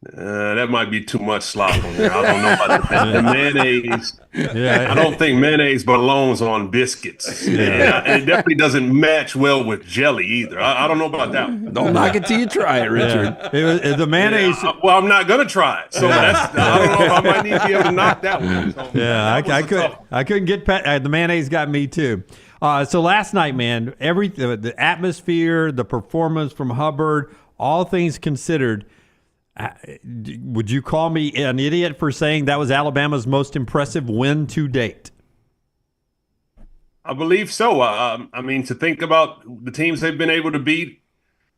S18: That might be too much slop on there. I don't know about the mayonnaise.
S3: Yeah.
S18: I don't think mayonnaise belongs on biscuits.
S3: Yeah.
S18: And it definitely doesn't match well with jelly either. I don't know about that one.
S4: Don't knock it till you try it, Richard.
S3: Yeah. The mayonnaise.
S18: Yeah, well, I'm not going to try it. So I don't know if I might need to be able to knock that one. So
S3: Yeah, I couldn't get the mayonnaise got me too. So last night, man, the atmosphere, the performance from Hubbard, all things considered, would you call me an idiot for saying that was Alabama's most impressive win to date?
S18: I believe so. I mean, to think about the teams they've been able to beat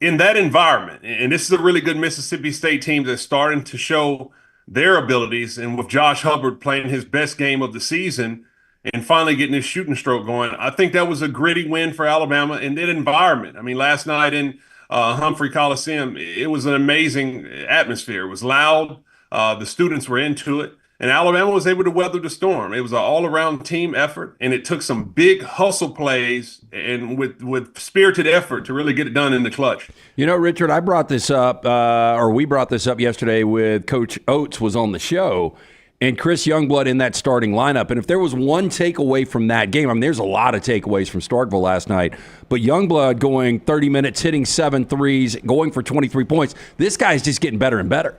S18: in that environment, and this is a really good Mississippi State team that's starting to show their abilities, and with Josh Hubbard playing his best game of the season and finally getting his shooting stroke going, I think that was a gritty win for Alabama in that environment. I mean, last night in Humphrey Coliseum, it was an amazing atmosphere. It was loud. The students were into it. And Alabama was able to weather the storm. It was an all-around team effort, and it took some big hustle plays and with spirited effort to really get it done in the clutch.
S4: You know, Richard, I brought this up, or we brought this up yesterday with Coach Oates was on the show, and Chris Youngblood in that starting lineup. And if there was one takeaway from that game, I mean, there's a lot of takeaways from Starkville last night, but Youngblood going 30 minutes, hitting 7 threes, going for 23 points. This guy's just getting better and better.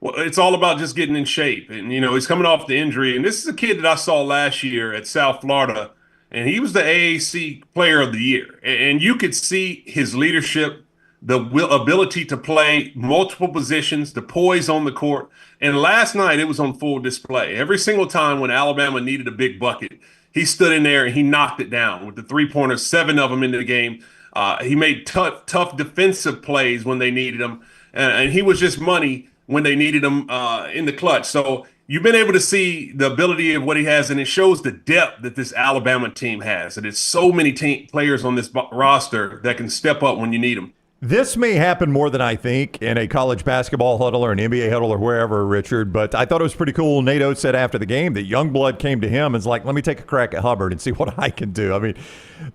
S18: Well, it's all about just getting in shape. And, you know, he's coming off the injury. And this is a kid that I saw last year at South Florida, and he was the AAC Player of the Year. And you could see his leadership, the ability to play multiple positions, the poise on the court. And last night, it was on full display. Every single time when Alabama needed a big bucket, he stood in there and he knocked it down with the three-pointers, 7 of them into the game. He made tough defensive plays when they needed him. And he was just money when they needed him in the clutch. So you've been able to see the ability of what he has, and it shows the depth that this Alabama team has. And it's so many players on this roster that can step up when you need them.
S1: This may happen more than I think in a college basketball huddle or an NBA huddle or wherever, Richard, but I thought it was pretty cool. Nate Oates said after the game that Youngblood came to him and was like, let me take a crack at Hubbard and see what I can do. I mean,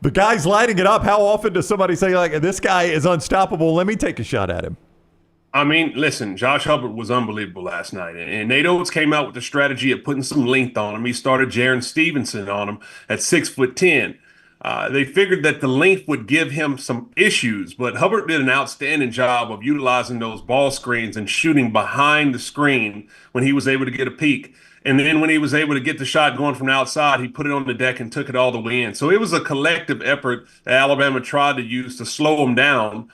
S1: the guy's lighting it up. How often does somebody say, like, this guy is unstoppable, let me take a shot at him?
S18: I mean, listen, Josh Hubbard was unbelievable last night. And Nate Oates came out with the strategy of putting some length on him. He started Jaron Stevenson on him at 6'10". They figured that the length would give him some issues, but Hubbard did an outstanding job of utilizing those ball screens and shooting behind the screen when he was able to get a peek. And then when he was able to get the shot going from the outside, he put it on the deck and took it all the way in. So it was a collective effort that Alabama tried to use to slow him down.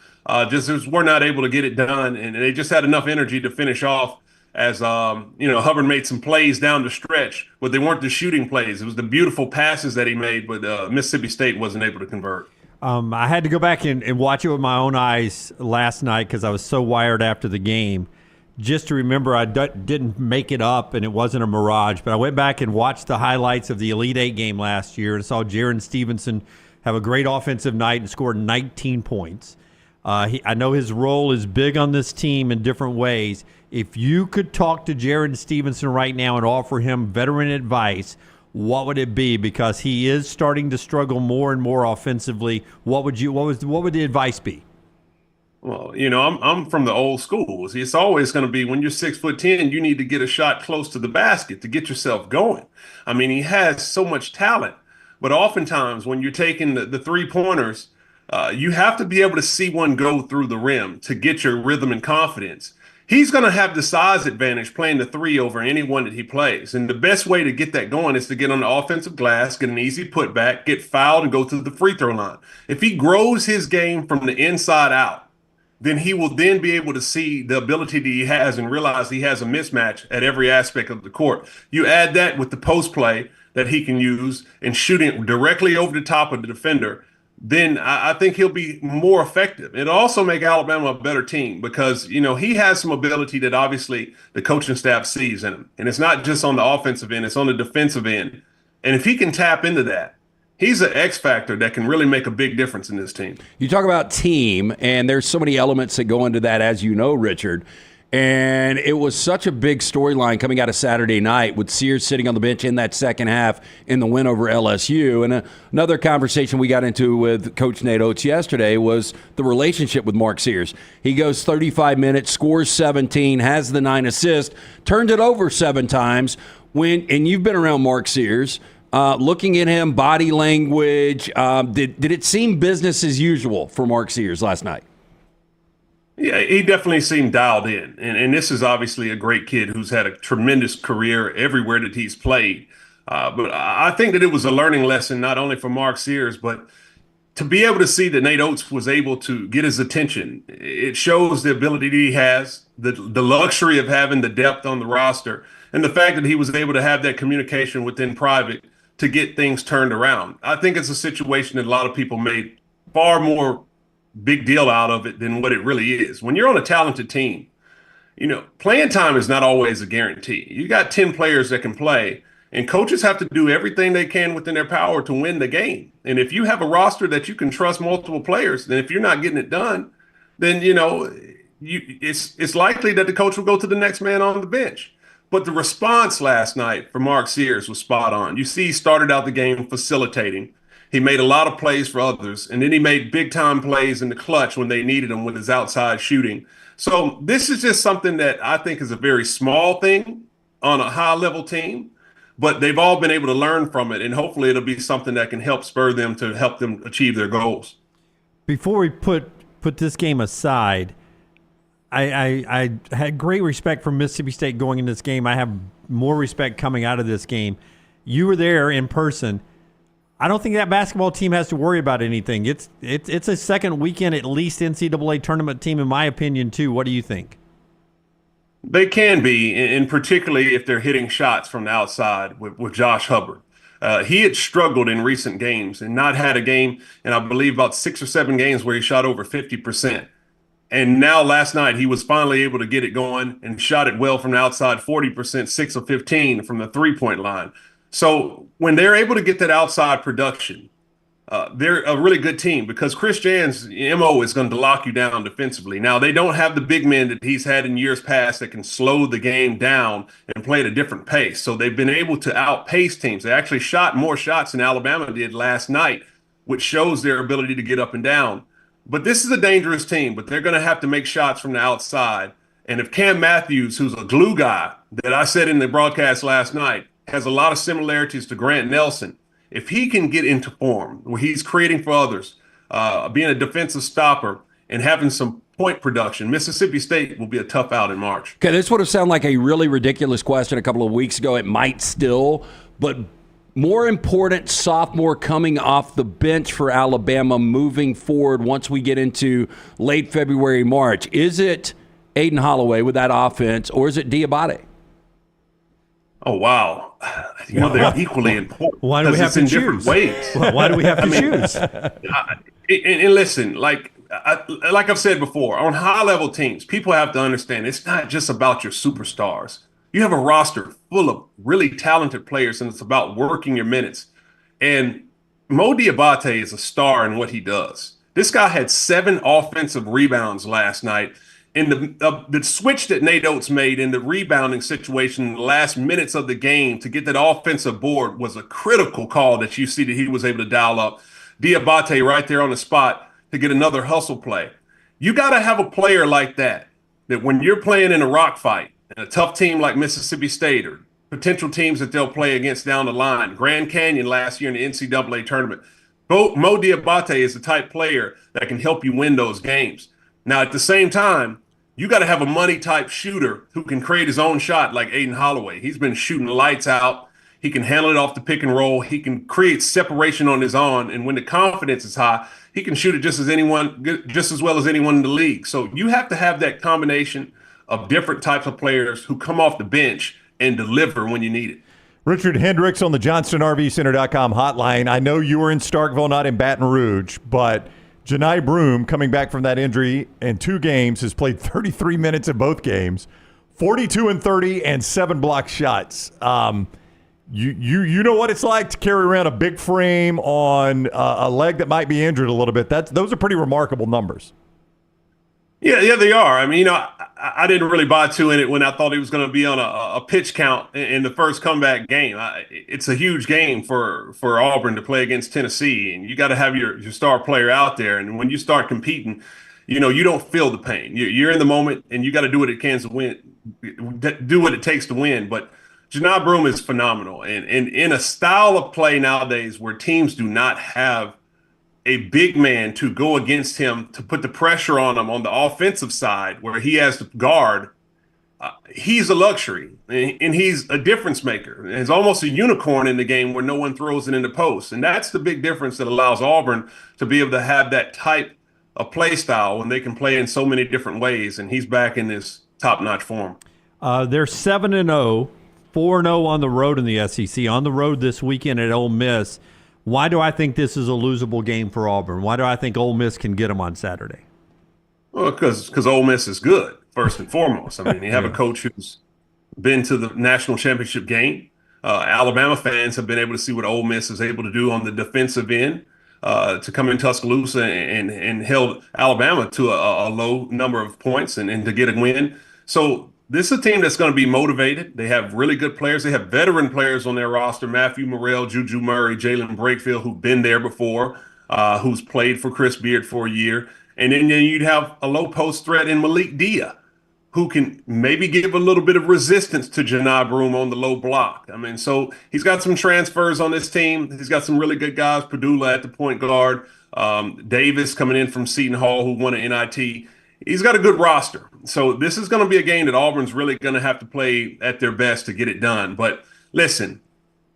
S18: Just we're not able to get it done, and they just had enough energy to finish off as, Hubbard made some plays down the stretch, but they weren't the shooting plays. It was the beautiful passes that he made, but Mississippi State wasn't able to convert.
S3: I had to go back and watch it with my own eyes last night because I was so wired after the game just to remember I didn't make it up and it wasn't a mirage. But I went back and watched the highlights of the Elite Eight game last year and saw Jaron Stevenson have a great offensive night and scored 19 points. I know his role is big on this team in different ways. If you could talk to Jaron Stevenson right now and offer him veteran advice, what would it be? Because he is starting to struggle more and more offensively. What would the advice be?
S18: Well, I'm from the old schools. It's always going to be when you're 6'10", you need to get a shot close to the basket to get yourself going. I mean, he has so much talent, but oftentimes when you're taking the 3-pointers, you have to be able to see one go through the rim to get your rhythm and confidence. He's going to have the size advantage playing the 3 over anyone that he plays. And the best way to get that going is to get on the offensive glass, get an easy putback, get fouled, and go to the free throw line. If he grows his game from the inside out, then he will then be able to see the ability that he has and realize he has a mismatch at every aspect of the court. You add that with the post play that he can use and shooting directly over the top of the defender, then I think he'll be more effective. It'll also make Alabama a better team because, he has some ability that obviously the coaching staff sees in him. And it's not just on the offensive end, it's on the defensive end. And if he can tap into that, he's an X factor that can really make a big difference in this team.
S4: You talk about team, and there's so many elements that go into that, as you know, Richard. And it was such a big storyline coming out of Saturday night with Sears sitting on the bench in that second half in the win over LSU. And another conversation we got into with Coach Nate Oates yesterday was the relationship with Mark Sears. He goes 35 minutes, scores 17, has the 9 assists, turned it over 7 times. And you've been around Mark Sears, looking at him, body language, did it seem business as usual for Mark Sears last night?
S18: Yeah, he definitely seemed dialed in. And this is obviously a great kid who's had a tremendous career everywhere that he's played. But I think that it was a learning lesson, not only for Mark Sears, but to be able to see that Nate Oates was able to get his attention. It shows the ability that he has, the luxury of having the depth on the roster, and the fact that he was able to have that communication within private to get things turned around. I think it's a situation that a lot of people made far more big deal out of it than what it really is. When you're on a talented team, playing time is not always a guarantee. You got 10 players that can play, and coaches have to do everything they can within their power to win the game. And if you have a roster that you can trust multiple players, then if you're not getting it done, then it's likely that the coach will go to the next man on the bench. But the response last night for Mark Sears was spot on. You see, he started out the game facilitating. He made a lot of plays for others, and then he made big-time plays in the clutch when they needed him with his outside shooting. So this is just something that I think is a very small thing on a high-level team, but they've all been able to learn from it, and hopefully it'll be something that can help spur them to help them achieve their goals.
S3: Before we put this game aside, I had great respect for Mississippi State going in this game. I have more respect coming out of this game. You were there in person. I don't think that basketball team has to worry about anything. It's a second weekend at least NCAA tournament team, in my opinion, too. What do you think?
S18: They can be, and particularly if they're hitting shots from the outside with Josh Hubbard. He had struggled in recent games and not had a game in, I believe, about 6 or 7 games where he shot over 50%. And now last night he was finally able to get it going and shot it well from the outside, 40%, 6 of 15 from the three-point line. So when they're able to get that outside production, they're a really good team because Chris Jan's MO is going to lock you down defensively. Now, they don't have the big men that he's had in years past that can slow the game down and play at a different pace. So they've been able to outpace teams. They actually shot more shots than Alabama did last night, which shows their ability to get up and down. But this is a dangerous team, but they're going to have to make shots from the outside. And if Cam Matthews, who's a glue guy that I said in the broadcast last night, has a lot of similarities to Grant Nelson, if he can get into form where he's creating for others, being a defensive stopper and having some point production, Mississippi State will be a tough out in March.
S4: Okay, this would have sounded like a really ridiculous question a couple of weeks ago. It might still, but more important, sophomore coming off the bench for Alabama moving forward once we get into late February, March. Is it Aiden Holloway with that offense, or is it Diabate?
S18: Oh, wow. They're equally important.
S3: Why do we have to choose?
S18: Ways.
S3: Why do we have to choose?
S18: And listen, like I've said before, on high-level teams, people have to understand it's not just about your superstars. You have a roster full of really talented players, and it's about working your minutes. And Mo Diabate is a star in what he does. This guy had 7 offensive rebounds last night. And the switch that Nate Oates made in the rebounding situation in the last minutes of the game to get that offensive board was a critical call that you see that he was able to dial up. Diabate right there on the spot to get another hustle play. You got to have a player like that when you're playing in a rock fight, and a tough team like Mississippi State or potential teams that they'll play against down the line. Grand Canyon last year in the NCAA tournament. Mo Diabate is the type player that can help you win those games. Now, at the same time, you got to have a money-type shooter who can create his own shot like Aiden Holloway. He's been shooting lights out. He can handle it off the pick and roll. He can create separation on his own. And when the confidence is high, he can shoot it just as well as anyone in the league. So you have to have that combination of different types of players who come off the bench and deliver when you need it.
S1: Richard Hendrix on the JohnstonRVCenter.com hotline. I know you were in Starkville, not in Baton Rouge, but Janai Broome, coming back from that injury in 2 games, has played 33 minutes in both games, 42 and 30, and 7 blocked shots. You know what it's like to carry around a big frame on a leg that might be injured a little bit. Those are pretty remarkable numbers.
S18: Yeah, they are. I mean, I didn't really buy too in it when I thought he was going to be on a pitch count in the first comeback game. It's a huge game for Auburn to play against Tennessee, and you got to have your star player out there. And when you start competing, you don't feel the pain. You're in the moment, and you got to do what it can to win, do what it takes to win. But Janai Broome is phenomenal, and in a style of play nowadays where teams do not have a big man to go against him, to put the pressure on him on the offensive side where he has to guard, he's a luxury, and he's a difference maker. And he's almost a unicorn in the game where no one throws it in the post. And that's the big difference that allows Auburn to be able to have that type of play style when they can play in so many different ways. And he's back in this top-notch form.
S3: They're 7-0, 4-0 on the road in the SEC. On the road this weekend at Ole Miss. Why do I think this is a losable game for Auburn? Why do I think Ole Miss can get them on Saturday?
S18: Well, because Ole Miss is good, first and foremost. I mean, you have a coach who's been to the national championship game. Alabama fans have been able to see what Ole Miss is able to do on the defensive end to come in Tuscaloosa and held Alabama to a low number of points and to get a win. So this is a team that's going to be motivated. They have really good players. They have veteran players on their roster, Matthew Morrell, Juju Murray, Jalen Brakefield, who've been there before, who's played for Chris Beard for a year. And then you'd have a low post threat in Malik Dia, who can maybe give a little bit of resistance to Janai Broome on the low block. I mean, so he's got some transfers on this team. He's got some really good guys, Padula at the point guard, Davis coming in from Seton Hall, who won an NIT. He's got a good roster. So this is going to be a game that Auburn's really going to have to play at their best to get it done. But listen,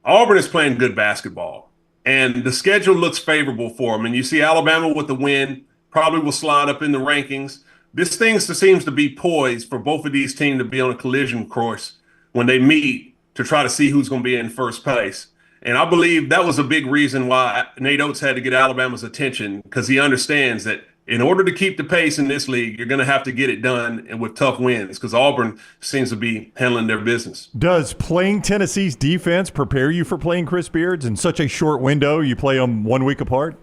S18: Auburn is playing good basketball, and the schedule looks favorable for them. And you see Alabama with the win, probably will slide up in the rankings. This thing seems to be poised for both of these teams to be on a collision course when they meet to try to see who's going to be in first place. And I believe that was a big reason why Nate Oates had to get Alabama's attention, because he understands that in order to keep the pace in this league, you're going to have to get it done and with tough wins, because Auburn seems to be handling their business.
S1: Does playing Tennessee's defense prepare you for playing Chris Beard's in such a short window? You play them 1 week apart?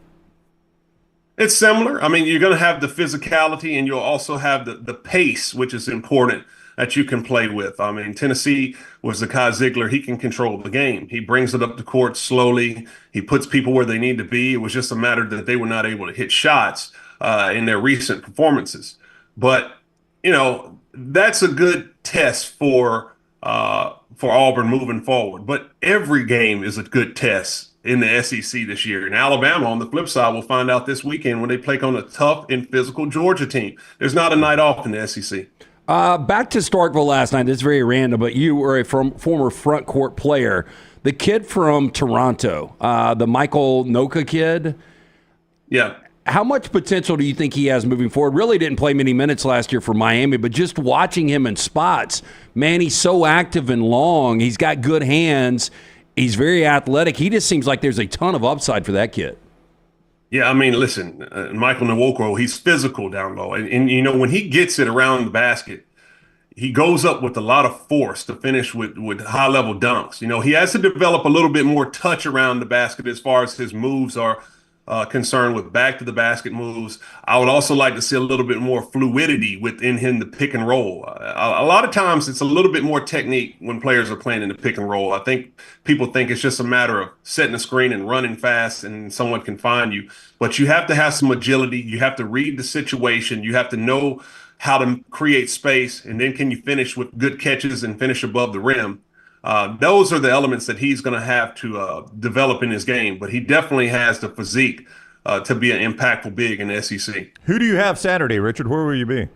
S18: It's similar. I mean, you're going to have the physicality, and you'll also have the pace, which is important, that you can play with. I mean, Tennessee was the Kai Ziegler. He can control the game. He brings it up the court slowly. He puts people where they need to be. It was just a matter that they were not able to hit shots in their recent performances. But, that's a good test for Auburn moving forward. But every game is a good test in the SEC this year. And Alabama, on the flip side, will find out this weekend when they play on a tough and physical Georgia team. There's not a night off in the SEC.
S4: Back to Starkville last night. This is very random, but you were a former front court player. The kid from Toronto, the Michael Noka kid.
S18: Yeah.
S4: How much potential do you think he has moving forward? Really didn't play many minutes last year for Miami, but just watching him in spots, man, he's so active and long. He's got good hands. He's very athletic. He just seems like there's a ton of upside for that kid.
S18: Yeah, I mean, listen, Michael Nwokoro, he's physical down low. And when he gets it around the basket, he goes up with a lot of force to finish with high-level dunks. He has to develop a little bit more touch around the basket as far as his moves are concerned with back-to-the-basket moves. I would also like to see a little bit more fluidity within him, the pick and roll. A lot of times it's a little bit more technique when players are playing in the pick and roll. I think people think it's just a matter of setting a screen and running fast and someone can find you. But you have to have some agility. You have to read the situation. You have to know how to create space. And then can you finish with good catches and finish above the rim? Those are the elements that he's going to have to develop in his game, but he definitely has the physique to be an impactful big in the SEC.
S1: Who do you have Saturday, Richard? Where will you be?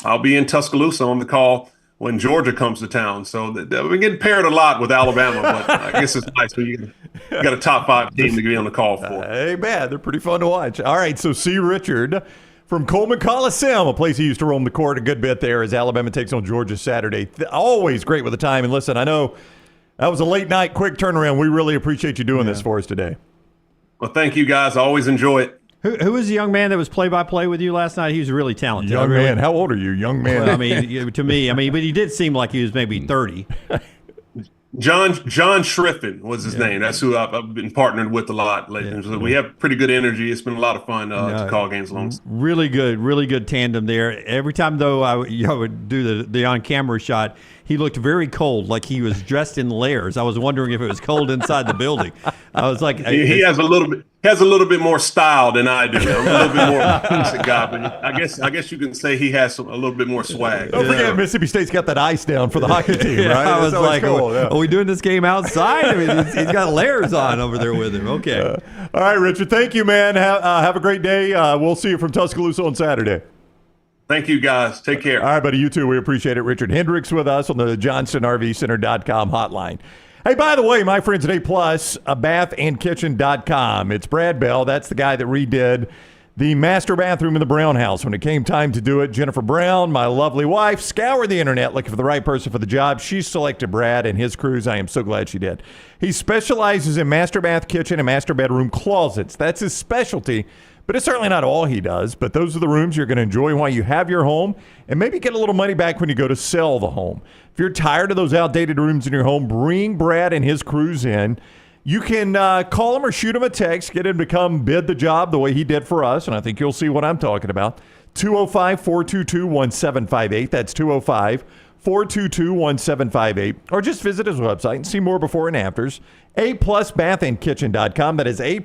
S18: I'll be in Tuscaloosa on the call when Georgia comes to town. So we're getting paired a lot with Alabama, but I guess it's nice when you got a top 5 team to be on the call for.
S1: Hey, man, they're pretty fun to watch. All right, so see Richard from Coleman Coliseum, a place he used to roam the court a good bit there as Alabama takes on Georgia Saturday. Always great with the time. And listen, I know that was a late night, quick turnaround. We really appreciate you doing this for us today.
S18: Well, thank you, guys. I always enjoy it.
S3: Who was the young man that was play-by-play with you last night? He was really talented.
S1: Young man. How old are you, young man?
S3: Well, to me, but he did seem like he was maybe 30.
S18: John Schriffen was his name. That's who I've been partnered with a lot lately. So we have pretty good energy. It's been a lot of fun to call games along.
S3: Really good tandem there. Every time, though, I would do the on-camera shot, he looked very cold, like he was dressed in layers. I was wondering if it was cold inside the building. I was like,
S18: he has a little bit more style than I do. I'm a little bit more basic guy, but I guess you can say he has a little bit more swag.
S1: Don't forget, Mississippi State's got that ice down for the hockey team, right?
S3: I was like,
S1: cool,
S3: are we doing this game outside? I mean, he's got layers on over there with him. Okay.
S1: All right, Richard. Thank you, man. Have a great day. We'll see you from Tuscaloosa on Saturday.
S18: Thank you, guys. Take care.
S1: All right, buddy. You too. We appreciate it. Richard Hendrix with us on the JohnstonRVCenter.com hotline. Hey, by the way, my friends at A+, bathandkitchen.com. It's Brad Bell. That's the guy that redid the master bathroom in the Brown house. When it came time to do it, Jennifer Brown, my lovely wife, scoured the internet looking for the right person for the job. She selected Brad and his crews. I am so glad she did. He specializes in master bath kitchen and master bedroom closets. That's his specialty. But it's certainly not all he does. But those are the rooms you're going to enjoy while you have your home and maybe get a little money back when you go to sell the home. If you're tired of those outdated rooms in your home, bring Brad and his crews in. You can call him or shoot him a text, get him to come bid the job the way he did for us, and I think you'll see what I'm talking about. 205-422-1758. That's 205-422-1758. Or just visit his website and see more before and afters. A+bathandkitchen.com. That is A+,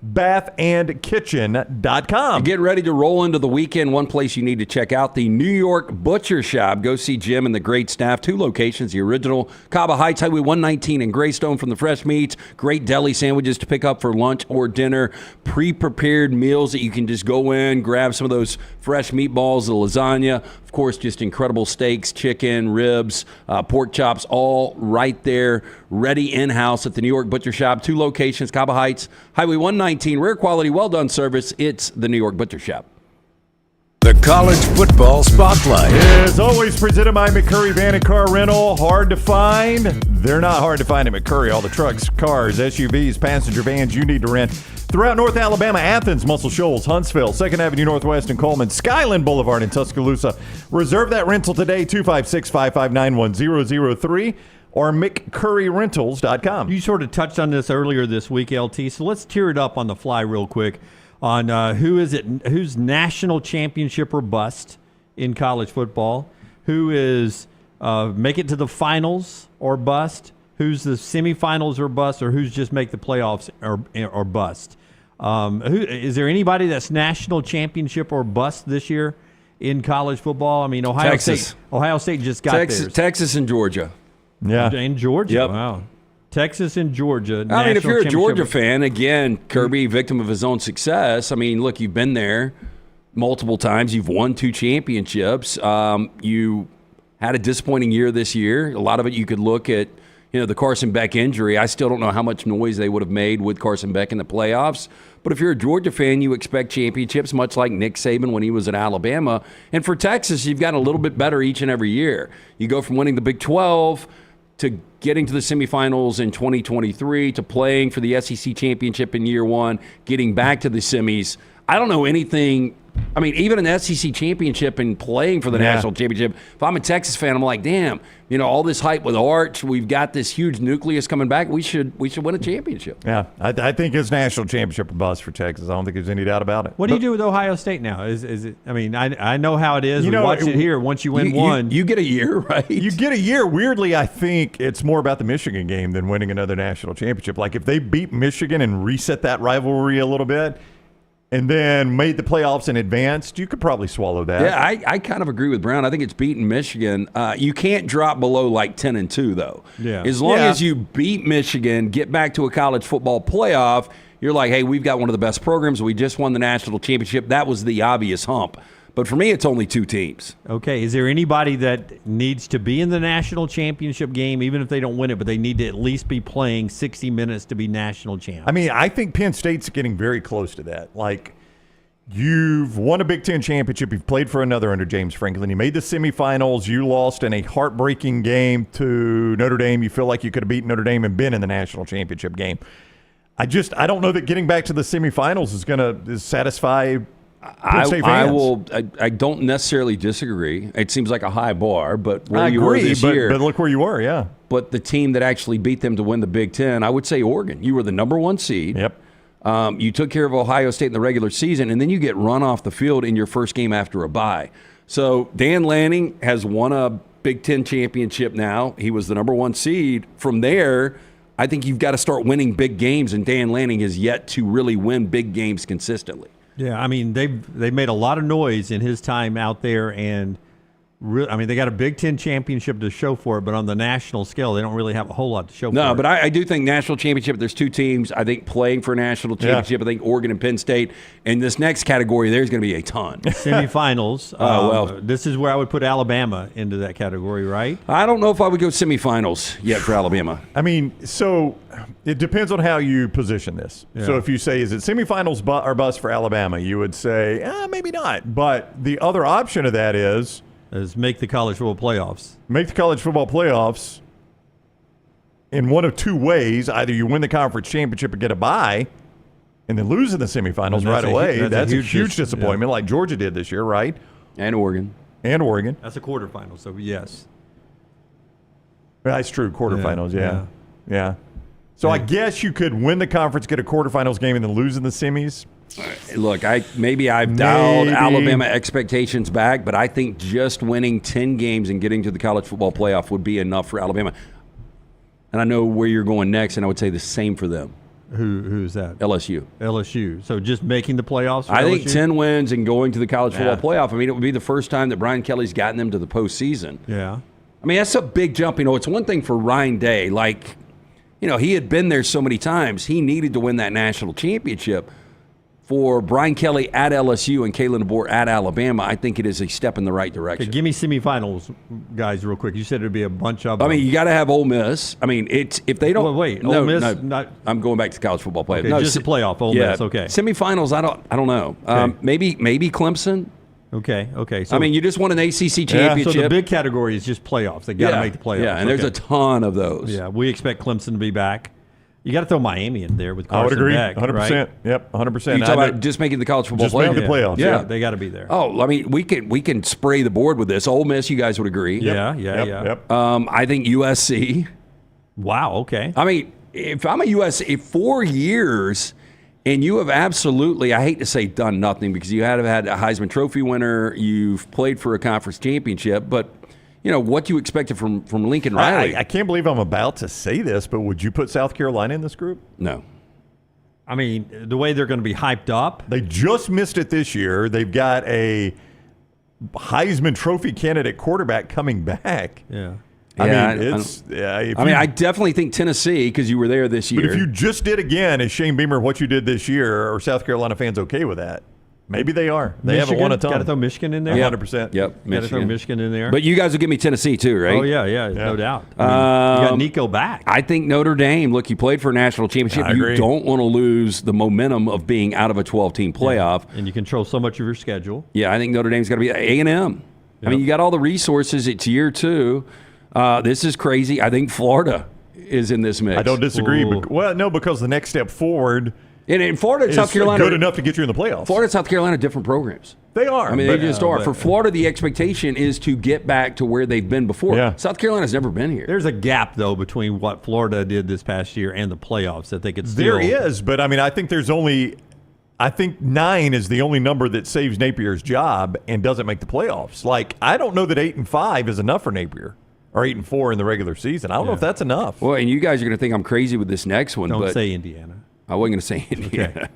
S1: bathandkitchen.com.
S4: Get ready to roll into the weekend. One place you need to check out, the New York Butcher Shop. Go see Jim and the great staff. 2 locations, the original Cabo Heights, Highway 119 in Greystone from the fresh meats. Great deli sandwiches to pick up for lunch or dinner. Pre-prepared meals that you can just go in, grab some of those fresh meatballs, the lasagna. Of course, just incredible steaks, chicken, ribs, pork chops, all right there, ready in-house at the New York Butcher Shop. 2 locations, Cabo Heights, Highway 119. Rare quality, well-done service. It's the New York Butcher Shop.
S7: The College Football Spotlight
S1: is always presented by McCurry Van and Car Rental. Hard to find? They're not hard to find at McCurry. All the trucks, cars, SUVs, passenger vans you need to rent throughout North Alabama, Athens, Muscle Shoals, Huntsville, 2nd Avenue Northwest in Coleman, Skyland Boulevard in Tuscaloosa. Reserve that rental today, 256-559-1003 or McCurryRentals.com.
S3: You sort of touched on this earlier this week, LT, so let's tear it up on the fly real quick on who's national championship or bust in college football, who is make it to the finals or bust, who's the semifinals or bust, or who's just make the playoffs or bust. Is there anybody that's national championship or bust this year in college football? I mean, Ohio State just got theirs.
S4: Texas and Georgia.
S3: Yeah. And Georgia.
S4: Yep.
S3: Wow. Texas and Georgia.
S4: I mean, if you're a Georgia fan, again, Kirby, victim of his own success. I mean, look, you've been there multiple times. You've won 2 championships. You had a disappointing year this year. A lot of it you could look at, the Carson Beck injury. I still don't know how much noise they would have made with Carson Beck in the playoffs. But if you're a Georgia fan, you expect championships, much like Nick Saban when he was at Alabama. And for Texas, you've gotten a little bit better each and every year. You go from winning the Big 12 to getting to the semifinals in 2023 to playing for the SEC championship in year 1, getting back to the semis. I don't know anything. I mean, even an SEC championship and playing for the national championship, if I'm a Texas fan, I'm like, damn, all this hype with Arch, we've got this huge nucleus coming back. We should win a championship.
S1: Yeah, I think it's national championship or bust for Texas. I don't think there's any doubt about it.
S3: What do you do with Ohio State now? Is it? I mean, I know how it is. We watch it here. Once you win one,
S4: you get a year, right?
S1: You get a year. Weirdly, I think it's more about the Michigan game than winning another national championship. Like if they beat Michigan and reset that rivalry a little bit, and then made the playoffs and advanced, you could probably swallow that.
S4: Yeah, I kind of agree with Brown. I think it's beating Michigan. You can't drop below like 10-2, though.
S3: Yeah.
S4: As long as you beat Michigan, get back to a college football playoff, you're like, hey, we've got one of the best programs. We just won the national championship. That was the obvious hump. But for me, it's only 2 teams.
S3: Okay. Is there anybody that needs to be in the national championship game, even if they don't win it, but they need to at least be playing 60 minutes to be national champs?
S1: I mean, I think Penn State's getting very close to that. Like, you've won a Big Ten championship. You've played for another under James Franklin. You made the semifinals. You lost in a heartbreaking game to Notre Dame. You feel like you could have beaten Notre Dame and been in the national championship game. I don't know that getting back to the semifinals is going to satisfy
S4: I don't necessarily disagree. It seems like a high bar, but where you were this year.
S1: But look where you were, yeah.
S4: But the team that actually beat them to win the Big Ten, I would say Oregon. You were the number 1 seed.
S1: Yep.
S4: You took care of Ohio State in the regular season, and then you get run off the field in your first game after a bye. So Dan Lanning has won a Big Ten championship now. He was the number 1 seed. From there, I think you've got to start winning big games, and Dan Lanning has yet to really win big games consistently.
S3: Yeah, I mean, they've made a lot of noise in his time out there, and they got a Big Ten championship to show for it, but on the national scale, they don't really have a whole lot to show for it.
S4: No, but I do think national championship, there's 2 teams, I think, playing for a national championship. Yeah. I think Oregon and Penn State. In this next category, there's going to be a ton.
S3: Semifinals. This is where I would put Alabama into that category, right?
S4: I don't know if I would go semifinals yet for Alabama.
S1: I mean, so it depends on how you position this. Yeah. So if you say, is it semifinals or bust for Alabama, you would say, maybe not. But the other option of that is
S3: make the college football playoffs.
S1: Make the college football playoffs in one of 2 ways. Either you win the conference championship and get a bye, and then lose in the semifinals right away. That's a huge disappointment, like Georgia did this year, right?
S4: And Oregon.
S1: That's
S3: a quarterfinal, so yes.
S1: That's true, quarterfinals, yeah. So I guess you could win the conference, get a quarterfinals game, and then lose in the semis.
S4: Look, I've dialed Alabama expectations back, but I think just winning 10 games and getting to the college football playoff would be enough for Alabama. And I know where you're going next, and I would say the same for them.
S3: Who's that?
S4: LSU.
S3: So just making the playoffs for
S4: I
S3: LSU?
S4: think 10 wins and going to the college football playoff. I mean, it would be the first time that Brian Kelly's gotten them to the postseason.
S3: Yeah.
S4: I mean, that's a big jump. It's one thing for Ryan Day. He had been there so many times. He needed to win that national championship. For Brian Kelly at LSU and Kalen DeBoer at Alabama, I think it is a step in the right direction.
S3: Okay, give me semifinals, guys, real quick. You said it'd be a bunch of them.
S4: I mean, you got to have Ole Miss. I mean, if they don't.
S3: Wait,
S4: no,
S3: Ole Miss?
S4: No,
S3: not,
S4: I'm going back to college football playoff.
S3: Okay,
S4: no,
S3: just the playoff. Ole Miss. Okay.
S4: Semifinals. I don't know.
S3: Okay.
S4: Maybe Clemson.
S3: Okay.
S4: So, you just won an ACC championship.
S3: So the big category is just playoffs. They got to make the playoffs.
S4: Yeah, and there's a ton of those.
S3: Yeah, we expect Clemson to be back. You got to throw Miami in there with Carson
S1: I would agree.
S3: Beck,
S1: 100%.
S3: Right?
S1: Yep, 100%.
S4: You talk about just making the college football playoff?
S1: Just making the playoffs.
S3: Yeah, they got to be there.
S4: Oh, I mean, we can spray the board with this. Ole Miss, you guys would agree.
S3: Yep.
S4: I think USC.
S3: Wow, okay.
S4: I mean, if I'm a USC, 4 years, and you have absolutely, I hate to say done nothing, because you have had a Heisman Trophy winner, you've played for a conference championship, but what you expected from Lincoln Riley.
S1: I can't believe I'm about to say this, but would you put South Carolina in this group?
S4: No.
S3: I mean, the way they're going to be hyped up.
S1: They just missed it this year. They've got a Heisman Trophy candidate quarterback coming back.
S3: Yeah.
S4: I definitely think Tennessee, because you were there this year.
S1: But if you just did again as Shane Beamer what you did this year, are South Carolina fans okay with that? Maybe they are. They haven't won a ton.
S3: Got to throw Michigan in there?
S1: 100%.
S4: Yep.
S3: Got to throw Michigan in there.
S4: But you guys will give me Tennessee too, right?
S3: Oh, yeah, no doubt. I mean, you got Nico back.
S4: I think Notre Dame, look, you played for a national championship. You don't want to lose the momentum of being out of a 12-team playoff.
S3: Yeah. And you control so much of your schedule.
S4: Yeah, I think Notre Dame's got to be A&M. Yep. I mean, you got all the resources. It's year 2. This is crazy. I think Florida is in this mix.
S1: I don't disagree. Because the next step forward –
S4: and in Florida and South Carolina,
S1: good enough to get you in the playoffs.
S4: Florida and South Carolina, different programs.
S1: They are.
S4: I mean, they just are. For Florida, the expectation is to get back to where they've been before.
S1: Yeah.
S4: South Carolina's never been here.
S3: There's a gap, though, between what Florida did this past year and the playoffs that they could still.
S1: There is, but I mean, I think 9 is the only number that saves Napier's job and doesn't make the playoffs. Like, I don't know that 8-5 is enough for Napier. Or 8-4 in the regular season. I don't know if that's enough.
S4: Well, and you guys are going to think I'm crazy with this next one.
S3: Don't say Indiana.
S4: I wasn't going to say Indiana. Okay.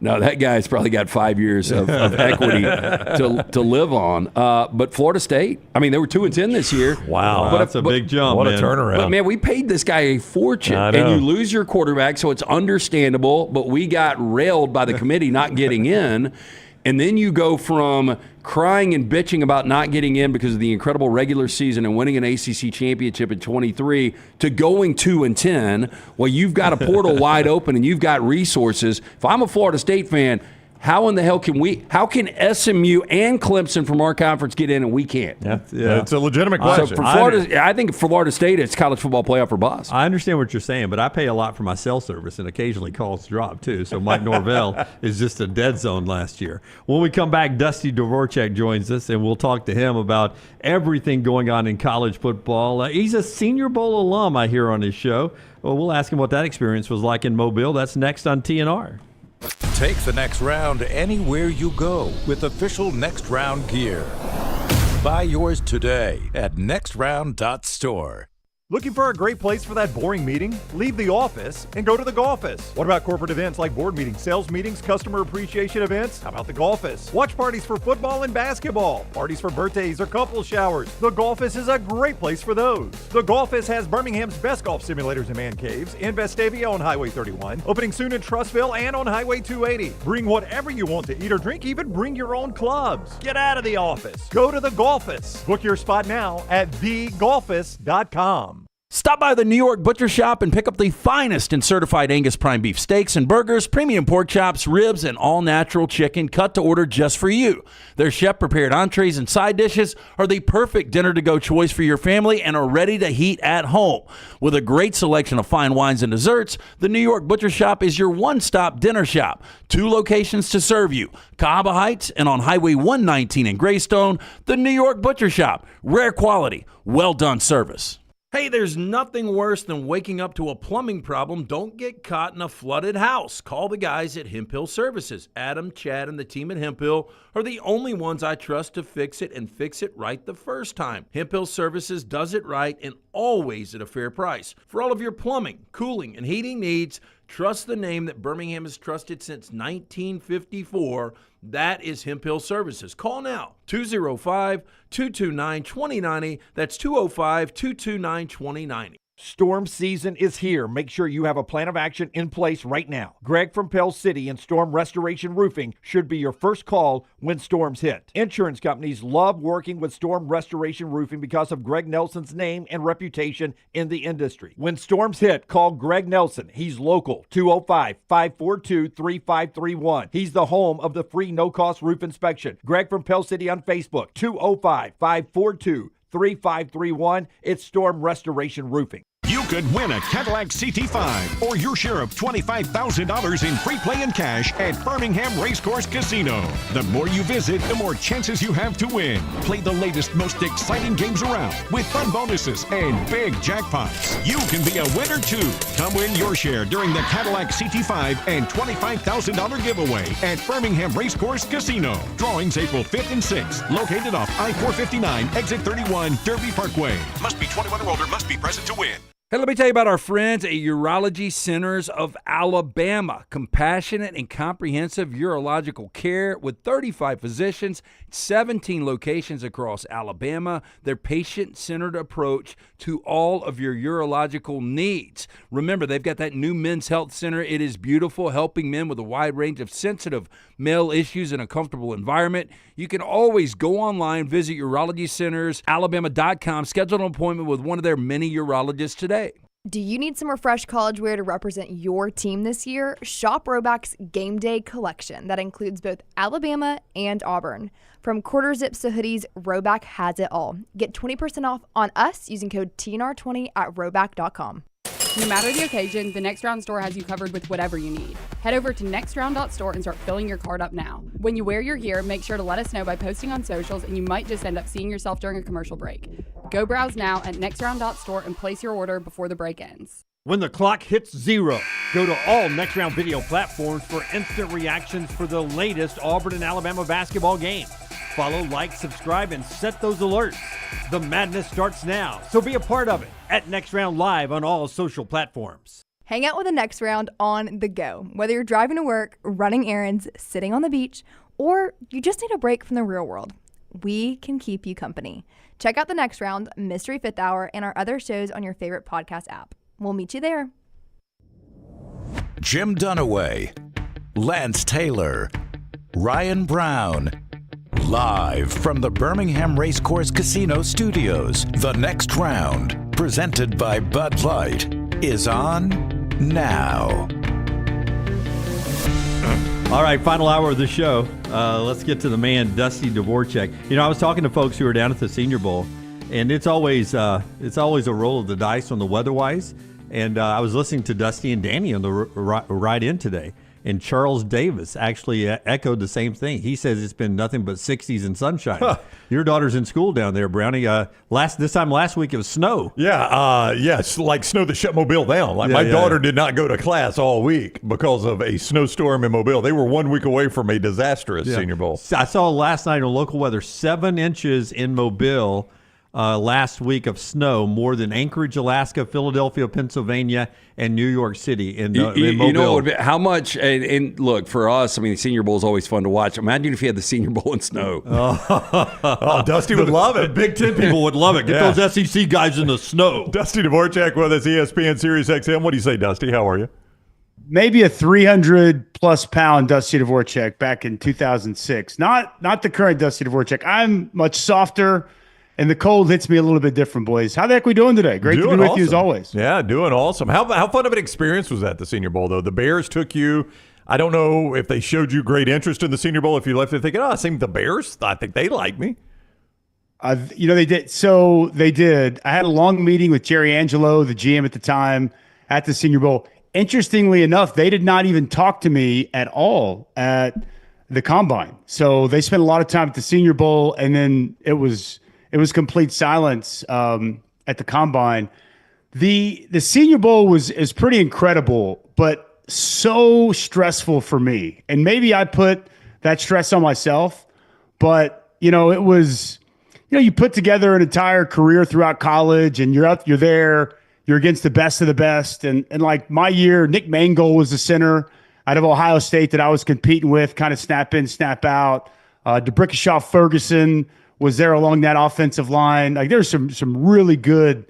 S4: No, that guy's probably got 5 years of equity to live on. But Florida State, I mean, they were 2-10 this year.
S1: Wow,
S3: that's a big jump.
S1: What a turnaround!
S4: But man, we paid this guy a fortune, and you lose your quarterback, so it's understandable. But we got railed by the committee not getting in. And then you go from crying and bitching about not getting in because of the incredible regular season and winning an ACC championship in 23 to going 2-10. Well, you've got a portal wide open and you've got resources. If I'm a Florida State fan, How in the hell how can SMU and Clemson from our conference get in and we can't?
S1: Yeah. It's a legitimate question.
S4: So for Florida, I think for Florida State, it's college football playoff or bust.
S3: I understand what you're saying, but I pay a lot for my cell service, and occasionally calls drop too. So Mike Norvell is just a dead zone last year. When we come back, Dusty Dvoracek joins us, and we'll talk to him about everything going on in college football. He's a Senior Bowl alum, I hear on his show. Well, we'll ask him what that experience was like in Mobile. That's next on TNR.
S7: Take the next round anywhere you go with official Next Round gear. Buy yours today at nextround.store.
S19: Looking for a great place for that boring meeting? Leave the office and go to the Golfus. What about corporate events like board meetings, sales meetings, customer appreciation events? How about the Golfus? Watch parties for football and basketball, parties for birthdays or couple showers. The Golfus is a great place for those. The Golfus has Birmingham's best golf simulators and man caves in Vestavia on Highway 31, opening soon in Trussville and on Highway 280. Bring whatever you want to eat or drink, even bring your own clubs. Get out of the office. Go to the Golfus. Book your spot now at thegolfus.com.
S4: Stop by the New York Butcher Shop and pick up the finest in certified Angus prime beef steaks and burgers, premium pork chops, ribs, and all-natural chicken cut to order just for you. Their chef-prepared entrees and side dishes are the perfect dinner-to-go choice for your family and are ready to heat at home. With a great selection of fine wines and desserts, the New York Butcher Shop is your one-stop dinner shop. 2 locations to serve you, Cahaba Heights and on Highway 119 in Greystone. The New York Butcher Shop. Rare quality, well-done service. Hey, there's nothing worse than waking up to a plumbing problem. Don't get caught in a flooded house. Call the guys at Hemp Hill Services. Adam, Chad, and the team at Hemp Hill are the only ones I trust to fix it and fix it right the first time. Hemp Hill Services does it right and always at a fair price. For all of your plumbing, cooling, and heating needs, trust the name that Birmingham has trusted since 1954. That is Hemp Hill Services. Call now, 205-229-2090. That's 205-229-2090.
S19: Storm season is here. Make sure you have a plan of action in place right now. Greg from Pell City and Storm Restoration Roofing should be your first call when storms hit. Insurance companies love working with Storm Restoration Roofing because of Greg Nelson's name and reputation in the industry. When storms hit, call Greg Nelson. He's local, 205-542-3531. He's the home of the free no-cost roof inspection. Greg from Pell City on Facebook, 205-542-3531. It's Storm Restoration Roofing.
S13: You could win a Cadillac CT5 or your share of $25,000 in free play and cash at Birmingham Racecourse Casino. The more you visit, the more chances you have to win. Play the latest, most exciting games around with fun bonuses and big jackpots. You can be a winner too. Come win your share during the Cadillac CT5 and $25,000 giveaway at Birmingham Racecourse Casino. Drawings April 5th and 6th. Located off I-459, exit 31, Derby Parkway. Must be 21 or older. Must be present to win.
S4: Hey, let me tell you about our friends at Urology Centers of Alabama. Compassionate and comprehensive urological care with 35 physicians, 17 locations across Alabama. Their patient-centered approach to all of your urological needs. Remember, they've got that new men's health center. It is beautiful, helping men with a wide range of sensitive male issues in a comfortable environment. You can always go online, visit urologycentersalabama.com, schedule an appointment with one of their many urologists today.
S5: Do you need some refreshed college wear to represent your team this year? Shop Roback's Game Day collection that includes both Alabama and Auburn. From quarter zips to hoodies, Roback has it all. Get 20% off on us using code TNR20 at roback.com.
S15: No matter the occasion, the Next Round store has you covered with whatever you need. Head over to nextround.store and start filling your cart up now. When you wear your gear, make sure to let us know by posting on socials, and you might just end up seeing yourself during a commercial break. Go browse now at nextround.store and place your order before the break ends.
S10: When the clock hits 0, go to all Next Round video platforms for instant reactions for the latest Auburn and Alabama basketball games. Follow, like, subscribe, and set those alerts. The madness starts now, so be a part of it at Next Round Live on all social platforms.
S5: Hang out with the Next Round on the go. Whether you're driving to work, running errands, sitting on the beach, or you just need a break from the real world, we can keep you company. Check out the Next Round, Mystery Fifth Hour, and our other shows on your favorite podcast app. We'll meet you there.
S7: Jim Dunaway, Lance Taylor, Ryan Brown. Live from the Birmingham Racecourse Casino Studios, the Next Round, presented by Bud Light, is on now.
S3: All right, final hour of the show. Let's get to the man, Dusty Dvoracek. You know, I was talking to folks who were down at the Senior Bowl, and it's always a roll of the dice on the weather-wise. And I was listening to Dusty and Danny on the ride in today, and Charles Davis actually echoed the same thing. He says it's been nothing but 60s and sunshine. Huh. Your daughter's in school down there, Brownie. This time last week it was snow.
S1: Yeah, yes, like snow that shut Mobile down. Like my daughter did not go to class all week because of a snowstorm in Mobile. They were 1 week away from a disastrous Senior Bowl.
S3: I saw last night on local weather 7 inches in Mobile last week of snow, more than Anchorage, Alaska, Philadelphia, Pennsylvania, and New York City in Mobile.
S4: You know how much? And look, for us, I mean, the Senior Bowl is always fun to watch. Imagine if you had the Senior Bowl in snow.
S1: Oh, Dusty would love it.
S3: Big Ten people would love it. Get those SEC guys in the snow.
S1: Dusty Dvoracek with us, ESPN Sirius XM. What do you say, Dusty? How are you?
S20: Maybe a 300-plus pound Dusty Dvoracek back in 2006. Not the current Dusty Dvoracek. I'm much softer. And the cold hits me a little bit different, boys. How the heck we doing today? Great to be with you as always.
S1: Yeah, doing awesome. How fun of an experience was that, the Senior Bowl, though? The Bears took you. I don't know if they showed you great interest in the Senior Bowl, if you left there thinking, I think the Bears, I think they like me.
S20: They did. So they did. I had a long meeting with Jerry Angelo, the GM at the time, at the Senior Bowl. Interestingly enough, they did not even talk to me at all at the Combine. So they spent a lot of time at the Senior Bowl, and then it was complete silence at the Combine. The Senior Bowl is pretty incredible, but so stressful for me. And maybe I put that stress on myself, but it was, you put together an entire career throughout college, and you're there, you're against the best of the best. And like my year, Nick Mangold was the center out of Ohio State that I was competing with, kind of snap in, snap out. DeBrickashaw Ferguson was there along that offensive line. Like there's some really good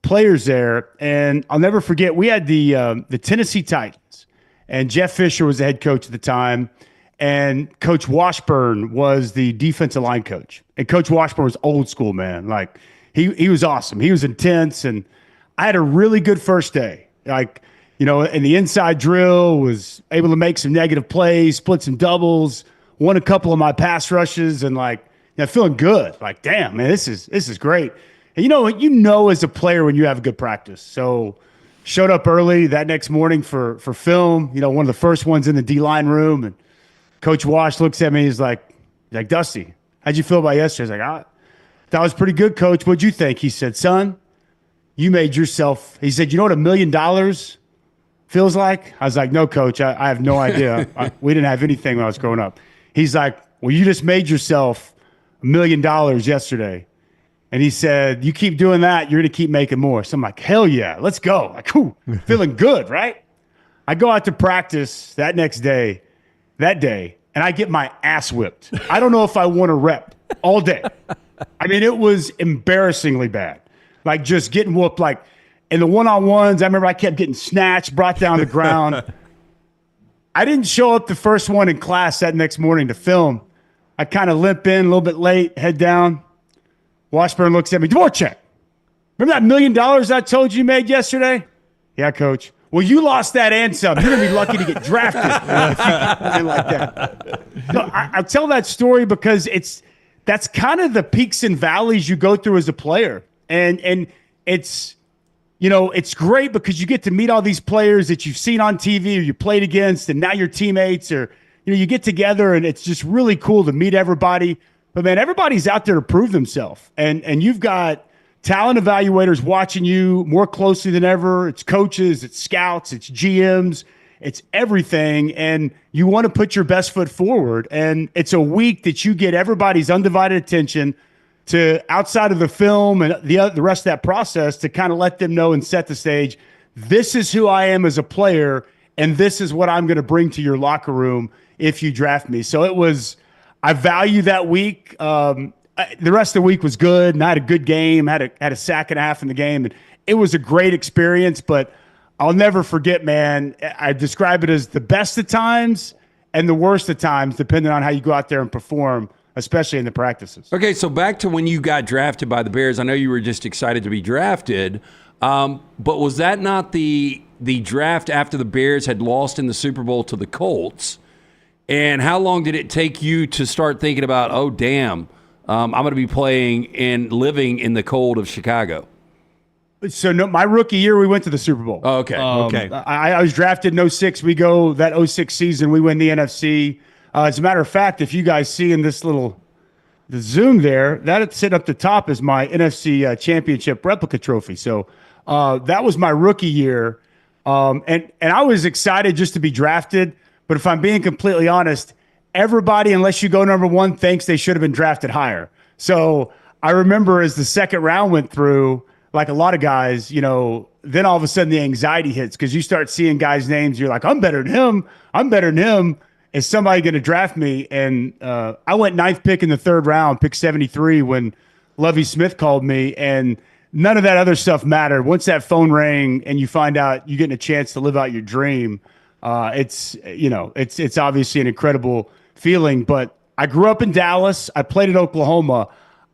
S20: players there. And I'll never forget, we had the Tennessee Titans, and Jeff Fisher was the head coach at the time, and Coach Washburn was the defensive line coach. And Coach Washburn was old school, man. Like he was awesome. He was intense, and I had a really good first day. Like, in the inside drill, was able to make some negative plays, split some doubles, won a couple of my pass rushes, and feeling good. Like, damn, man, this is great. And you know as a player when you have a good practice. So showed up early that next morning for film, one of the first ones in the D-line room. And Coach Wash looks at me, he's like, Dusty, how'd you feel about yesterday? I was like, that was pretty good, Coach. What'd you think? He said, son, you made yourself. He said, you know what $1 million feels like? I was like, no, Coach, I have no idea. We didn't have anything when I was growing up. He's like, well, you just made yourself $1 million yesterday. And he said, you keep doing that, you're going to keep making more. So I'm like, hell yeah, let's go. Like, ooh, feeling good, right? I go out to practice that day, and I get my ass whipped. I don't know if I won a rep all day. I mean, it was embarrassingly bad. Like just getting whooped. Like in the one-on-ones, I remember I kept getting snatched, brought down the ground. I didn't show up the first one in class that next morning to film. I kind of limp in a little bit late, head down. Washburn looks at me, Dvoracek, remember that $1 million I told you made yesterday? Yeah, Coach. Well, you lost that and some. You're going to be lucky to get drafted if you keep playing like that. No, I tell that story because that's kind of the peaks and valleys you go through as a player. And it's, it's great because you get to meet all these players that you've seen on TV or you played against, and now you're teammates, or you get together, and it's just really cool to meet everybody. But man, everybody's out there to prove themselves, and you've got talent evaluators watching you more closely than ever. It's coaches, it's scouts, it's GMs, it's everything, and you want to put your best foot forward. And it's a week that you get everybody's undivided attention to, outside of the film and the rest of that process, to kind of let them know and set the stage. This is who I am as a player, and this is what I'm going to bring to your locker room if you draft me. So I value that week. The rest of the week was good, and I had a good game, had a sack and a half in the game. And it was a great experience, but I'll never forget, man. I describe it as the best of times and the worst of times, depending on how you go out there and perform, especially in the practices.
S4: Okay, so back to when you got drafted by the Bears. I know you were just excited to be drafted, but was that not the draft after the Bears had lost in the Super Bowl to the Colts? And how long did it take you to start thinking about, oh, damn, I'm going to be playing and living in the cold of Chicago?
S20: So no, my rookie year, we went to the Super Bowl.
S4: Oh, okay.
S3: Okay.
S20: I was drafted in 06. We go that 06 season. We win the NFC. As a matter of fact, if you guys see in this the Zoom there, that sitting up the top is my NFC championship replica trophy. So that was my rookie year. And I was excited just to be drafted. But if I'm being completely honest, everybody, unless you go number one, thinks they should have been drafted higher. So I remember as the second round went through, like a lot of guys, then all of a sudden the anxiety hits because you start seeing guys' names. You're like, I'm better than him. I'm better than him. Is somebody going to draft me? And I went 9th pick in the 3rd round, pick 73 when Lovie Smith called me. And none of that other stuff mattered. Once that phone rang and you find out you're getting a chance to live out your dream, it's obviously an incredible feeling. But I grew up in Dallas. I played in Oklahoma.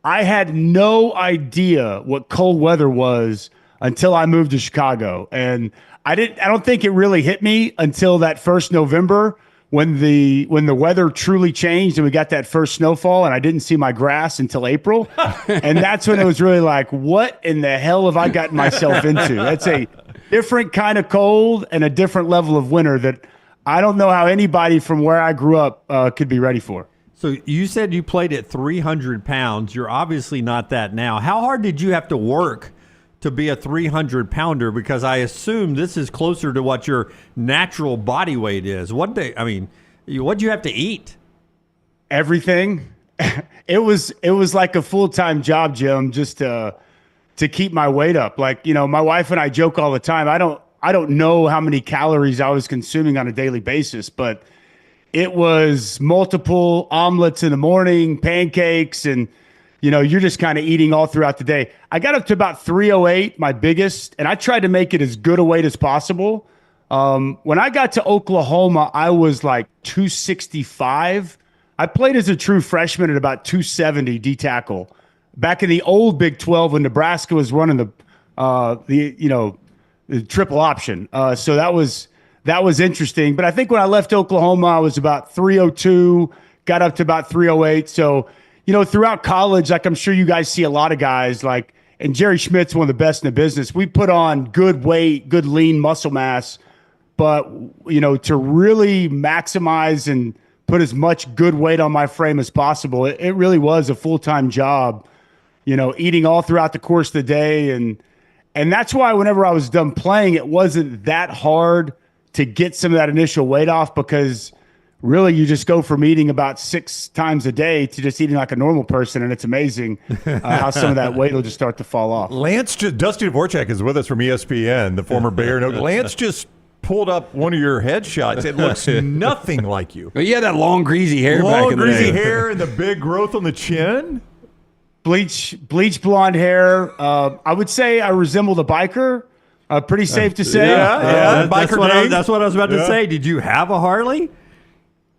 S20: I had no idea what cold weather was until I moved to Chicago. And I don't think it really hit me until that first November when the weather truly changed and we got that first snowfall and I didn't see my grass until April. And that's when it was really like, what in the hell have I gotten myself into? That's a different kind of cold and a different level of winter that I don't know how anybody from where I grew up could be ready for.
S3: So you said you played at 300 pounds. You're obviously not that now. How hard did you have to work to be a 300-pounder? Because I assume this is closer to what your natural body weight is. What'd you have to eat?
S20: Everything. It was like a full-time job, Jim, just to keep my weight up. Like, my wife and I joke all the time. I don't know how many calories I was consuming on a daily basis, but it was multiple omelets in the morning, pancakes, and you're just kind of eating all throughout the day. I got up to about 308, my biggest, and I tried to make it as good a weight as possible. When I got to Oklahoma, I was like 265. I played as a true freshman at about 270 D tackle. Back in the old Big 12 when Nebraska was running the triple option. So that was interesting. But I think when I left Oklahoma, I was about 302, got up to about 308. So, throughout college, like I'm sure you guys see a lot of guys and Jerry Schmidt's one of the best in the business. We put on good weight, good lean muscle mass, but, to really maximize and put as much good weight on my frame as possible, it really was a full-time job, eating all throughout the course of the day. And that's why whenever I was done playing, it wasn't that hard to get some of that initial weight off because really you just go from eating about 6 times a day to just eating like a normal person, and it's amazing how some of that weight will just start to fall off.
S1: Dusty Dvoracek is with us from ESPN, the former Bear. Lance just pulled up one of your headshots. It looks nothing like you.
S4: Well, yeah, that long greasy hair back in the day.
S1: Long greasy hair and the big growth on the chin.
S20: Bleach blonde hair. I would say I resembled a biker. Pretty safe to say.
S3: That's what I was about to say. Did you have a Harley?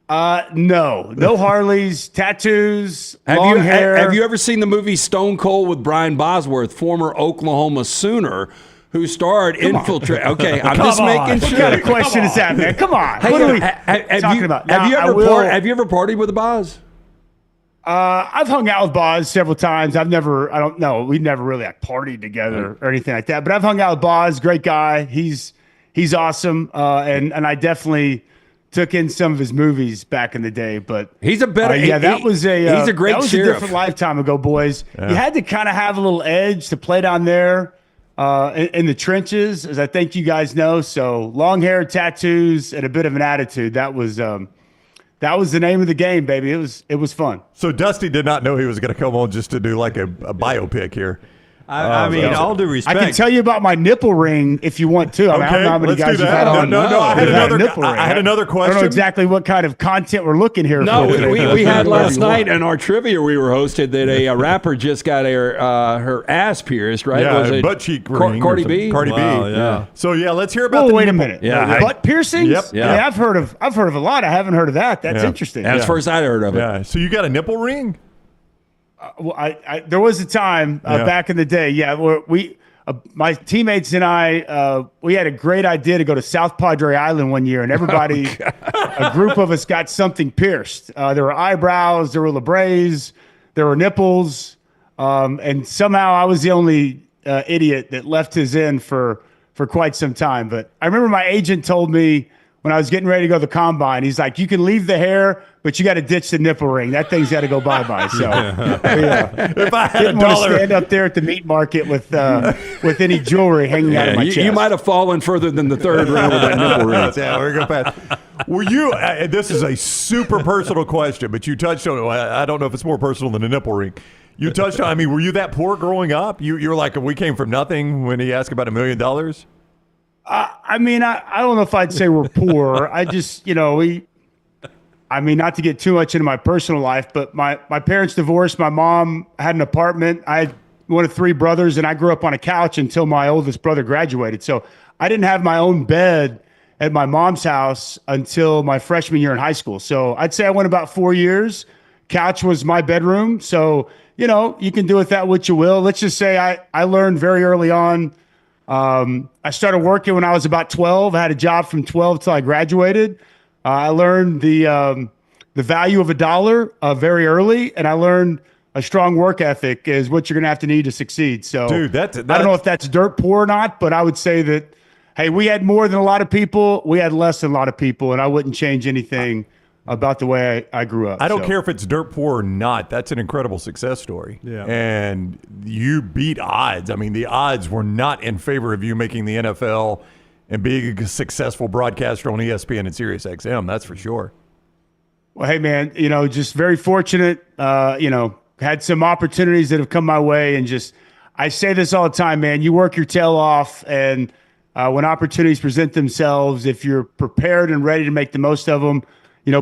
S20: No Harleys, tattoos, long hair.
S4: Have you ever seen the movie Stone Cold with Brian Bosworth, former Oklahoma Sooner, who starred Infiltrate? Okay, I'm just making sure.
S20: What kind of question is that, man? Come on.
S4: Hey,
S20: what are we talking about?
S4: Have you ever partied with a Boz?
S20: I've hung out with Boz several times. We never really partied together or anything like that. But I've hung out with Boz, great guy. He's awesome, and I definitely took in some of his movies back in the day. But
S4: he's a better.
S20: he's a great
S4: sheriff.
S20: A different lifetime ago, boys. Yeah. You had to kind of have a little edge to play down there in the trenches, as I think you guys know. So long hair, tattoos, and a bit of an attitude. That was the name of the game, baby. It was fun.
S1: So Dusty did not know he was going to come on just to do like a biopic here.
S3: I mean, all due respect.
S20: I can tell you about my nipple ring if you want to. I don't know how many guys you've had on.
S1: No. I had another question.
S20: I don't know exactly what kind of content we're looking here.
S4: No, we had last night in our trivia we were hosted that a rapper just got her ass pierced, right?
S1: Yeah,
S4: was it
S1: butt cheek ring.
S4: Cardi B?
S1: Cardi B.
S4: Yeah.
S1: So let's hear about.
S20: Wait a minute.
S4: Yeah,
S20: butt piercings.
S1: Yep.
S20: Yeah. I mean, I've heard of a lot. I haven't heard of that. That's interesting.
S4: That's first I'd heard of it.
S1: Yeah. So you got a nipple ring?
S20: Well, there was a time back in the day, where my teammates and I, we had a great idea to go to South Padre Island one year, and everybody, a group of us got something pierced. There were eyebrows, there were labres, there were nipples, and somehow I was the only idiot that left his in for quite some time. But I remember my agent told me when I was getting ready to go to the combine, he's like, you can leave the hair, but you got to ditch the nipple ring. That thing's got to go bye-bye. So
S1: If I had
S20: didn't want to stand up there at the meat market with any jewelry hanging out of my chest.
S4: You might have fallen further than the third round with that nipple ring.
S1: Yeah, we're going to pass. Were you, this is a super personal question, but you touched on it. I don't know if it's more personal than a nipple ring. You touched on, I mean, were you that poor growing up? You were like, we came from nothing when he asked about $1 million?
S20: I mean, I don't know if I'd say we're poor. I just, I mean, not to get too much into my personal life, but my parents divorced. My mom had an apartment. I had one of 3 brothers, and I grew up on a couch until my oldest brother graduated. So I didn't have my own bed at my mom's house until my freshman year in high school. So I'd say I went about 4 years. Couch was my bedroom. So, you can do with that what you will. Let's just say I learned very early on. I started working when I was about 12. I had a job from 12 till I graduated. I learned the value of $1 very early, and I learned a strong work ethic is what you're going to have to need to succeed. So,
S1: dude,
S20: I don't know if that's dirt poor or not, but I would say that, hey, we had more than a lot of people. We had less than a lot of people, and I wouldn't change anything about the way I grew up.
S1: I don't care if it's dirt poor or not. That's an incredible success story.
S3: Yeah.
S1: And you beat odds. I mean, the odds were not in favor of you making the NFL and being a successful broadcaster on ESPN and Sirius XM. That's for sure.
S20: Well, hey, man, just very fortunate, had some opportunities that have come my way. And just, I say this all the time, man, you work your tail off. And when opportunities present themselves, if you're prepared and ready to make the most of them,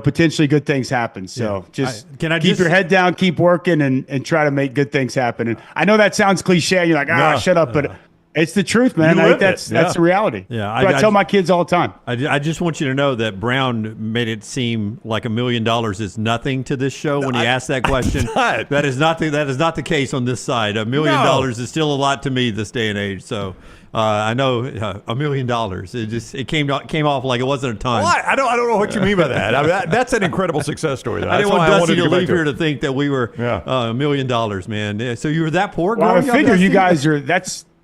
S20: potentially good things happen. So keep your head down, keep working, and try to make good things happen. And I know that sounds cliche. You're like, shut up. But it's the truth, man. I think that's the reality.
S3: Yeah,
S20: I tell my kids all the time.
S3: I just want you to know that Brown made it seem like $1 million is nothing to this show when he asked that question. That is not the case on this side. $1 million is still a lot to me this day and age. So. I know $1 million. It came off like it wasn't a ton.
S1: Well, I don't know what you mean by that. I mean, that's an incredible success story. Though.
S3: I didn't want Dusty to leave here to think that we were $1 million, man. Yeah, so you were that poor.
S20: Well, I figure you guys are.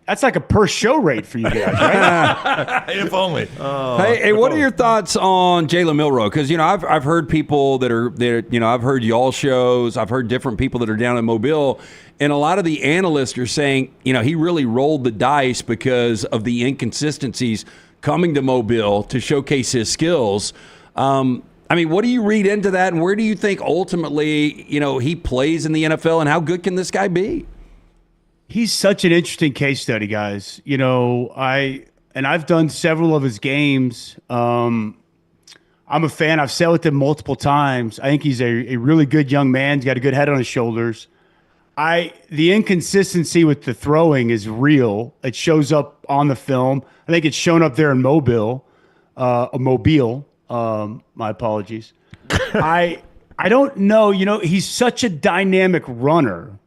S20: That's like a per show rate for you guys, right?
S1: If only.
S4: Hey, what are your thoughts on Jalen Milroe? Because I've heard people that are there. I've heard y'all shows. I've heard different people that are down in Mobile. And a lot of the analysts are saying, he really rolled the dice because of the inconsistencies coming to Mobile to showcase his skills. I mean, what do you read into that, and where do you think ultimately, he plays in the NFL, and how good can this guy be?
S20: He's such an interesting case study, guys. I've done several of his games. I'm a fan. I've sat with him multiple times. I think he's a really good young man. He's got a good head on his shoulders. The inconsistency with the throwing is real. It shows up on the film. I think it's shown up there in Mobile. My apologies. I don't know. He's such a dynamic runner.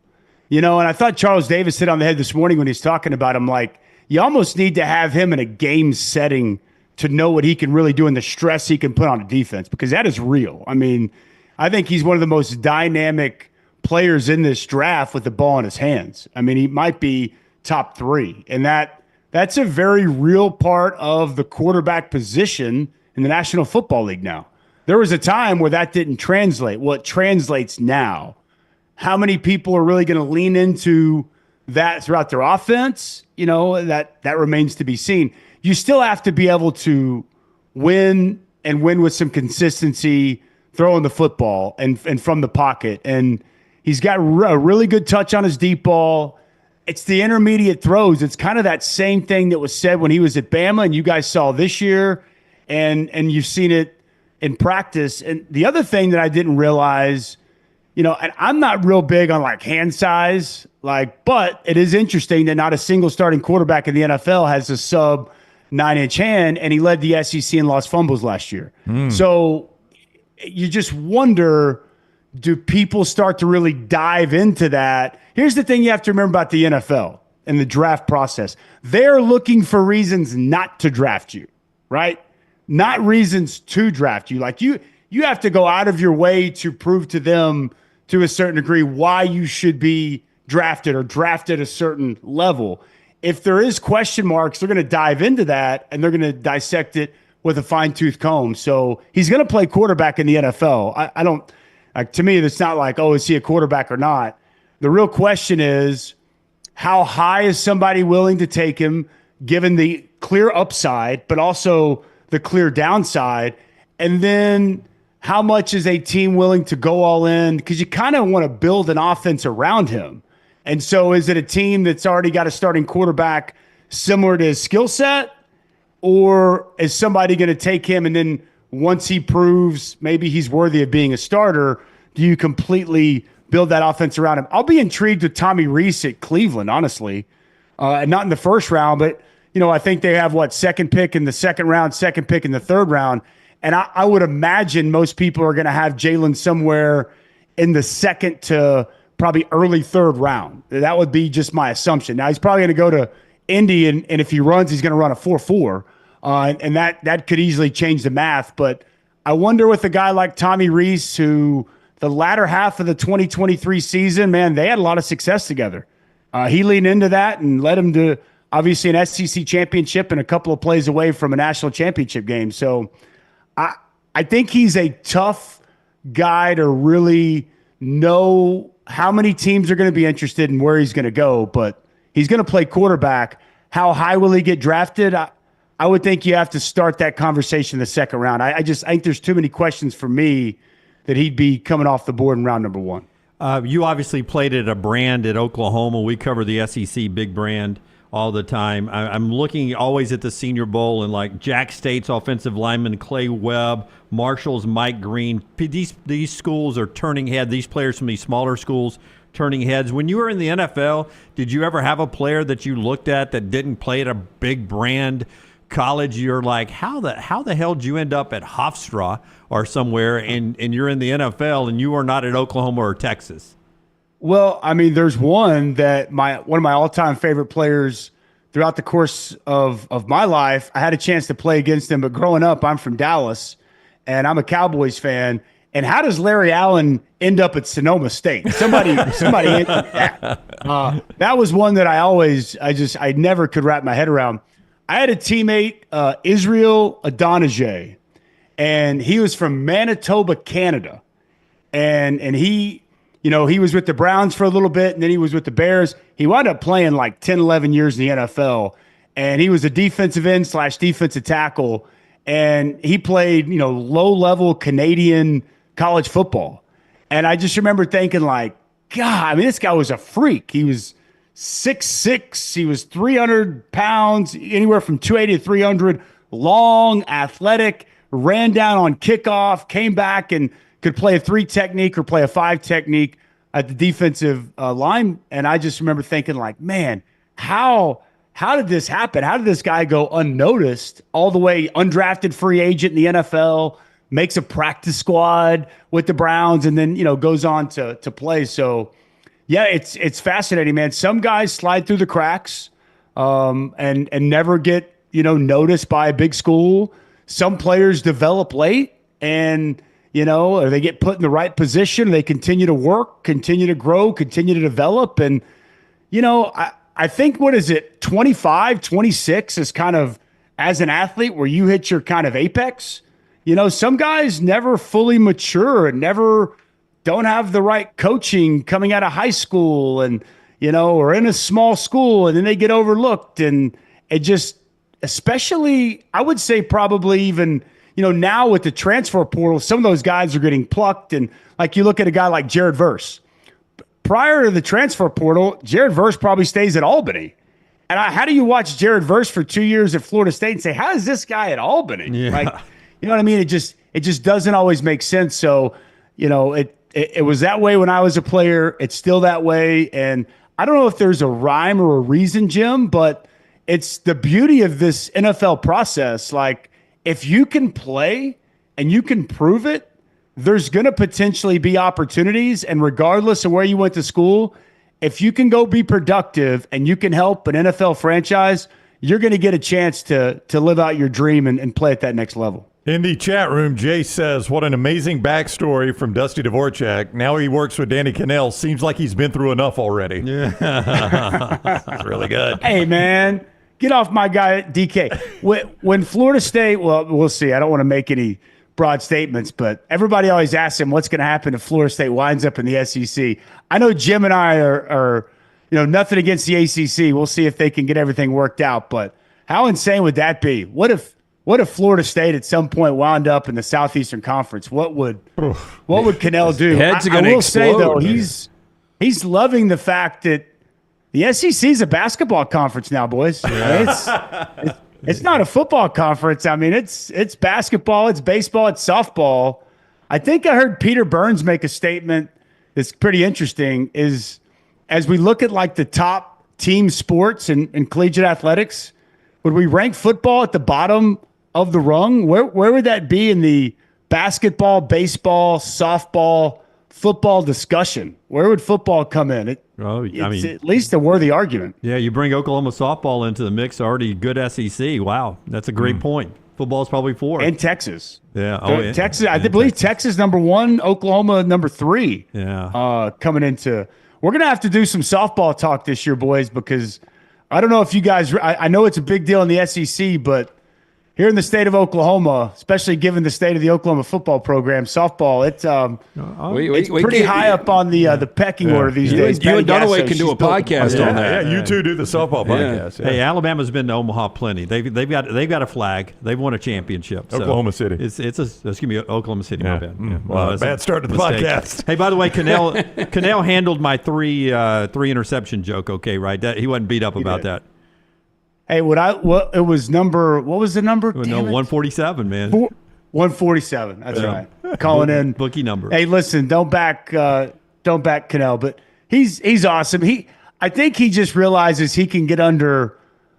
S20: And I thought Charles Davis hit on the head this morning when he's talking about him. Like, you almost need to have him in a game setting to know what he can really do and the stress he can put on a defense, because that is real. I mean, I think he's one of the most dynamic players in this draft with the ball in his hands. I mean, he might be top 3, and that's a very real part of the quarterback position in the National Football League now. There was a time where that didn't translate. Well, it translates now. How many people are really going to lean into that throughout their offense? That remains to be seen. You still have to be able to win with some consistency, throwing the football and from the pocket. And he's got a really good touch on his deep ball. It's the intermediate throws. It's kind of that same thing that was said when he was at Bama, and you guys saw this year, and you've seen it in practice. And the other thing that I didn't realize, and I'm not real big on like hand size, but it is interesting that not a single starting quarterback in the NFL has a sub 9-inch hand, and he led the SEC in lost fumbles last year. So you just wonder, do people start to really dive into that? Here's the thing you have to remember about the NFL. in the draft process. They're looking for reasons not to draft you, right? Not reasons to draft you. Like you have to go out of your way to prove to them to a certain degree why you should be drafted or drafted a certain level. If there is question marks, they're going to dive into that and they're going to dissect it with a fine-tooth comb. So he's going to play quarterback in the NFL. I don't like, to me, it's not like, oh, is he a quarterback or not? The real question is, how high is somebody willing to take him, given the clear upside, but also the clear downside? And then how much is a team willing to go all in? Because you kind of want to build an offense around him. And so is it a team that's already got a starting quarterback similar to his skill set? Or is somebody going to take him and then once he proves maybe he's worthy of being a starter, do you completely build that offense around him? I'll be intrigued with Tommy Reese at Cleveland, honestly. And not in the first round, but, I think they have, second pick in the second round, second pick in the third round. And I would imagine most people are going to have Jalen somewhere in the second to probably early third round. That would be just my assumption. Now, he's probably going to go to Indy, and if he runs, he's going to run a 4.4. And that could easily change the math. But I wonder with a guy like Tommy Reese, who the latter half of the 2023 season, man, they had a lot of success together. He leaned into that and led him to obviously an SEC championship and a couple of plays away from a national championship game. So I think he's a tough guy to really know how many teams are going to be interested in where he's going to go, but he's going to play quarterback. How high will he get drafted? I would think you have to start that conversation in the second round. I think there's too many questions for me that he'd be coming off the board in round number one.
S3: You obviously played at a brand at Oklahoma. We cover the SEC Big Brand all the time. I'm looking always at the Senior Bowl and like Jack State's offensive lineman Clay Webb, Marshall's Mike Green. These schools are turning head. These players from these smaller schools turning heads. When you were in the NFL, did you ever have a player that you looked at that didn't play at a big brand college? You're like, how the hell did you end up at Hofstra or somewhere and you're in the NFL and you are not at Oklahoma or Texas?
S20: Well, I mean, there's one that one of my all-time favorite players throughout the course of my life. I had a chance to play against him, but growing up, I'm from Dallas, and I'm a Cowboys fan. And how does Larry Allen end up at Sonoma State? Somebody answered that. That was one that I never could wrap my head around. I had a teammate, Israel Adonijah, and he was from Manitoba, Canada. And he, he was with the Browns for a little bit, and then he was with the Bears. He wound up playing like 10, 11 years in the NFL, and he was a defensive end / defensive tackle, and he played, low-level Canadian college football. And I just remember thinking like, God, I mean, this guy was a freak. He was 6'6", he was 300 pounds, anywhere from 280 to 300, long, athletic, ran down on kickoff, came back and could play a 3 technique or play a 5 technique at the defensive line. And I just remember thinking like, man, how did this happen? How did this guy go unnoticed all the way undrafted free agent in the NFL, makes a practice squad with the Browns, and then, goes on to play. So yeah, it's fascinating, man. Some guys slide through the cracks and never get, noticed by a big school. Some players develop late and, or they get put in the right position. They continue to work, continue to grow, continue to develop. And, I think, 25, 26 is kind of, as an athlete, where you hit your kind of apex. Some guys never fully mature and never don't have the right coaching coming out of high school and, or in a small school, and then they get overlooked. And it just, especially, I would say probably even, now with the transfer portal, some of those guys are getting plucked. And like you look at a guy like Jared Verse. Prior to the transfer portal, Jared Verse probably stays at Albany. And how do you watch Jared Verse for 2 years at Florida State and say, how is this guy at Albany?
S3: Yeah.
S20: Like, you know what I mean? It just doesn't always make sense. So, it was that way when I was a player. It's still that way. And I don't know if there's a rhyme or a reason, Jim, but it's the beauty of this NFL process. Like, if you can play and you can prove it, there's going to potentially be opportunities. And regardless of where you went to school, if you can go be productive and you can help an NFL franchise, you're going to get a chance to live out your dream and play at that next level.
S1: In the chat room, Jay says, what an amazing backstory from Dusty Dvoracek. Now he works with Danny Cannell. Seems like he's been through enough already. Yeah. That's really good.
S20: Hey, man, get off my guy, DK. When Florida State, well, we'll see. I don't want to make any broad statements, but everybody always asks him what's going to happen if Florida State winds up in the SEC. I know Jim and I are nothing against the ACC. We'll see if they can get everything worked out, but how insane would that be? What if Florida State at some point wound up in the Southeastern Conference? What would Cannell do?
S4: Heads are
S20: I
S4: gonna
S20: will say though,
S4: explode.
S20: he's loving the fact that the SEC is a basketball conference now, boys. It's not a football conference. I mean, it's basketball, it's baseball, it's softball. I think I heard Peter Burns make a statement that's pretty interesting. Is as we look at like the top team sports in collegiate athletics, would we rank football at the bottom of the rung? Where would that be in the basketball, baseball, softball, football discussion? Where would football come in? It's at least a worthy argument.
S3: Yeah, you bring Oklahoma softball into the mix, already good SEC. Wow, that's a great point. Football's probably 4.
S20: And Texas.
S3: Yeah.
S20: Texas. I believe Texas number 1, Oklahoma number 3.
S3: Yeah.
S20: Coming into, we're going to have to do some softball talk this year, boys, because I don't know if you guys, I know it's a big deal in the SEC, but here in the state of Oklahoma, especially given the state of the Oklahoma football program, softball, it's pretty high up on the pecking order these days.
S4: You and Dunaway can do a podcast on that.
S1: Yeah, you two do the softball podcast. Yeah.
S3: Hey, Alabama's been to Omaha plenty. They've got a flag. They've won a championship. So
S1: Oklahoma City.
S3: Excuse me, Oklahoma City.
S1: Yeah.
S3: My bad. Yeah.
S1: Well, bad start to the podcast.
S3: Hey, by the way, Cannell handled my three interception joke. Okay, right? He wasn't beat up about that.
S20: Hey, what was the number?
S3: No, 147, man.
S20: 147. That's right. Calling in
S3: bookie number.
S20: Hey, listen, don't back Cannell, but he's awesome. I think he just realizes he can get under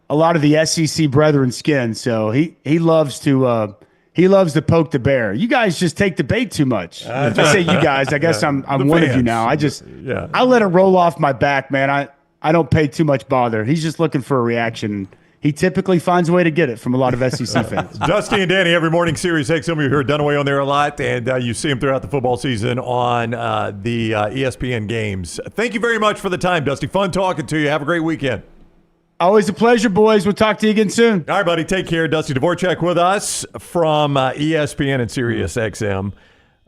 S20: a lot of the SEC brethren's skin, so he loves to poke the bear. You guys just take the bait too much. I say you guys. I guess I'm one of you now. I let it roll off my back, man. I don't pay too much bother. He's just looking for a reaction. He typically finds a way to get it from a lot of SEC fans.
S1: Dusty and Danny, every morning, Sirius XM. You hear Dunaway on there a lot, and you see him throughout the football season on the ESPN games. Thank you very much for the time, Dusty. Fun talking to you. Have a great weekend.
S20: Always a pleasure, boys. We'll talk to you again soon.
S1: All right, buddy. Take care. Dusty Dvoracek with us from ESPN and Sirius XM.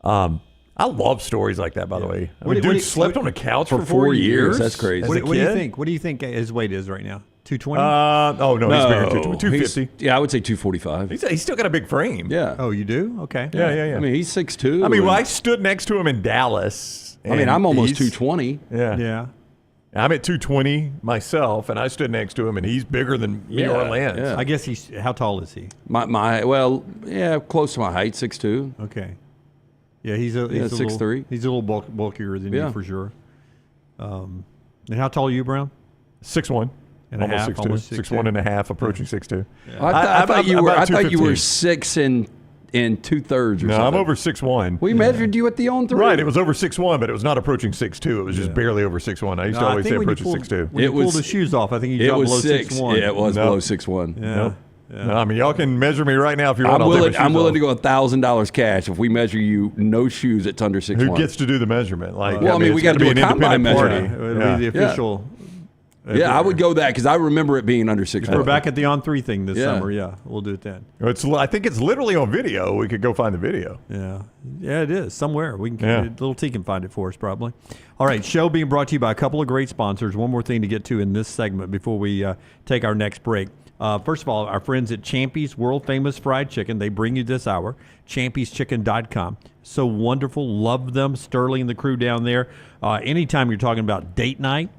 S1: I love stories like that, by the way. Dude slept on a couch for 4 years.
S4: That's crazy.
S3: What do you think? What do you think his weight is right now? 220?
S1: No, he's bigger than 250.
S4: I would say 245.
S1: He's still got a big frame.
S4: Yeah.
S3: Oh, you do? Okay.
S1: Yeah.
S4: I mean, he's 6'2".
S1: I stood next to him in Dallas.
S4: I'm almost 220.
S1: Yeah. I'm at 220 myself, and I stood next to him, and he's bigger than me or Lance.
S3: Yeah. I guess how tall is he?
S4: Close to my height, 6'2".
S3: Okay. Yeah, he's
S4: 6'3".
S3: He's a little bulkier than you for sure. And how tall are you, Brown?
S1: 6'1". Almost 6'2". 6'1 and a half, approaching 6'2".
S4: Yeah. I thought you were 6 and 2/3 or something.
S1: No, I'm over 6'1".
S4: We measured you at the on 3.
S1: Right, it was over 6'1", but it was not approaching 6'2". It was just barely over 6'1". I used to always say approaching 6'2".
S3: When you pulled the shoes off, I think you dropped below 6'1".
S4: Yeah, it was below 6'1".
S3: Yeah.
S1: Nope. Yeah. No, I mean, y'all can measure me right now if you want.
S4: I'm willing to go $1,000 cash if we measure you no shoes. It's under 6'1".
S1: Who gets to do the measurement?
S4: We got to do a combine measurement.
S3: It'll be the official.
S4: Yeah, I would go that because I remember it being under 6'1".
S3: We're back at the on 3 thing this summer. Yeah, we'll do it then.
S1: I think it's literally on video. We could go find the video.
S3: Yeah, it is somewhere. We can. Little T can find it for us probably. All right, show being brought to you by a couple of great sponsors. One more thing to get to in this segment before we take our next break. First of all, our friends at Champy's World Famous Fried Chicken, they bring you this hour, champy'schicken.com. So wonderful. Love them. Sterling and the crew down there. Anytime you're talking about date night,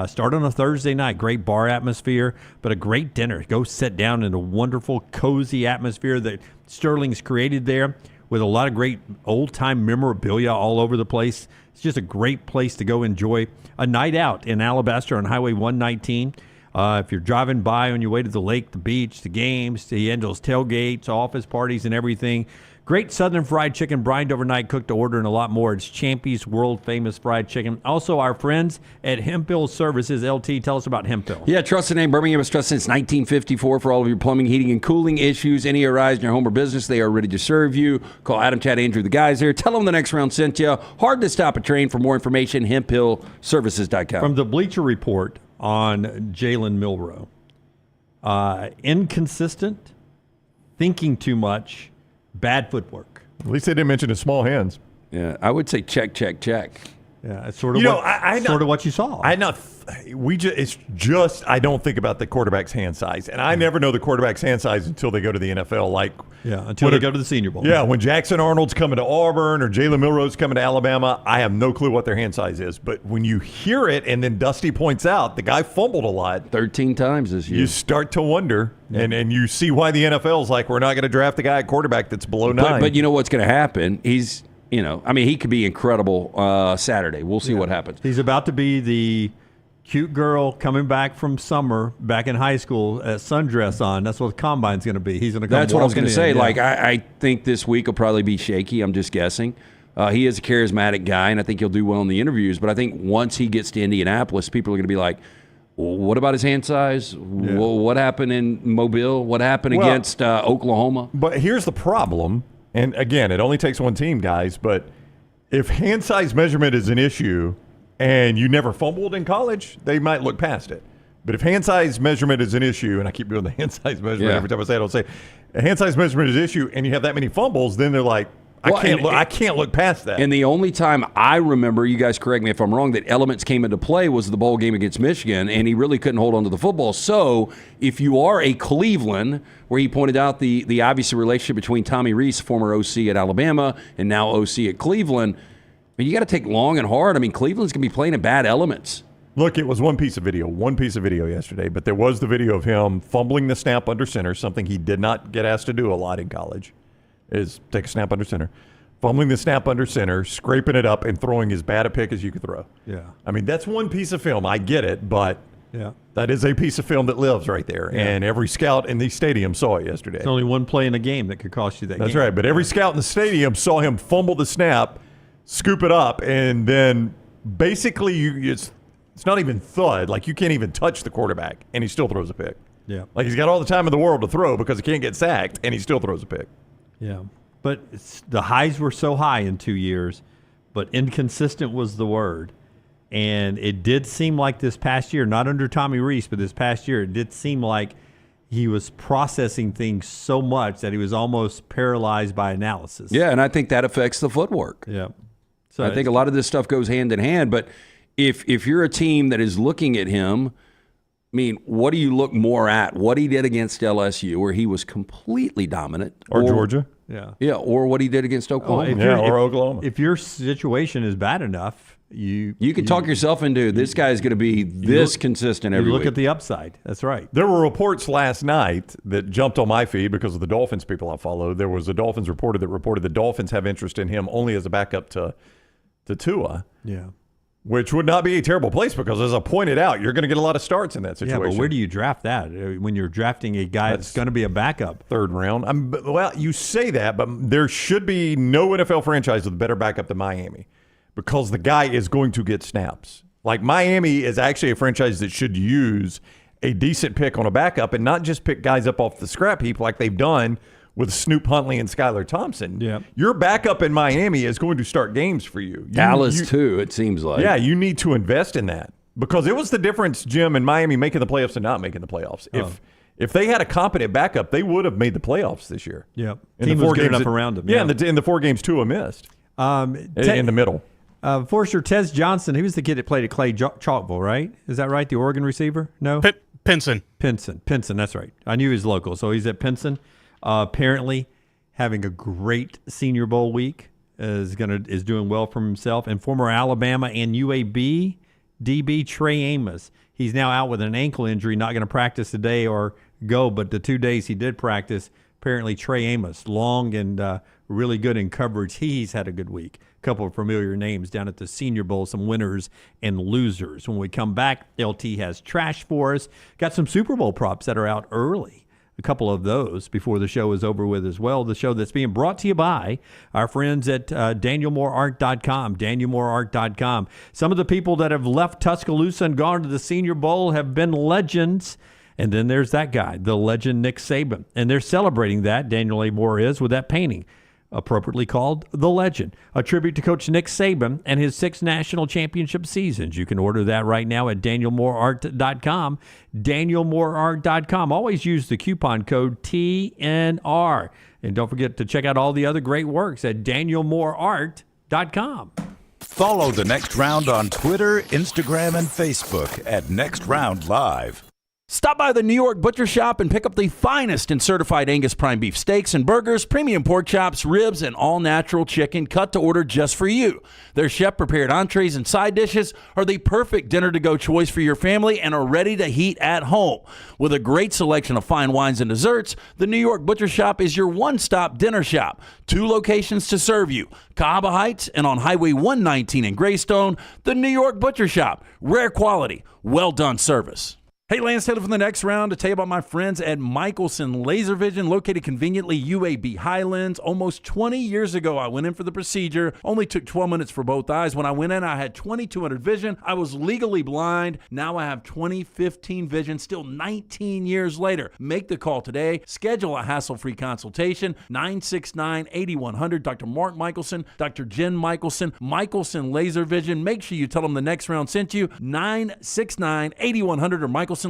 S3: start on a Thursday night. Great bar atmosphere, but a great dinner. Go sit down in a wonderful, cozy atmosphere that Sterling's created there with a lot of great old-time memorabilia all over the place. It's just a great place to go enjoy a night out in Alabaster on Highway 119. If you're driving by on your way to the lake, the beach, the games, the Angels tailgates, office parties, and everything, Great Southern fried chicken, brined overnight, cooked to order, and a lot more. It's Champy's world-famous fried chicken. Also, our friends at Hemphill Services. LT, tell us about Hemphill.
S4: Yeah, trusted name. Birmingham has trusted since 1954 for all of your plumbing, heating, and cooling issues. Any arise in your home or business, they are ready to serve you. Call Adam, Chad, Andrew, the guys there. Tell them the next round sent you. Hard to stop a train. For more information, hemphillservices.com.
S3: From the Bleacher Report on Jalen Milroe. Inconsistent, thinking too much, bad footwork.
S1: At least they didn't mention his small hands.
S4: Yeah, I would say check.
S3: Yeah, it's sort of sort of what you saw.
S1: It's just I don't think about the quarterback's hand size, and I never know the quarterback's hand size until they go to the NFL.
S3: Until they go to the Senior Bowl.
S1: Yeah, when Jackson Arnold's coming to Auburn or Jalen Milroe's coming to Alabama, I have no clue what their hand size is. But when you hear it, and then Dusty points out the guy fumbled a lot,
S4: 13 times this year,
S1: you start to wonder, and you see why the NFL's like, we're not going to draft a guy at quarterback that's below 9.
S4: But you know what's going to happen? He's, he could be incredible Saturday. We'll see what happens.
S3: He's about to be the cute girl coming back from summer, back in high school, sundress on. That's what the combine's going to be. He's going to come.
S4: That's what I was going to say.
S3: Yeah.
S4: I think this week will probably be shaky. I'm just guessing. He is a charismatic guy, and I think he'll do well in the interviews. But I think once he gets to Indianapolis, people are going to be like, well, what about his hand size?
S1: Yeah.
S4: Well, what happened in Mobile? What happened against Oklahoma?
S1: But here's the problem. And again, it only takes one team, guys. But if hand size measurement is an issue and you never fumbled in college, they might look past it. But if hand size measurement is an issue, and I keep doing the hand size measurement every time I say it, I'll say a hand size measurement is an issue, and you have that many fumbles, then they're like, I can't look past that.
S4: And the only time I remember, you guys correct me if I'm wrong, that elements came into play was the bowl game against Michigan, and he really couldn't hold on to the football. So if you are a Cleveland, where he pointed out the obvious relationship between Tommy Rees, former OC at Alabama, and now OC at Cleveland, you got to take long and hard. I mean, Cleveland's going to be playing in bad elements.
S1: Look, it was one piece of video yesterday, but there was the video of him fumbling the snap under center, something he did not get asked to do a lot in college, is take a snap under center. Fumbling the snap under center, scraping it up, and throwing as bad a pick as you could throw.
S3: Yeah.
S1: I mean, that's one piece of film. I get it, but
S3: yeah,
S1: that is a piece of film that lives right there.
S3: Yeah.
S1: And every scout in the stadium saw it yesterday.
S3: There's only one play in a game that could cost you that game.
S1: That's right, but every scout in the stadium saw him fumble the snap, scoop it up, and then basically it's not even thud. Like, you can't even touch the quarterback, and he still throws a pick.
S3: Yeah.
S1: Like, he's got all the time in the world to throw because he can't get sacked, and he still throws a pick.
S3: Yeah. But the highs were so high in 2 years, but inconsistent was the word. And it did seem like this past year, not under Tommy Rees, but this past year, it did seem like he was processing things so much that he was almost paralyzed by analysis.
S4: Yeah, and I think that affects the footwork.
S3: Yeah.
S4: So I think a lot of this stuff goes hand in hand. But if you're a team that is looking at him, I mean, what do you look more at? What he did against LSU, where he was completely dominant.
S1: Or Georgia.
S3: Yeah.
S4: Yeah, or what he did against Oklahoma.
S1: Or Oklahoma.
S3: If your situation is bad enough, you
S4: can talk yourself into this guy is going to be this consistent every
S3: look
S4: week.
S3: at the upside. That's right.
S1: There were reports last night that jumped on my feed because of the Dolphins people I follow. There was a Dolphins reporter that reported the Dolphins have interest in him only as a backup to Tua.
S3: Yeah.
S1: Which would not be a terrible place because, as I pointed out, you're going to get a lot of starts in that situation.
S3: Yeah, but where do you draft that? When you're drafting a guy that's going to be a backup.
S1: Third round. Well, you say that, but there should be no NFL franchise with a better backup than Miami because the guy is going to get snaps. Like, Miami is actually a franchise that should use a decent pick on a backup and not just pick guys up off the scrap heap like they've done with Snoop Huntley and Skylar Thompson.
S3: Yeah.
S1: Your backup in Miami is going to start games for you.
S4: Dallas, too, it seems like.
S1: Yeah, you need to invest in that because it was the difference, Jim, in Miami making the playoffs and not making the playoffs. If they had a competent backup, they would have made the playoffs this year.
S3: Yeah.
S1: In
S3: Team
S1: the 4
S3: was good
S1: games
S3: enough around them.
S1: Yeah, in the 4 games, Tua missed in the middle.
S3: Forster, Tez Johnson, he was the kid that played at Clay Chalkville, right? Is that right? The Oregon receiver? No?
S16: Pinson,
S3: that's right. I knew he was local, so he's at Pinson. Apparently having a great Senior Bowl week, is doing well for himself. And former Alabama and UAB DB Trey Amos, he's now out with an ankle injury, not going to practice today or go, but the 2 days he did practice, apparently Trey Amos, long and really good in coverage. He's had a good week. A couple of familiar names down at the Senior Bowl, some winners and losers. When we come back, LT has trash for us. Got some Super Bowl props that are out early. a couple of those before the show is over with as well. The show that's being brought to you by our friends at DanielMooreArt.com, DanielMooreArt.com. Some of the people that have left Tuscaloosa and gone to the Senior Bowl have been legends. And then there's that guy, the legend Nick Saban. And they're celebrating that, Daniel A. Moore is, with that painting, appropriately called The Legend, a tribute to Coach Nick Saban and his 6 national championship seasons. You can order that right now at DanielMooreArt.com, DanielMooreArt.com. Always use the coupon code TNR. And don't forget to check out all the other great works at DanielMooreArt.com.
S7: Follow The Next Round on Twitter, Instagram, and Facebook at Next Round Live.
S21: Stop by the New York Butcher Shop and pick up the finest in certified Angus prime beef steaks and burgers, premium pork chops, ribs, and all-natural chicken cut to order just for you. Their chef-prepared entrees and side dishes are the perfect dinner-to-go choice for your family and are ready to heat at home. With a great selection of fine wines and desserts, the New York Butcher Shop is your one-stop dinner shop. 2 locations to serve you, Cahaba Heights and on Highway 119 in Greystone. The New York Butcher Shop, rare quality, well-done service. Hey, Lance Taylor from The Next Round to tell you about my friends at Michelson Laser Vision, located conveniently UAB Highlands. Almost 20 years ago, I went in for the procedure. Only took 12 minutes for both eyes. When I went in, I had 20/200 vision. I was legally blind. Now I have 20/15 vision, still 19 years later. Make the call today. Schedule a hassle-free consultation. 969-8100. Dr. Mark Michelson, Dr. Jen Michelson, Michelson Laser Vision. Make sure you tell them The Next Round sent you. 969-8100 or MichelsonLaserVision.com.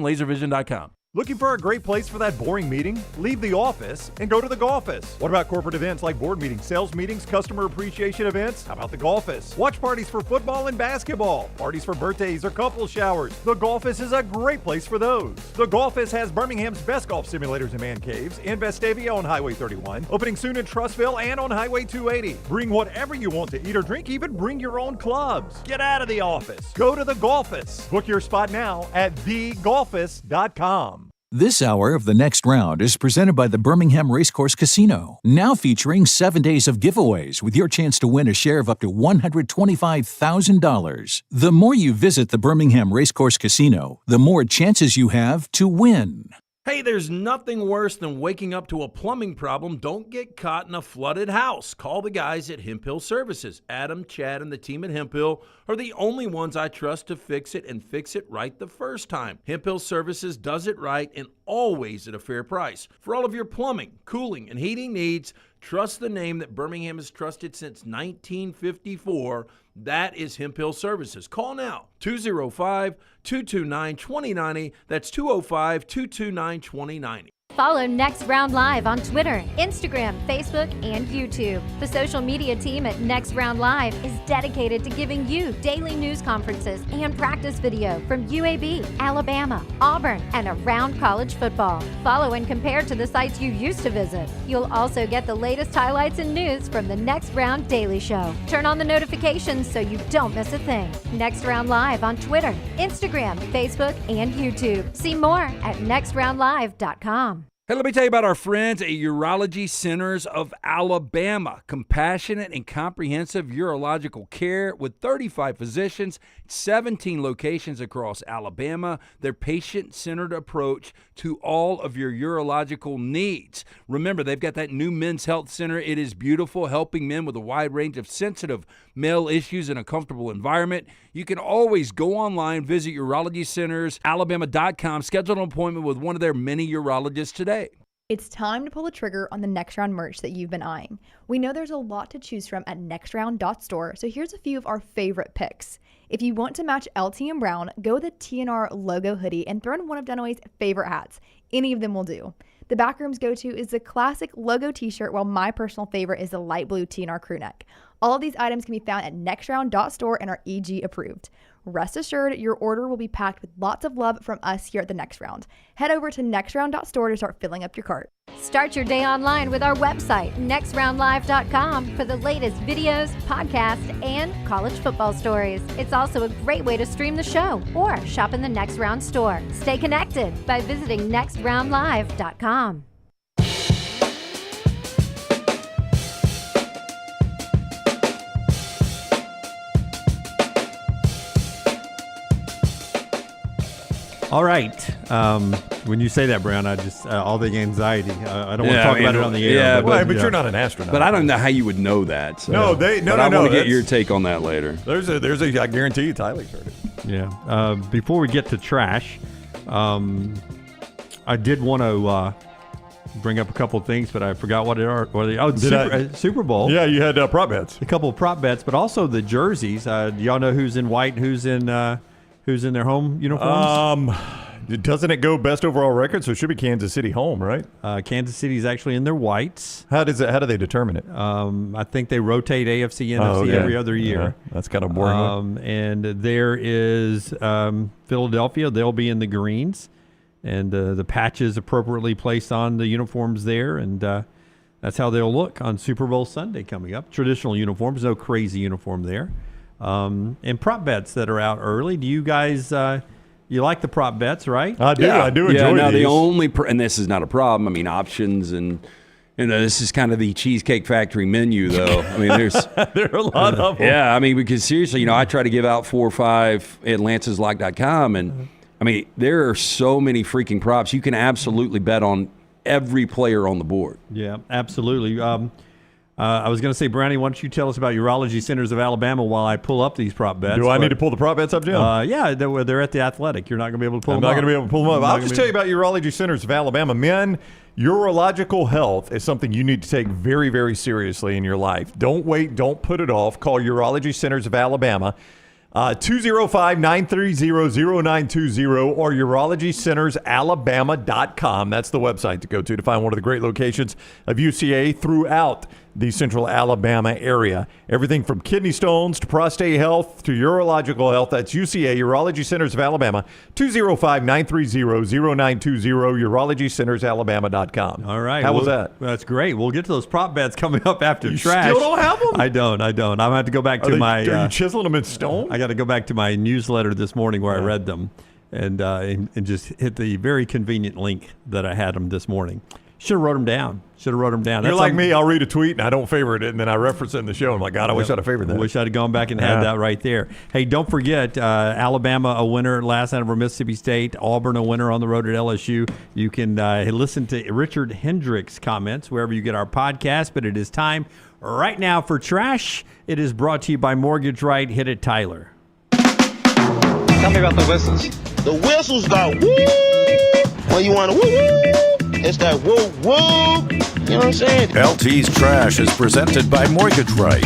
S19: Looking for a great place for that boring meeting? Leave the office and go to the Golfus. What about corporate events like board meetings, sales meetings, customer appreciation events? How about the Golfus? Watch parties for football and basketball, parties for birthdays or couple showers. The Golfus is a great place for those. The Golfus has Birmingham's best golf simulators and man caves in Vestavia on Highway 31, opening soon in Trussville and on Highway 280. Bring whatever you want to eat or drink, even bring your own clubs. Get out of the office. Go to the Golfus. Book your spot now at thegolfus.com.
S17: This hour of The Next Round is presented by the Birmingham Racecourse Casino, now featuring 7 days of giveaways with your chance to win a share of up to $125,000. The more you visit the Birmingham Racecourse Casino, the more chances you have to win.
S21: Hey, there's nothing worse than waking up to a plumbing problem. Don't get caught in a flooded house. Call the guys at Hemp Hill Services. Adam, Chad, and the team at Hemp Hill are the only ones I trust to fix it and fix it right the first time. Hemp Hill Services does it right and always at a fair price. For all of your plumbing, cooling, and heating needs, trust the name that Birmingham has trusted since 1954. That is Hemp Hill Services. Call now, 205-229-2090. That's 205-229-2090.
S6: Follow Next Round Live on Twitter, Instagram, Facebook, and YouTube. The social media team at Next Round Live is dedicated to giving you daily news conferences and practice video from UAB, Alabama, Auburn, and around college football. Follow and compare to the sites you used to visit. You'll also get the latest highlights and news from the Next Round Daily Show. Turn on the notifications so you don't miss a thing. Next Round Live on Twitter, Instagram, Facebook, and YouTube. See more at nextroundlive.com.
S21: Hey, let me tell you about our friends at Urology Centers of Alabama. Compassionate and comprehensive urological care with 35 physicians, 17 locations across Alabama. Their patient-centered approach to all of your urological needs. Remember, they've got that new men's health center. It is beautiful, helping men with a wide range of sensitive male issues in a comfortable environment. You can always go online, visit urologycentersalabama.com, schedule an appointment with one of their many urologists today.
S5: It's time to pull the trigger on the Next Round merch that you've been eyeing. We know there's a lot to choose from at nextround.store, so here's a few of our favorite picks. If you want to match LT and Brown, go with the TNR logo hoodie and throw in one of Dunaway's favorite hats. Any of them will do. The Backroom's go-to is the classic logo t-shirt, while my personal favorite is the light blue TNR crew neck. All of these items can be found at nextround.store and are EG approved. Rest assured, your order will be packed with lots of love from us here at the Next Round. Head over to nextround.store to start filling up your cart.
S6: Start your day online with our website, nextroundlive.com, for the latest videos, podcasts, and college football stories. It's also a great way to stream the show or shop in the Next Round store. Stay connected by visiting nextroundlive.com.
S3: All right. When you say that, Brown, I just all the anxiety. I don't want to talk about it on the air.
S4: Yeah,
S1: but you're not an astronaut.
S4: But I don't know how you would know that. So.
S1: No,
S4: I want to get your take on that later.
S1: I guarantee you, Tyler's heard it.
S3: Yeah. Before we get to trash, I did want to bring up a couple of things, but I forgot what they are. Super Bowl.
S1: Yeah, you had prop bets.
S3: A couple of prop bets, but also the jerseys. Do y'all know who's in white and who's in their home uniforms?
S1: Doesn't it go best overall record? So it should be Kansas City home, right?
S3: Kansas City's actually in their whites.
S1: How do they determine it?
S3: I think they rotate AFC, NFC every other year.
S1: Yeah, that's kind of boring.
S3: And there is Philadelphia. They'll be in the greens, and the patches appropriately placed on the uniforms there, and that's how they'll look on Super Bowl Sunday coming up. Traditional uniforms, no crazy uniform there. And prop bets that are out early. Do you guys? You like the prop bets, right?
S1: I do. I do enjoy
S4: now
S1: these.
S4: the only and this is not a problem. I mean, options and this is kind of the Cheesecake Factory menu, though. I mean, there's
S1: there are a lot of them.
S4: Yeah, I mean, because seriously, I try to give out 4 or 5 at Lance'sLock.com, and I mean, there are so many freaking props. You can absolutely bet on every player on the board.
S3: Yeah, absolutely. I was going to say, Brownie, why don't you tell us about Urology Centers of Alabama while I pull up these prop bets?
S1: Do I need to pull the prop bets up, Jim?
S3: Yeah, they're at the Athletic. You're not going to be able to pull them up.
S1: I'm not going to be able to pull them up. I'll just tell you about Urology Centers of Alabama. Men, urological health is something you need to take very, very seriously in your life. Don't wait. Don't put it off. Call Urology Centers of Alabama. 205-930-0920 or urologycentersalabama.com. That's the website to go to find one of the great locations of UCA throughout the central Alabama area. Everything from kidney stones to prostate health to urological health. That's UCA, Urology Centers of Alabama, 205-930-0920, urologycentersalabama.com.
S3: All right.
S1: How was that?
S3: That's great. We'll get to those prop bets coming up after
S1: You
S3: trash.
S1: still don't have them?
S3: I don't. I'm going to have to go back to
S1: Are you chiseling them in stone?
S3: I got to go back to my newsletter this morning where I read them and just hit the very convenient link that I had them this morning. Should have wrote them down.
S1: You're like me. I'll read a tweet and I don't favorite it, and then I reference it in the show. I'm like, God, I wish I'd have favored that.
S3: I wish I'd have gone back and had that right there. Hey, don't forget, Alabama a winner last night over Mississippi State. Auburn a winner on the road at LSU. You can listen to Richard Hendrix comments wherever you get our podcast, but it is time right now for Trash. It is brought to you by Mortgage Right. Hit it, Tyler.
S8: Tell me about the whistles. The whistles go woo when you want to woo. It's that woo woo. You know what I'm saying?
S7: LT's Trash is presented by Mortgage Right.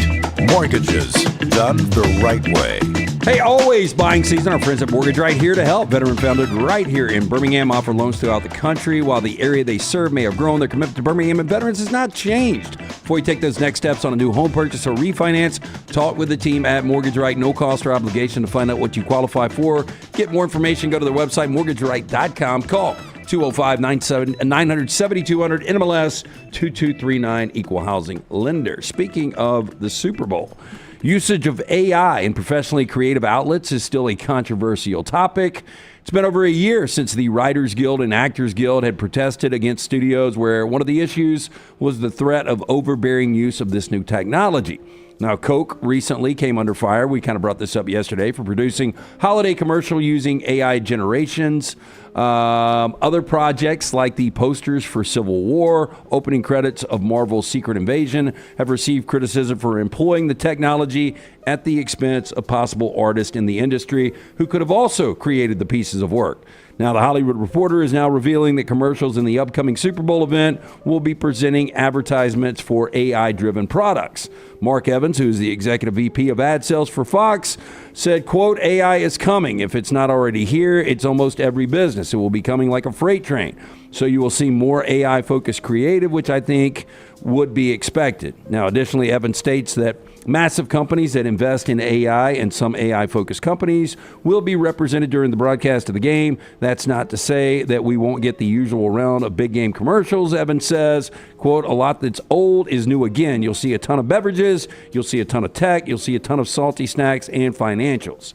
S7: Mortgages done the right way.
S4: Hey, always buying season. Our friends at Mortgage Right here to help. Veteran founded right here in Birmingham, offer loans throughout the country. While the area they serve may have grown, their commitment to Birmingham and veterans has not changed. Before you take those next steps on a new home purchase or refinance, talk with the team at Mortgage Right. No cost or obligation to find out what you qualify for. Get more information, go to their website, mortgageright.com. Call 205-970-200, NMLS 2239, Equal Housing Lender. Speaking of the Super Bowl, usage of AI in professionally creative outlets is still a controversial topic. It's been over a year since the Writers Guild and Actors Guild had protested against studios where one of the issues was the threat of overbearing use of this new technology. Now, Coke recently came under fire. We kind of brought this up yesterday for producing holiday commercial using AI generations. Other projects like the posters for Civil War, opening credits of Marvel's Secret Invasion have received criticism for employing the technology at the expense of possible artists in the industry who could have also created the pieces of work. Now, The Hollywood Reporter is now revealing that commercials in the upcoming Super Bowl event will be presenting advertisements for AI-driven products. Mark Evans, who's the executive VP of ad sales for Fox, said, quote, AI is coming. If it's not already here, it's almost every business. It will be coming like a freight train. So you will see more AI-focused creative, which I think would be expected. Now, additionally, Evans states that massive companies that invest in AI and some AI-focused companies will be represented during the broadcast of the game. That's not to say that we won't get the usual round of big game commercials, Evans says. Quote, a lot that's old is new again. You'll see a ton of beverages, you'll see a ton of tech, you'll see a ton of salty snacks and financials.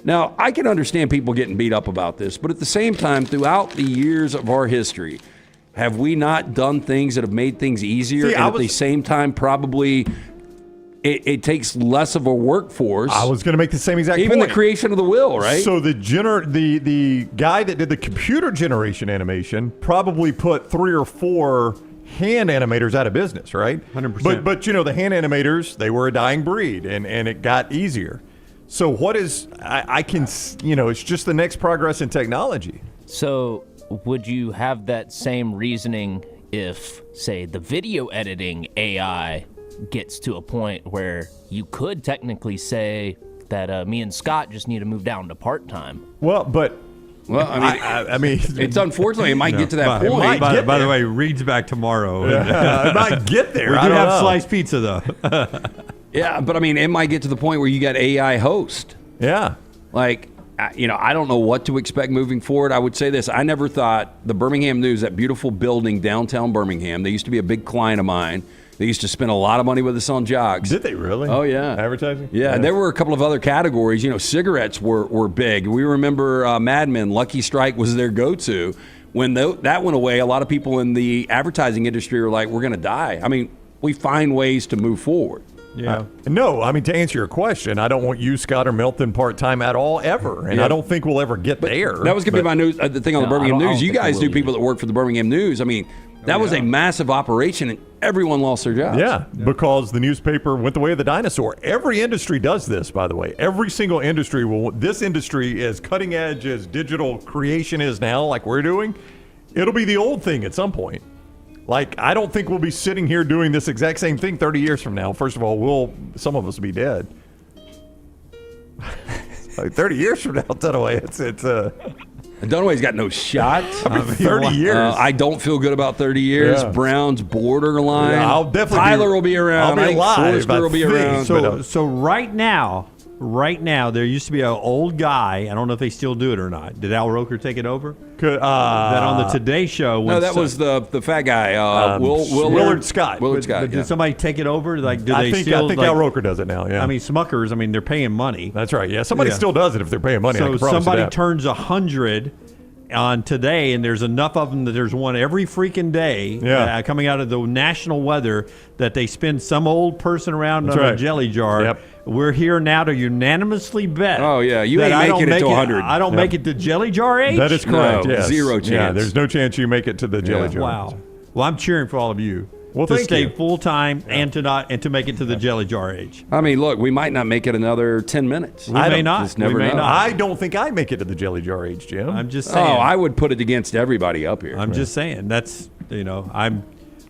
S4: Now, I can understand people getting beat up about this, but at the same time, throughout the years of our history, have we not done things that have made things easier and at the same time probably it takes less of a workforce.
S1: I was going to make the same exact
S4: even
S1: point.
S4: the creation of the wheel, right?
S1: So the guy that did the computer generation animation probably put 3 or 4 hand animators out of business, right?
S3: 100%.
S1: But the hand animators, they were a dying breed, and it got easier. So what is it's just the next progress in technology.
S2: So would you have that same reasoning if, say, the video editing AI gets to a point where you could technically say that me and Scott just need to move down to part-time?
S1: Well, I mean,
S4: it's unfortunately it might get to that point.
S3: By the way, Reed's back tomorrow.
S1: It might get there.
S3: We do
S1: I don't
S3: have
S1: know.
S3: sliced pizza though.
S4: Yeah, but I mean, it might get to the point where you got AI host.
S1: Yeah.
S4: Like, I don't know what to expect moving forward. I would say this. I never thought the Birmingham News, that beautiful building downtown Birmingham, they used to be a big client of mine. They used to spend a lot of money with us on jogs.
S1: Did they really?
S4: Oh, yeah.
S1: Advertising?
S4: Yeah, and there were a couple of other categories. Cigarettes were big. We remember Mad Men, Lucky Strike was their go-to. When that went away, a lot of people in the advertising industry were like, we're going to die. I mean, we find ways to move forward.
S3: Yeah.
S1: No, I mean, to answer your question, I don't want you, Scott, or Milton part-time at all, ever. And I don't think we'll ever get there.
S4: That was going to be my news. The thing on the Birmingham News. You guys knew people that work for the Birmingham News. I mean, that was a massive operation, and everyone lost their jobs.
S1: Yeah, because the newspaper went the way of the dinosaur. Every industry does this, by the way. Every single industry will. This industry, as cutting edge as digital creation is now, like we're doing, it'll be the old thing at some point. Like, I don't think we'll be sitting here doing this exact same thing 30 years from now. First of all, some of us will be dead. Like 30 years from now, Dunaway,
S4: Dunaway's got no shot.
S1: 30 years.
S4: I don't feel good about 30 years.
S1: Yeah.
S4: Brown's borderline.
S1: Yeah, I'll definitely
S4: Tyler will be around.
S1: I'll be alive.
S4: Forrester will be around.
S3: So right now, there used to be an old guy. I don't know if they still do it or not. Did Al Roker take it over? That on the Today Show.
S4: No, that was the fat guy,
S1: Willard Scott.
S4: Willard Scott.
S3: But did somebody take it over? Like, do
S1: I
S3: they
S1: think
S3: still?
S1: Al Roker does it now. Yeah.
S3: I mean, Smuckers. I mean, they're paying money.
S1: That's right. Yeah, somebody still does it if they're paying money. I
S3: So
S1: can promise
S3: somebody
S1: you that.
S3: turns 100 on Today, and there's enough of them that there's one every freaking day coming out of the national weather that they spin some old person around on a jelly jar.
S1: Yep.
S3: We're here now to unanimously bet.
S4: Oh, yeah. You
S3: that
S4: ain't making it to 100.
S3: I don't make it to jelly jar age?
S1: That is correct.
S4: No,
S1: yes.
S4: zero chance.
S1: Yeah, there's no chance you make it to the jelly jar.
S3: Wow. Well, I'm cheering for all of you.
S1: Well,
S3: to
S1: thank
S3: stay
S1: you.
S3: full time and to make it to the jelly jar age.
S4: I mean, look, we might not make it another 10 minutes.
S3: We may not.
S4: Just never
S3: We may
S4: know.
S3: not.
S1: I don't think I make it to the jelly jar age, Jim.
S3: I'm just saying.
S4: I would put it against everybody up here.
S3: I'm just saying. That's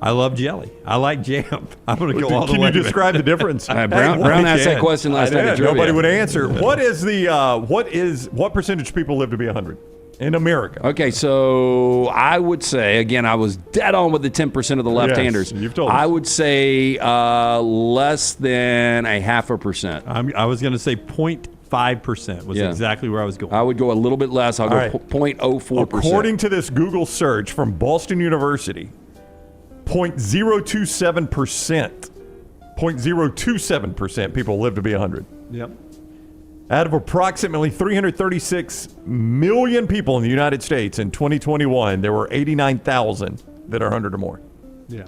S3: I love jelly. I like jam. I'm going to go all the
S1: Can
S3: way.
S1: you describe the difference?
S4: Brown asked that question last night at trivia.
S1: Nobody would answer. What percentage of people live to be 100 in America?
S4: Okay, so I would say, again, I was dead on with the 10% of the left-handers.
S1: Yes, you've told us.
S4: I would say less than 0.5%.
S3: I was going to say 0.5% was exactly where I was going.
S4: I would go a little bit less. I'll go 0.04%.
S1: According to this Google search from Boston University, 0.027%. 0.027% people live to be 100.
S3: Yep.
S1: Out of approximately 336 million people in the United States in 2021, there were 89,000 that are 100 or more.
S3: Yeah.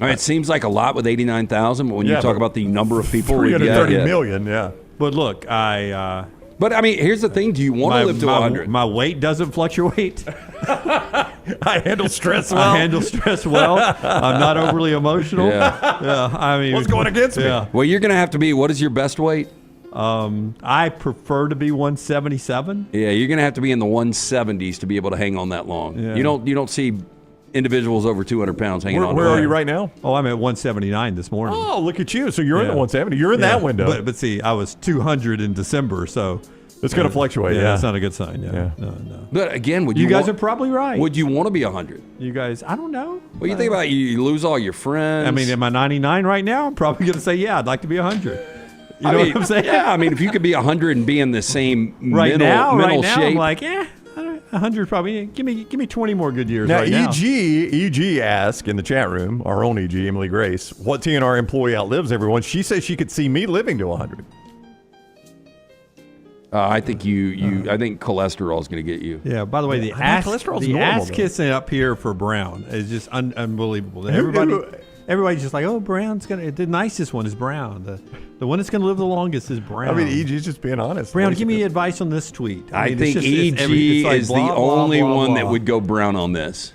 S4: I mean, it seems like a lot with 89,000, but when you talk about the number of people,
S1: 330 million, yeah.
S3: But look,
S4: But I mean, here's the thing: do you want to live to 100?
S3: My weight doesn't fluctuate.
S1: I handle stress well.
S3: I handle stress well. I'm not overly emotional.
S4: Yeah.
S3: I mean,
S1: what's going against me?
S4: Well, you're going to have to be. What is your best weight?
S3: I prefer to be 177.
S4: Yeah, you're going to have to be in the 170s to be able to hang on that long.
S3: Yeah.
S4: You don't see individuals over 200 pounds hanging on.
S1: Where are you right now?
S3: Oh, I'm at 179 this morning.
S1: Oh, look at you. So you're in the 170. You're in that window.
S3: But see, I was 200 in December, so
S1: it's going to fluctuate. Yeah,
S3: that's not a good sign. Yeah. No.
S4: But again,
S3: you guys are probably right.
S4: Would you want to be 100?
S3: You guys, I don't know.
S4: Well, you think about you lose all your friends.
S3: I mean, am I 99 right now? I'm probably going to say, yeah, I'd like to be 100. You know what I'm saying?
S4: Yeah, I mean, if you could be 100 and be in the same
S3: right
S4: mental
S3: now,
S4: shape.
S3: I'm like, 100 probably. Give me 20 more good years
S1: now,
S3: right now.
S1: EG asked in the chat room, our own EG, Emily Grace, what TNR employee outlives everyone? She says she could see me living to 100.
S4: I think I think cholesterol is going to get you.
S3: Yeah. By the way, the ass kissing up here for Brown is just unbelievable. Everybody. everybody's just like, oh, Brown's the nicest one is Brown. The one that's gonna live the longest is Brown.
S1: I mean, EG's just being honest.
S3: Brown, give me advice on this tweet.
S4: I
S3: mean,
S4: think
S3: it's just,
S4: EG
S3: it's
S4: is
S3: blah,
S4: the
S3: blah,
S4: only
S3: blah,
S4: one
S3: blah.
S4: that would go Brown on this.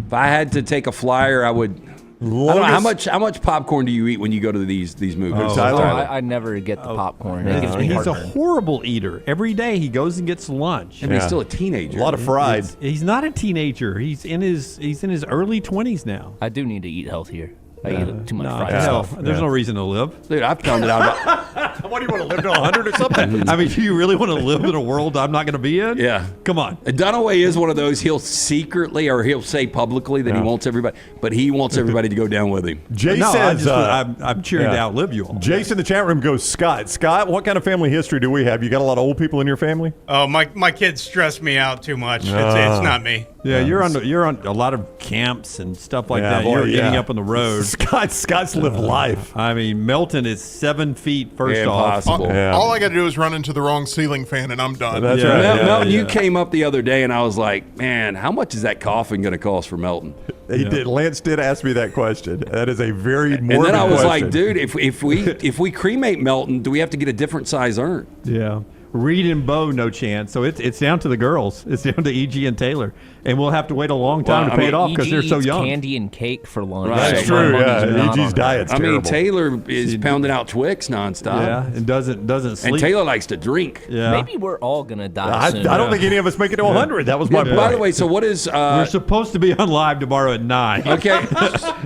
S4: If I had to take a flyer, I would. I don't know how much popcorn do you eat when you go to these movies?
S2: I never get the popcorn. It gives me
S3: He's a
S2: heartburn.
S3: horrible eater. Every day he goes and gets lunch.
S4: And he's still a teenager.
S1: A lot of fried.
S3: He's not a teenager. He's in his early 20s now.
S2: I do need to eat healthier. I eat too much fried
S3: hell,
S2: stuff.
S3: There's no reason to live.
S4: Dude, I've found it out.
S1: What do you want to live to 100 or something?
S3: I mean, do you really want to live in a world I'm not going to be in?
S4: Yeah.
S3: Come on.
S4: Dunaway is one of those, he'll secretly or he'll say publicly that he wants everybody, but he wants everybody to go down with him.
S1: Jay
S3: No,
S1: says,
S3: I'm cheering to outlive you all.
S1: Jason in the chat room goes, Scott, what kind of family history do we have? You got a lot of old people in your family?
S16: Oh, my kids stress me out too much. It's not me.
S3: Yeah, you're on a lot of camps and stuff like that.
S1: boy,
S3: You're getting up on the road.
S1: Scott's lived life.
S3: I mean, Melton is 7 feet first off.
S14: All I got to do is run into the wrong ceiling fan and I'm done.
S1: That's right.
S4: Melton, you came up the other day and I was like, man, how much is that coffin going to cost for Melton?
S1: Lance did ask me that question. That is a very morbid
S4: And then I was
S1: question.
S4: like, dude, if we cremate Melton, do we have to get a different size urn?
S3: Yeah. Reed and Bo, no chance. So it's down to the girls. It's down to EG and Taylor. And we'll have to wait a long time to pay it off because they're so
S2: eats
S3: young.
S2: Candy and cake for lunch.
S4: Right.
S1: That's
S2: So
S1: true,
S2: my money's not
S1: EG's
S2: on
S1: diet's
S2: her.
S4: I mean,
S1: terrible.
S4: Taylor is pounding out Twix nonstop.
S3: Yeah, and doesn't sleep.
S4: And Taylor likes to drink.
S3: Yeah.
S2: Maybe we're all going to die
S1: I
S2: soon.
S1: don't think any of us make it to 100. That was my point.
S4: By the way, so what is...
S3: We're supposed to be on live tomorrow at 9.
S4: Okay,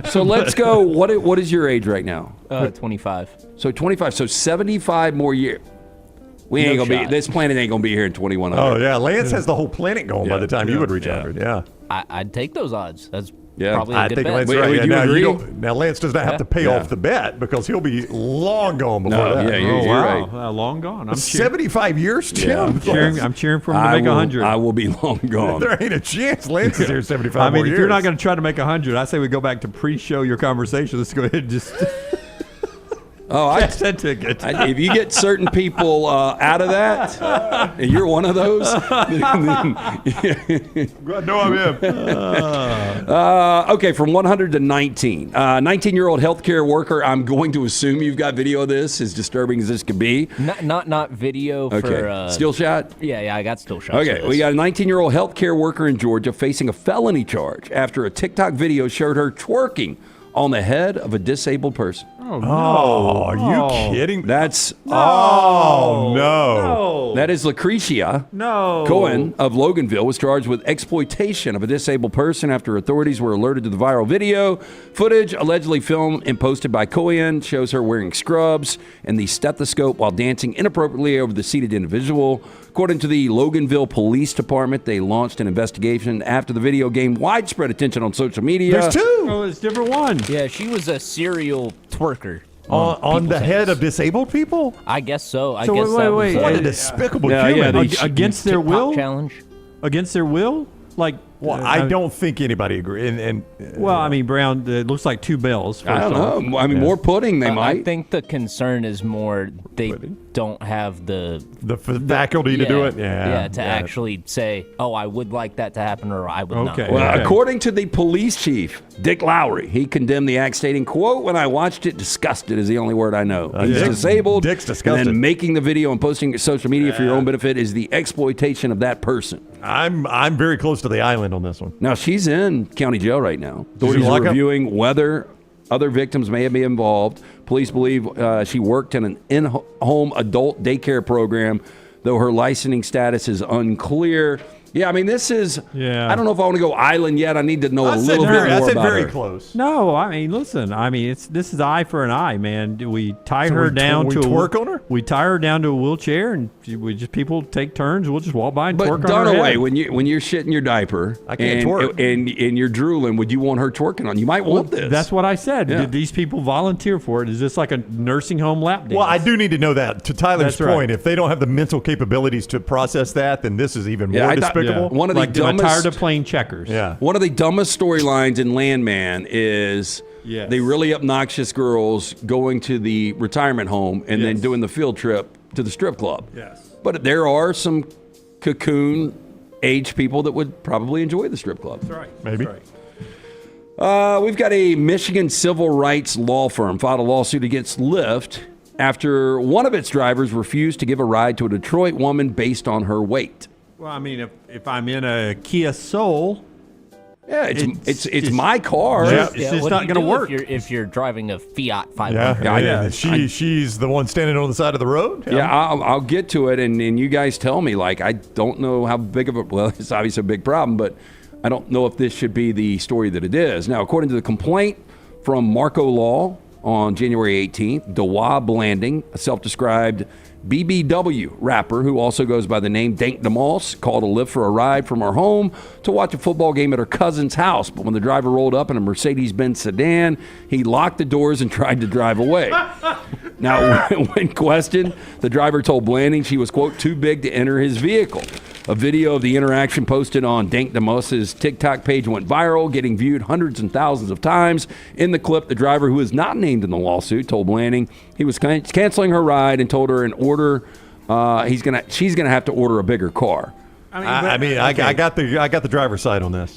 S4: so let's go. What is your age right now?
S2: 25.
S4: So 25. So 75 more years. We ain't gonna be. This planet ain't gonna be here in 2100.
S1: Oh yeah, Lance has the whole planet going by the time you would reach 100. Yeah,
S2: I'd take those odds. That's
S4: Yeah.
S2: probably a
S1: I
S2: good
S1: think
S2: bet.
S1: Lance
S4: Wait,
S1: right.
S4: would
S1: Yeah,
S4: you
S1: now,
S4: agree?
S1: now Lance does not have to pay
S4: Yeah.
S1: off the bet because he'll be long gone before
S4: No,
S1: that.
S4: yeah, you're
S3: wow.
S4: right.
S3: Long gone. I'm cheering.
S1: 75 years, Jim.
S3: I'm cheering for him to make 100.
S4: I will be long gone.
S1: There ain't a chance Lance is here 75
S3: I mean,
S1: more
S3: if
S1: years.
S3: you're not going to try to make 100, I say we go back to pre-show your conversation. Let's go ahead and just cash that ticket.
S4: If you get certain people out of that, and you're one of those,
S1: No, I'm in.
S4: okay, from 100 to 19. 19-year-old healthcare worker, I'm going to assume you've got video of this, as disturbing as this could be.
S2: Not video for...
S4: Okay, still shot?
S2: Yeah, I got still shots.
S4: Okay, we got a 19-year-old healthcare worker in Georgia facing a felony charge after a TikTok video showed her twerking on the head of a disabled person.
S3: Oh, no.
S1: Oh, are you kidding?
S4: That's
S1: no.
S4: That is Lucretia
S3: No.
S4: Cohen of Loganville was charged with exploitation of a disabled person after authorities were alerted to the viral video. Footage allegedly filmed and posted by Cohen shows her wearing scrubs and the stethoscope while dancing inappropriately over the seated individual. According to the Loganville Police Department, they launched an investigation after the video gained widespread attention on social media.
S1: There's two.
S3: Oh, it's different one.
S2: Yeah, she was a serial twerker.
S1: On the head of disabled people?
S2: I guess so. I
S3: So
S2: guess
S3: wait.
S1: What a despicable
S4: Yeah,
S1: human.
S3: Against their
S2: TikTok
S3: will?
S2: challenge.
S3: Against their will? Like,
S1: Well, I don't think anybody agree.
S3: Well, I mean, Brown, it looks like two bells.
S4: I don't
S3: first
S4: know.
S3: off.
S4: I mean, more pudding they
S2: I
S4: might.
S2: think the concern is more they don't have the
S1: faculty to do it.
S2: to actually say, oh, I would like that to happen, or I would not.
S4: Well, according to the police chief, Dick Lowry, he condemned the act, stating, quote, "When I watched it, disgusted is the only word I know. He's disabled.
S1: Dick's disgusted.
S4: And then making the video and posting it to social media for your own benefit is the exploitation of that person."
S1: I'm very close to the island on this one.
S4: Now, she's in county jail right now. Authorities
S1: lock
S4: are
S1: up?
S4: reviewing whether other victims may have been involved. Police believe she worked in an in-home adult daycare program, though her licensing status is unclear. Yeah, I mean, this is...
S3: Yeah.
S4: I don't know if I want to go island yet. I need to know a little bit more
S1: I said
S4: about
S1: very
S4: her.
S1: close.
S3: No, I mean, listen. I mean, this is eye for an eye, man. We tie her down
S1: we
S3: to
S1: twerk on her?
S3: We tie her down to a wheelchair, and people take turns. We'll just walk by and
S4: But
S3: twerk on her
S4: Dunaway,
S3: head.
S4: when you're shitting your diaper,
S1: I can't
S4: and,
S1: twerk.
S4: and you're drooling, would you want her twerking on? You might want this.
S3: That's what I said.
S4: Yeah.
S3: Did these people volunteer for it? Is this like a nursing home lap dance?
S1: Well, I do need to know that. To Tyler's
S3: That's right.
S1: point, if they don't have the mental capabilities to process that, then this is even more
S4: I thought-
S1: despicable.
S4: One of the
S3: Like, I'm tired
S4: dumbest...
S3: of playing checkers.
S1: Yeah.
S4: One of the dumbest storylines in Landman is
S3: Yes.
S4: the really obnoxious girls going to the retirement home and then
S3: Yes.
S4: doing the field trip to the strip club.
S3: Yes.
S4: But there are some cocoon age people that would probably enjoy the strip club.
S3: That's right.
S1: Maybe.
S3: That's
S4: We've got a Michigan civil rights law firm filed a lawsuit against Lyft after one of its drivers refused to give a ride to a Detroit woman based on her weight.
S3: Well, I mean, if I'm in a Kia Soul,
S4: yeah, it's my car.
S3: It's just not going to work.
S2: If you're driving a Fiat 500.
S1: Yeah. She's the one standing on the side of the road.
S4: Yeah, I'll get to it, and you guys tell me. Like, I don't know how big of a, well, it's obviously a big problem, but I don't know if this should be the story that it is. Now, according to the complaint from Marco Law on January 18th, Dawa Blanding, a self-described BBW rapper who also goes by the name Dank DeMoss, called a Lyft for a ride from her home to watch a football game at her cousin's house. But when the driver rolled up in a Mercedes-Benz sedan, he locked the doors and tried to drive away. Now, when questioned, the driver told Blanding she was, quote, too big to enter his vehicle. A video of the interaction posted on Dank DeMoss's TikTok page went viral, getting viewed hundreds and thousands of times. In the clip, the driver, who is not named in the lawsuit, told Blanding he was canceling her ride and told her she's gonna have to order a bigger car.
S1: I got the driver's side on this.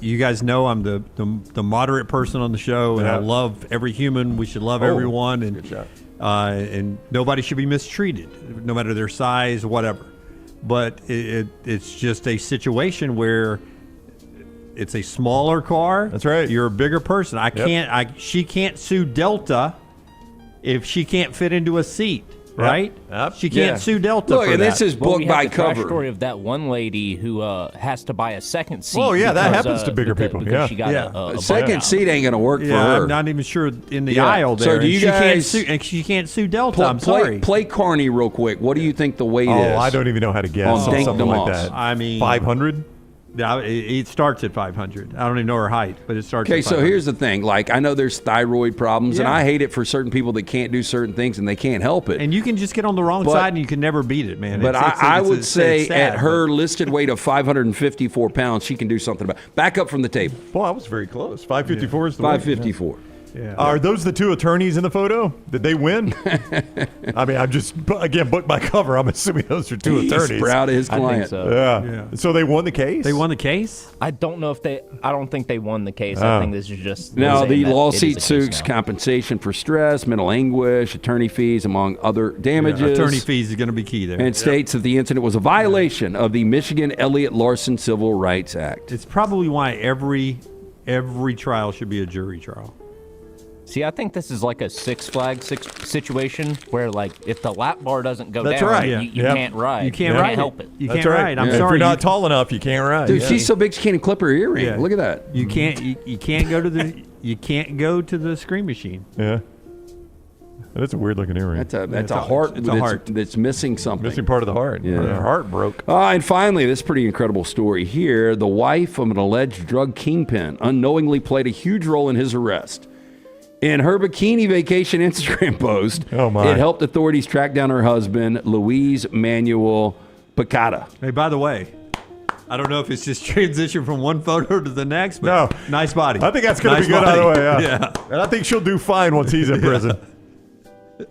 S3: You guys know I'm the moderate person on the show, and I love every human. We should love everyone, and nobody should be mistreated, no matter their size, whatever. But it's just a situation where it's a smaller car.
S1: That's right.
S3: You're a bigger person. She can't sue Delta if she can't fit into a seat. Right?
S1: Yep.
S3: She can't sue Delta
S4: Look,
S3: for
S4: and
S3: that.
S4: this is book by cover.
S2: The story of that one lady who has to buy a second seat.
S1: Oh, yeah, that happens to bigger people.
S2: Because she got a
S4: second seat ain't going to work for her.
S3: I'm not even sure in the aisle there.
S4: So do you guys...
S3: She can't sue Delta. I'm sorry.
S4: Play Carney real quick. What do you think the weight is?
S1: Oh, I don't even know how to guess.
S4: On Dank
S1: something
S4: DeMoss.
S1: like that.
S3: I mean...
S1: 500?
S3: Yeah, it starts at 500. I don't even know her height, but it starts at 500.
S4: Okay, so here's the thing. Like, I know there's thyroid problems, and I hate it for certain people that can't do certain things and they can't help it.
S3: And you can just get on the wrong side and you can never beat it, man.
S4: But I would say at her listed weight of 554 pounds, she can do something about it. Back up from the table.
S1: Boy, I was very close. 554 is the
S4: 554.
S1: Yeah. Are those the two attorneys in the photo? Did they win? I mean, I'm just, again, book by cover. I'm assuming those are two attorneys.
S4: He's proud of his client.
S2: I think so.
S1: Yeah. So they won the case?
S3: They won the case?
S2: I don't think they won the case. I think this is just...
S4: Now, the lawsuit seeks compensation for stress, mental anguish, attorney fees, among other damages.
S3: Attorney fees is going to be key there.
S4: And states that the incident was a violation of the Michigan Elliott Larson Civil Rights Act.
S3: It's probably why every trial should be a jury trial.
S2: See, I think this is like a Six Flags situation where, like, if the lap bar doesn't go
S1: That's
S2: down,
S1: right.
S2: you can't ride.
S3: You can't
S2: help it.
S3: You
S1: That's
S3: can't ride. I'm
S1: If
S3: sorry.
S1: you're not tall enough, you can't ride.
S4: Dude, she's so big she can't even clip her earring.
S3: Yeah.
S4: Look at that.
S3: You can't go to the screen machine.
S1: Yeah. That's a weird looking earring.
S4: That's a heart.
S3: It's a heart
S4: that's missing something.
S1: Missing part of the heart.
S4: Yeah.
S1: Her heart broke.
S4: And finally, this pretty incredible story here. The wife of an alleged drug kingpin unknowingly played a huge role in his arrest. In her bikini vacation Instagram post, it helped authorities track down her husband, Luis Manuel Picada.
S3: Hey, by the way, I don't know if it's just transition from one photo to the next, but nice body.
S1: I think that's going to be good either way. Yeah. And I think she'll do fine once he's in prison.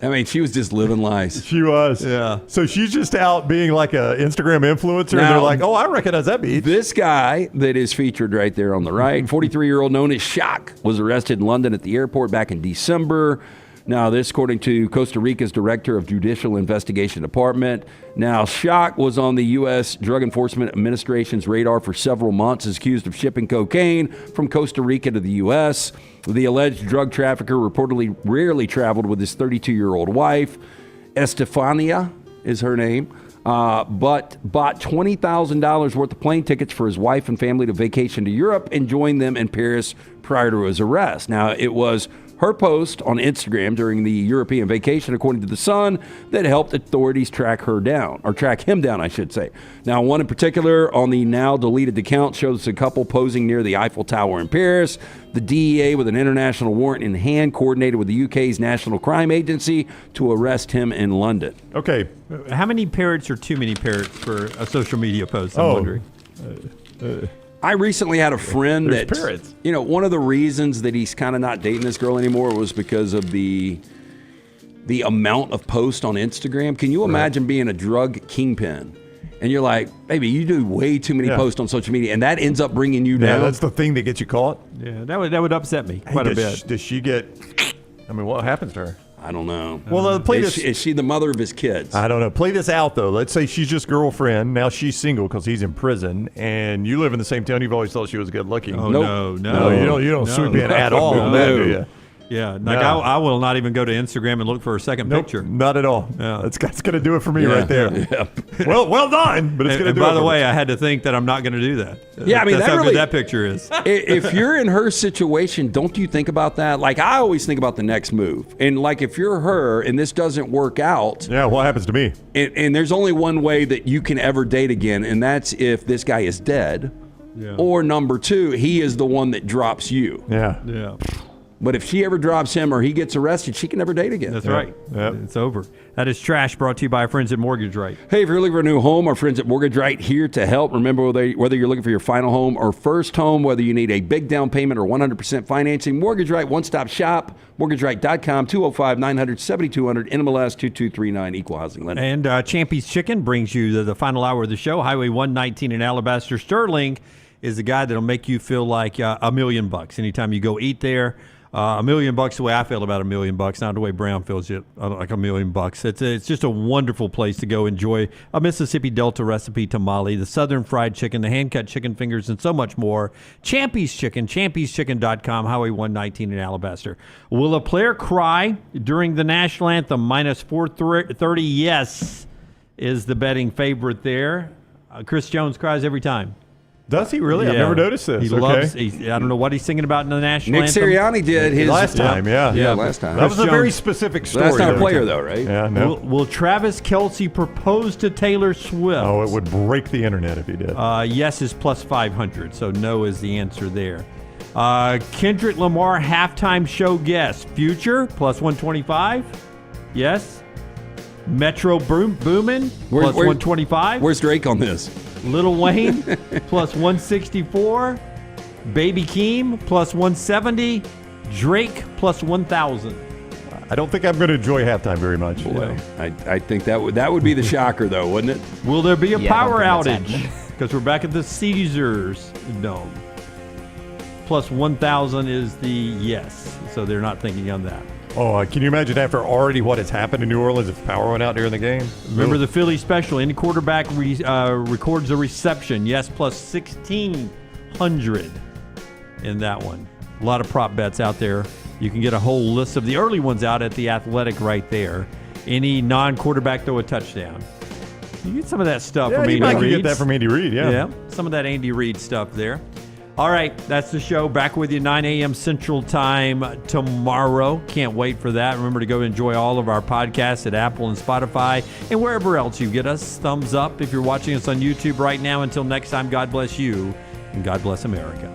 S4: I mean, she was just living lies.
S1: She was.
S3: Yeah.
S1: So she's just out being like an Instagram influencer, and they're like, oh, I recognize that beach.
S4: This guy that is featured right there on the right, 43-year-old known as Shock, was arrested in London at the airport back in December. Now, this according to Costa Rica's Director of Judicial Investigation Department. Now, Shock was on the U.S. Drug Enforcement Administration's radar for several months, is accused of shipping cocaine from Costa Rica to the U.S. The alleged drug trafficker reportedly rarely traveled with his 32-year-old wife. Estefania is her name, but bought $20,000 worth of plane tickets for his wife and family to vacation to Europe and joined them in Paris prior to his arrest. Now, it was her post on Instagram during the European vacation, according to The Sun, that helped authorities track him down, I should say. Now, one in particular on the now deleted account shows a couple posing near the Eiffel Tower in Paris. The DEA, with an international warrant in hand, coordinated with the UK's National Crime Agency to arrest him in London.
S1: Okay.
S3: How many parrots are too many parrots for a social media post? I'm wondering.
S4: I recently had a friend
S1: There's
S4: that,
S1: parrots.
S4: One of the reasons that he's kind of not dating this girl anymore was because of the amount of posts on Instagram. Can you imagine being a drug kingpin And you're like, baby, you do way too many posts on social media, and that ends up bringing you down.
S1: Yeah, that's the thing that gets you caught.
S3: Yeah, that would upset me quite a bit.
S1: Does she get? I mean, what happens to her?
S4: I don't know.
S1: Well, play this.
S4: Is she the mother of his kids?
S1: I don't know. Play this out though. Let's say she's just girlfriend. Now she's single because he's in prison, and you live in the same town. You've always thought she was good looking.
S3: Oh,
S1: nope.
S3: no.
S1: You don't swoop in at all on that, do you?
S3: Yeah, I will not even go to Instagram and look for a second picture.
S1: Not at all.
S3: Yeah.
S1: That's going to do it for me right there.
S4: Yeah.
S1: Well done, but it's going to do it.
S3: By the way, I had to think that I'm not going to do that.
S4: Yeah, I mean,
S3: that's
S4: that
S3: how
S4: really,
S3: good that picture is.
S4: If you're in her situation, don't you think about that? Like, I always think about the next move. And, like, if you're her and this doesn't work out.
S1: Yeah, what happens to me?
S4: And there's only one way that you can ever date again, and that's if this guy is dead.
S3: Yeah.
S4: Or number two, he is the one that drops you.
S3: Yeah.
S4: But if she ever drops him or he gets arrested, she can never date again.
S3: That's right. Yep. It's over. That is Trash, brought to you by our friends at Mortgage Right.
S4: Hey, if you're looking for a new home, our friends at Mortgage Right here to help. Remember, whether you're looking for your final home or first home, whether you need a big down payment or 100% financing, Mortgage Right, one-stop shop, mortgageright.com, 205-900-7200, NMLS 2239, Equal Housing Lender.
S3: And Champy's Chicken brings you to the final hour of the show. Highway 119 in Alabaster. Sterling is the guy that'll make you feel like $1 million anytime you go eat there. $1 million, the way I feel about $1 million, not the way Brown feels it, like $1 million. It's just a wonderful place to go enjoy a Mississippi Delta recipe tamale, the Southern fried chicken, the hand-cut chicken fingers, and so much more. Champy's Chicken, champy'schicken.com, Highway 119 in Alabaster. Will a player cry during the national anthem? Minus 430, yes, is the betting favorite there. Chris Jones cries every time.
S1: Does he really?
S3: Yeah.
S1: I've never noticed this.
S3: He loves. I don't know what he's singing about in the national
S4: Nick
S3: anthem.
S4: Sirianni did his
S1: last time. Yeah,
S4: last time.
S1: That was a very specific story.
S4: Last time player though, right?
S1: Yeah. No.
S3: Will Travis Kelce propose to Taylor Swift?
S1: Oh, it would break the internet if he did.
S3: Yes is plus 500, so no is the answer there. Kendrick Lamar halftime show guest. Future plus 125. Yes. Metro Boomin plus 125.
S4: Where's Drake on this?
S3: Lil Wayne plus 164. Baby Keem plus 170. Drake plus 1,000.
S1: I don't think I'm going to enjoy halftime very much.
S4: Boy, I think that would be the shocker, though, wouldn't it?
S3: Will there be a power
S2: I don't think that's
S3: outage? Because we're back at the Caesars Dome. Plus 1,000 is the yes. So they're not thinking on that.
S1: Oh, can you imagine after already what has happened in New Orleans if power went out during the game?
S3: Remember the Philly special. Any quarterback records a reception. Yes, plus 1,600 in that one. A lot of prop bets out there. You can get a whole list of the early ones out at The Athletic right there. Any non-quarterback throw a touchdown. You get some of that stuff from Andy Reid.
S1: You get that from Andy Reid,
S3: Yeah, some of that Andy Reid stuff there. All right, that's the show. Back with you 9 a.m. Central Time tomorrow. Can't wait for that. Remember to go enjoy all of our podcasts at Apple and Spotify and wherever else you get us. Thumbs up if you're watching us on YouTube right now. Until next time, God bless you and God bless America.